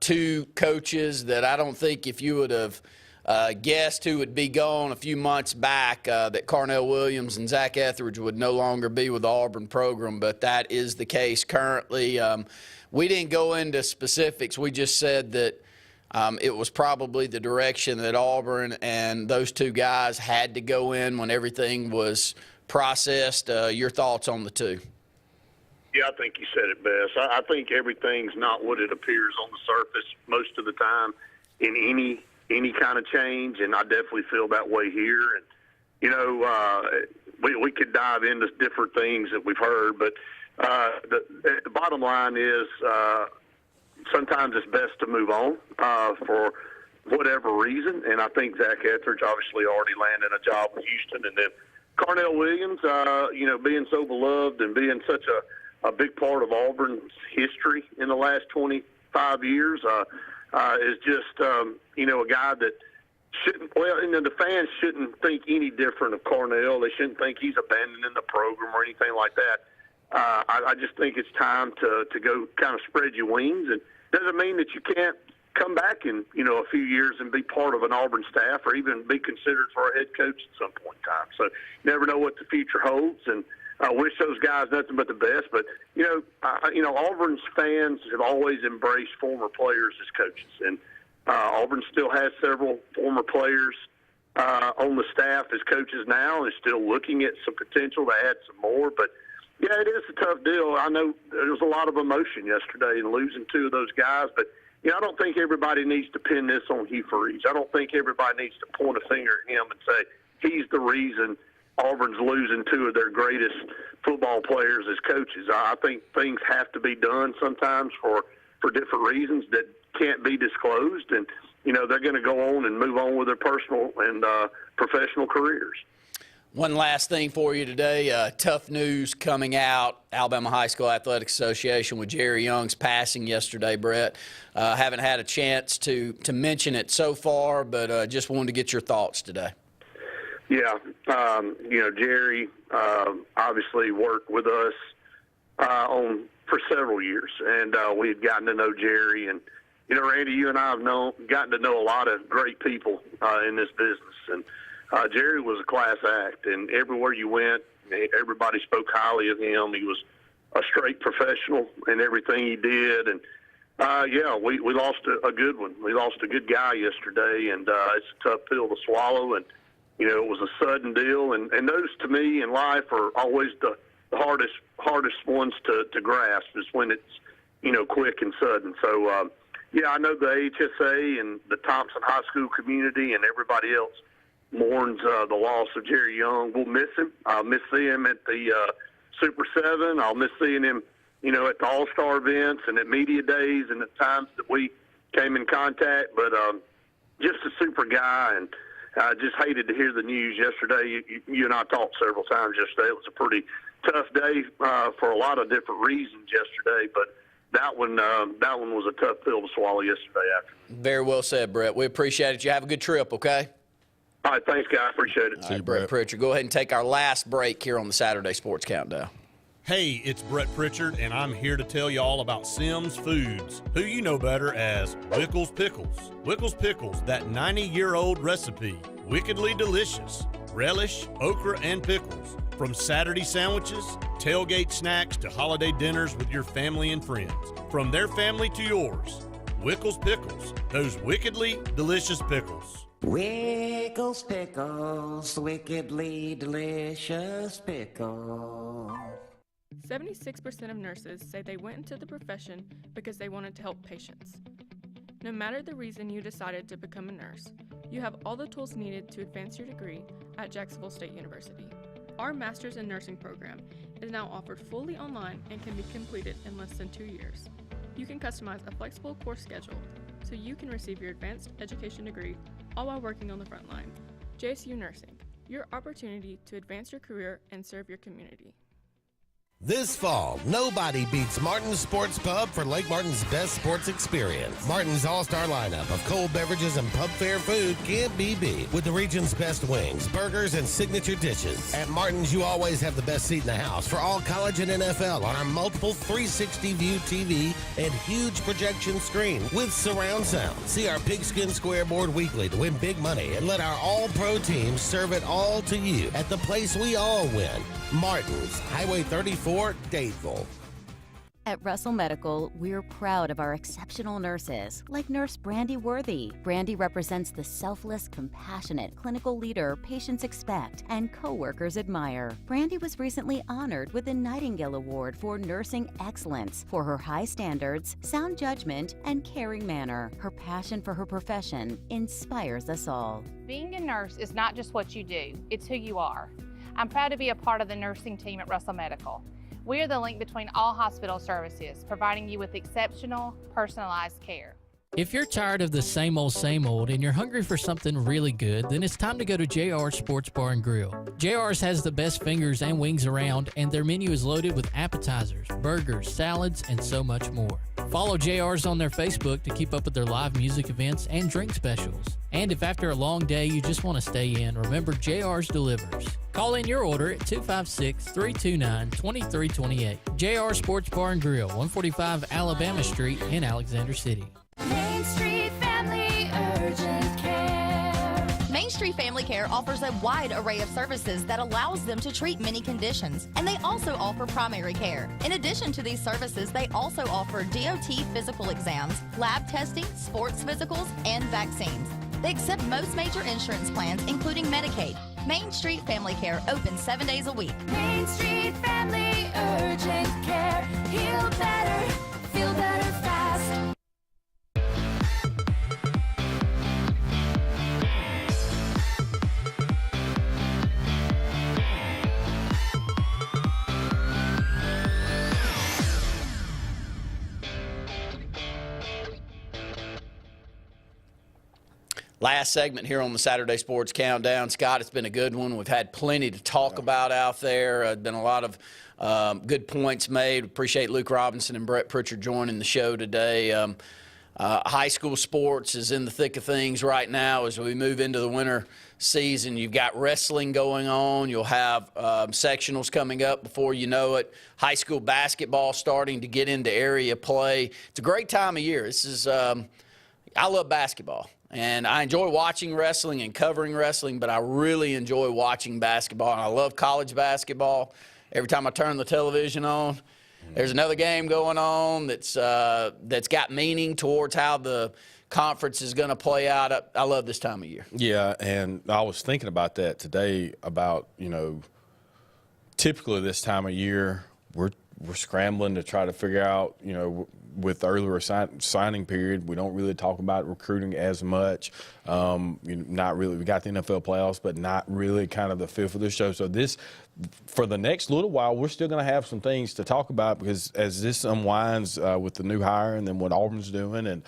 Speaker 3: 2 coaches that I don't think, if you would have guessed who would be gone a few months back, that Carnell Williams and Zach Etheridge would no longer be with the Auburn program, but that is the case currently. We didn't go into specifics. We just said that it was probably the direction that Auburn and those 2 guys had to go in when everything was processed. Your thoughts on the 2?
Speaker 16: Yeah, I think you said it best. I think everything's not what it appears on the surface most of the time in any kind of change, and I definitely feel that way here. And we could dive into different things that we've heard, but the bottom line is sometimes it's best to move on for whatever reason, and I think Zach Etheridge obviously already landed a job with Houston, and then Carnell Williams, being so beloved and being such a a big part of Auburn's history in the last 25 years. Is just, a guy that the fans shouldn't think any different of Cornell. They shouldn't think he's abandoning the program or anything like that. I just think it's time to go kind of spread your wings. And doesn't mean that you can't come back in, a few years and be part of an Auburn staff or even be considered for a head coach at some point in time. So you never know what the future holds. And I wish those guys nothing but the best. But, Auburn's fans have always embraced former players as coaches. And Auburn still has several former players on the staff as coaches now and is still looking at some potential to add some more. But, yeah, it is a tough deal. I know there was a lot of emotion yesterday in losing two of those guys. But, I don't think everybody needs to pin this on Hugh Freeze. I don't think everybody needs to point a finger at him and say he's the reason Auburn's losing two of their greatest football players as coaches. I think things have to be done sometimes for different reasons that can't be disclosed. And, they're going to go on and move on with their personal and professional careers.
Speaker 3: One last thing for you today, tough news coming out, Alabama High School Athletics Association with Jerry Young's passing yesterday, Brett. Haven't had a chance to mention it so far, but just wanted to get your thoughts today.
Speaker 16: Yeah, Jerry obviously worked with us for several years, and we had gotten to know Jerry. And, Randy, you and I have gotten to know a lot of great people in this business. And Jerry was a class act, and everywhere you went, everybody spoke highly of him. He was a straight professional in everything he did. And, we lost a good one. We lost a good guy yesterday, and it's a tough pill to swallow. And, it was a sudden deal. And those, to me, in life are always the hardest ones to grasp is when it's, quick and sudden. So, I know the AHSAA and the Thompson High School community and everybody else mourns the loss of Jerry Young. We'll miss him. I'll miss seeing him at the Super 7. I'll miss seeing him, at the All-Star events and at media days and at times that we came in contact. But just a super guy, and I just hated to hear the news yesterday. You and I talked several times yesterday. It was a pretty tough day for a lot of different reasons yesterday, but that one was a tough pill to swallow yesterday afternoon.
Speaker 3: Very well said, Brett. We appreciate it. You have a good trip, okay?
Speaker 16: All right, thanks, guys. Appreciate it.
Speaker 3: All right, Brett Pritchard. Go ahead and take our last break here on the Saturday Sports Countdown.
Speaker 12: Hey, it's Brett Pritchard, and I'm here to tell you all about Sims Foods, who you know better as Wickles Pickles. Wickles Pickles, that 90-year-old recipe, wickedly delicious. Relish, okra, and pickles. From Saturday sandwiches, tailgate snacks, to holiday dinners with your family and friends. From their family to yours, Wickles Pickles, those wickedly delicious pickles.
Speaker 22: Wickles Pickles, wickedly delicious pickles.
Speaker 23: 76% of nurses say they went into the profession because they wanted to help patients. No matter the reason you decided to become a nurse, you have all the tools needed to advance your degree at Jacksonville State University. Our Master's in Nursing program is now offered fully online and can be completed in less than 2 years. You can customize a flexible course schedule so you can receive your advanced education degree all while working on the front line. JSU Nursing, your opportunity to advance your career and serve your community.
Speaker 1: This fall, nobody beats Martin's Sports Pub for Lake Martin's best sports experience. Martin's all-star lineup of cold beverages and pub fare food can't be beat, with the region's best wings, burgers, and signature dishes. At Martin's, you always have the best seat in the house for all college and NFL on our multiple 360-view TV and huge projection screen with surround sound. See our pigskin scoreboard weekly to win big money and let our all-pro teams serve it all to you at the place we all win. Martin's, Highway 34, Dadeville.
Speaker 24: At Russell Medical, we're proud of our exceptional nurses, like Nurse Brandy Worthy. Brandy represents the selfless, compassionate clinical leader patients expect and coworkers admire. Brandy was recently honored with the Nightingale Award for Nursing Excellence for her high standards, sound judgment, and caring manner. Her passion for her profession inspires us all.
Speaker 25: Being a nurse is not just what you do, it's who you are. I'm proud to be a part of the nursing team at Russell Medical. We are the link between all hospital services, providing you with exceptional, personalized care.
Speaker 5: If you're tired of the same old and you're hungry for something really good, then it's time to go to JR's Sports Bar and Grill. JR's has the best fingers and wings around, and their menu is loaded with appetizers, burgers, salads, and so much more. Follow JR's on their Facebook to keep up with their live music events and drink specials. And if after a long day you just want to stay in, remember JR's delivers. Call in your order at 256-329-2328. JR Sports Bar and Grill, 145 Alabama Street in Alexander City.
Speaker 6: Main Street Family Urgent Care. Main Street Family Care offers a wide array of services that allows them to treat many conditions, and they also offer primary care. In addition to these services, they also offer DOT physical exams, lab testing, sports physicals, and vaccines. They accept most major insurance plans, including Medicaid. Main Street Family Care opens 7 days a week. Main Street Family Urgent Care. Heal better, feel better fast.
Speaker 3: Last segment here on the Saturday Sports Countdown. Scott, it's been a good one. We've had plenty to talk about out there. Been a lot of good points made. Appreciate Luke Robinson and Brett Pritchard joining the show today. High school sports is in the thick of things right now as we move into the winter season. You've got wrestling going on. You'll have sectionals coming up before you know it. High school basketball starting to get into area play. It's a great time of year. This is I love basketball. And I enjoy watching wrestling and covering wrestling, but I really enjoy watching basketball. And I love college basketball. Every time I turn the television on, there's another game going on that's got meaning towards how the conference is going to play out. I love this time of year.
Speaker 4: Yeah, and I was thinking about that today about, typically this time of year we're scrambling to try to figure out, with the earlier signing period, we don't really talk about recruiting as much. Not really. We got the NFL playoffs, but not really kind of the feel for the show. So for the next little while, we're still going to have some things to talk about because as this unwinds with the new hire and then what Auburn's doing and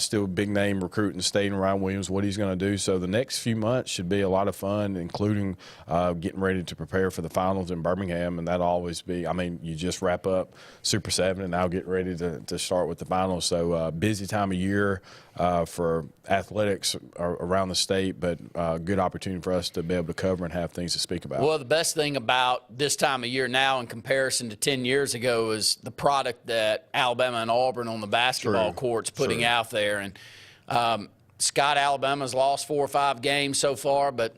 Speaker 4: still a big name recruiting staying Ryan Williams, what he's going to do. So the next few months should be a lot of fun, including getting ready to prepare for the finals in Birmingham. And that'll always be, you just wrap up Super 7 and now get ready to start with the finals. So busy time of year for athletics around the state, but good opportunity for us to be able to cover and have things to speak about.
Speaker 3: Well, the best thing about this time of year now in comparison to 10 years ago is the product that Alabama and Auburn on the basketball court's putting out there. And Scott, Alabama's lost 4 or 5 games so far, but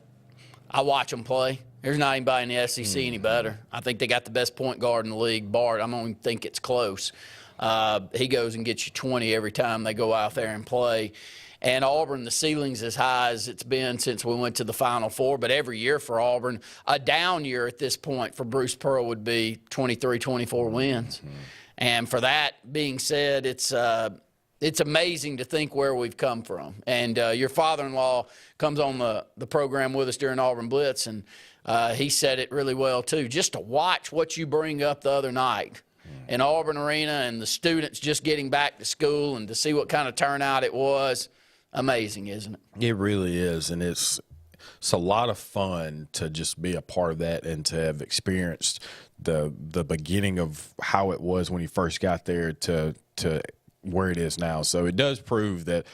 Speaker 3: I watch them play. There's not anybody in the SEC any better. I think they got the best point guard in the league, Bart. I don't even think it's close. He goes and gets you 20 every time they go out there and play. And Auburn, the ceiling's as high as it's been since we went to the Final Four. But every year for Auburn, a down year at this point for Bruce Pearl would be 23, 24 wins. And for that being said, it's amazing to think where we've come from. And your father-in-law comes on the program with us during Auburn Blitz, and he said it really well too. Just to watch what you bring up the other night in Auburn Arena and the students just getting back to school and to see what kind of turnout it was, amazing, isn't it?
Speaker 4: It really is, and it's a lot of fun to just be a part of that and to have experienced the beginning of how it was when he first got there to where it is now. So it does prove that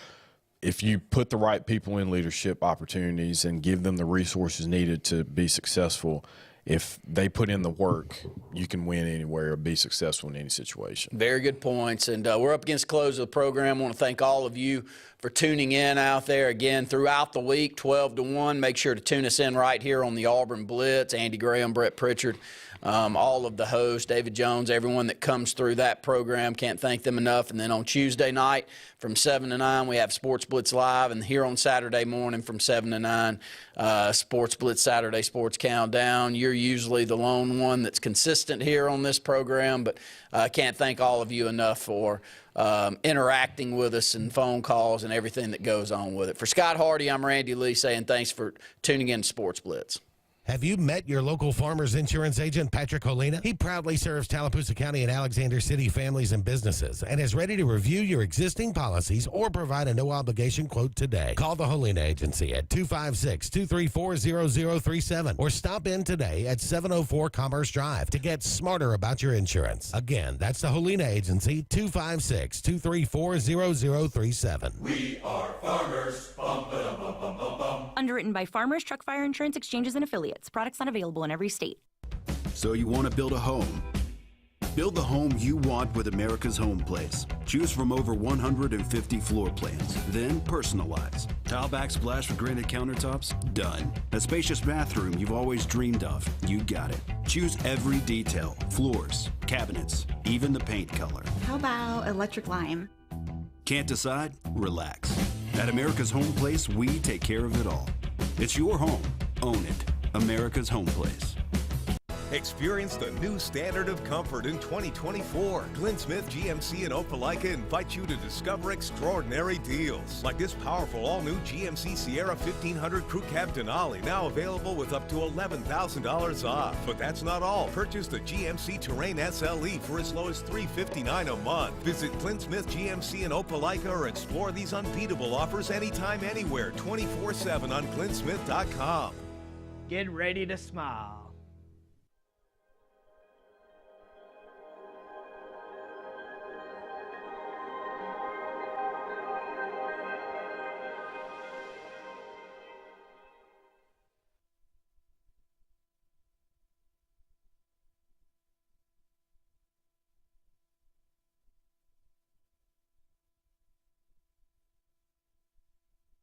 Speaker 4: if you put the right people in leadership opportunities and give them the resources needed to be successful, if they put in the work, you can win anywhere or be successful in any situation.
Speaker 3: Very good points. And we're up against the close of the program. I want to thank all of you for tuning in out there. Again, throughout the week, 12 to 1. Make sure to tune us in right here on the Auburn Blitz. Andy Graham, Brett Pritchard, all of the hosts, David Jones, everyone that comes through that program. Can't thank them enough. And then on Tuesday night from 7 to 9, we have Sports Blitz Live. And here on Saturday morning from 7 to 9, Sports Blitz Saturday Sports Countdown. You're usually the lone one that's consistent here on this program, but I can't thank all of you enough for interacting with us and phone calls and everything that goes on with it. For Scott Hardy, I'm Randy Lee saying thanks for tuning in to Sports Blitz.
Speaker 1: Have you met your local Farmers Insurance agent, Patrick Holina? He proudly serves Tallapoosa County and Alexander City families and businesses and is ready to review your existing policies or provide a no-obligation quote today. Call the Holina Agency at 256-234-0037 or stop in today at 704 Commerce Drive to get smarter about your insurance. Again, that's the Holina Agency, 256-234-0037.
Speaker 17: We are farmers. Bum, ba-dum, bum, bum, bum, bum.
Speaker 18: Underwritten by Farmers Truck Fire Insurance Exchanges and Affiliates. Products not available in every state.
Speaker 11: So you want to build a home? Build the home you want with America's Home Place. Choose from over 150 floor plans, then personalize. Tile backsplash with granite countertops? Done. A spacious bathroom you've always dreamed of? You got it. Choose every detail, floors, cabinets, even the paint color.
Speaker 13: How about electric lime?
Speaker 11: Can't decide? Relax. At America's Home Place, we take care of it all. It's your home. Own it. America's Home Place.
Speaker 7: Experience the new standard of comfort in 2024. Glenn Smith GMC in Opelika invites you to discover extraordinary deals. Like this powerful all-new GMC Sierra 1500 Crew Cab Denali, now available with up to $11,000 off. But that's not all. Purchase the GMC Terrain SLE for as low as $359 a month. Visit Glenn Smith GMC in Opelika or explore these unbeatable offers anytime, anywhere, 24/7 on glennsmith.com.
Speaker 9: Get ready to smile.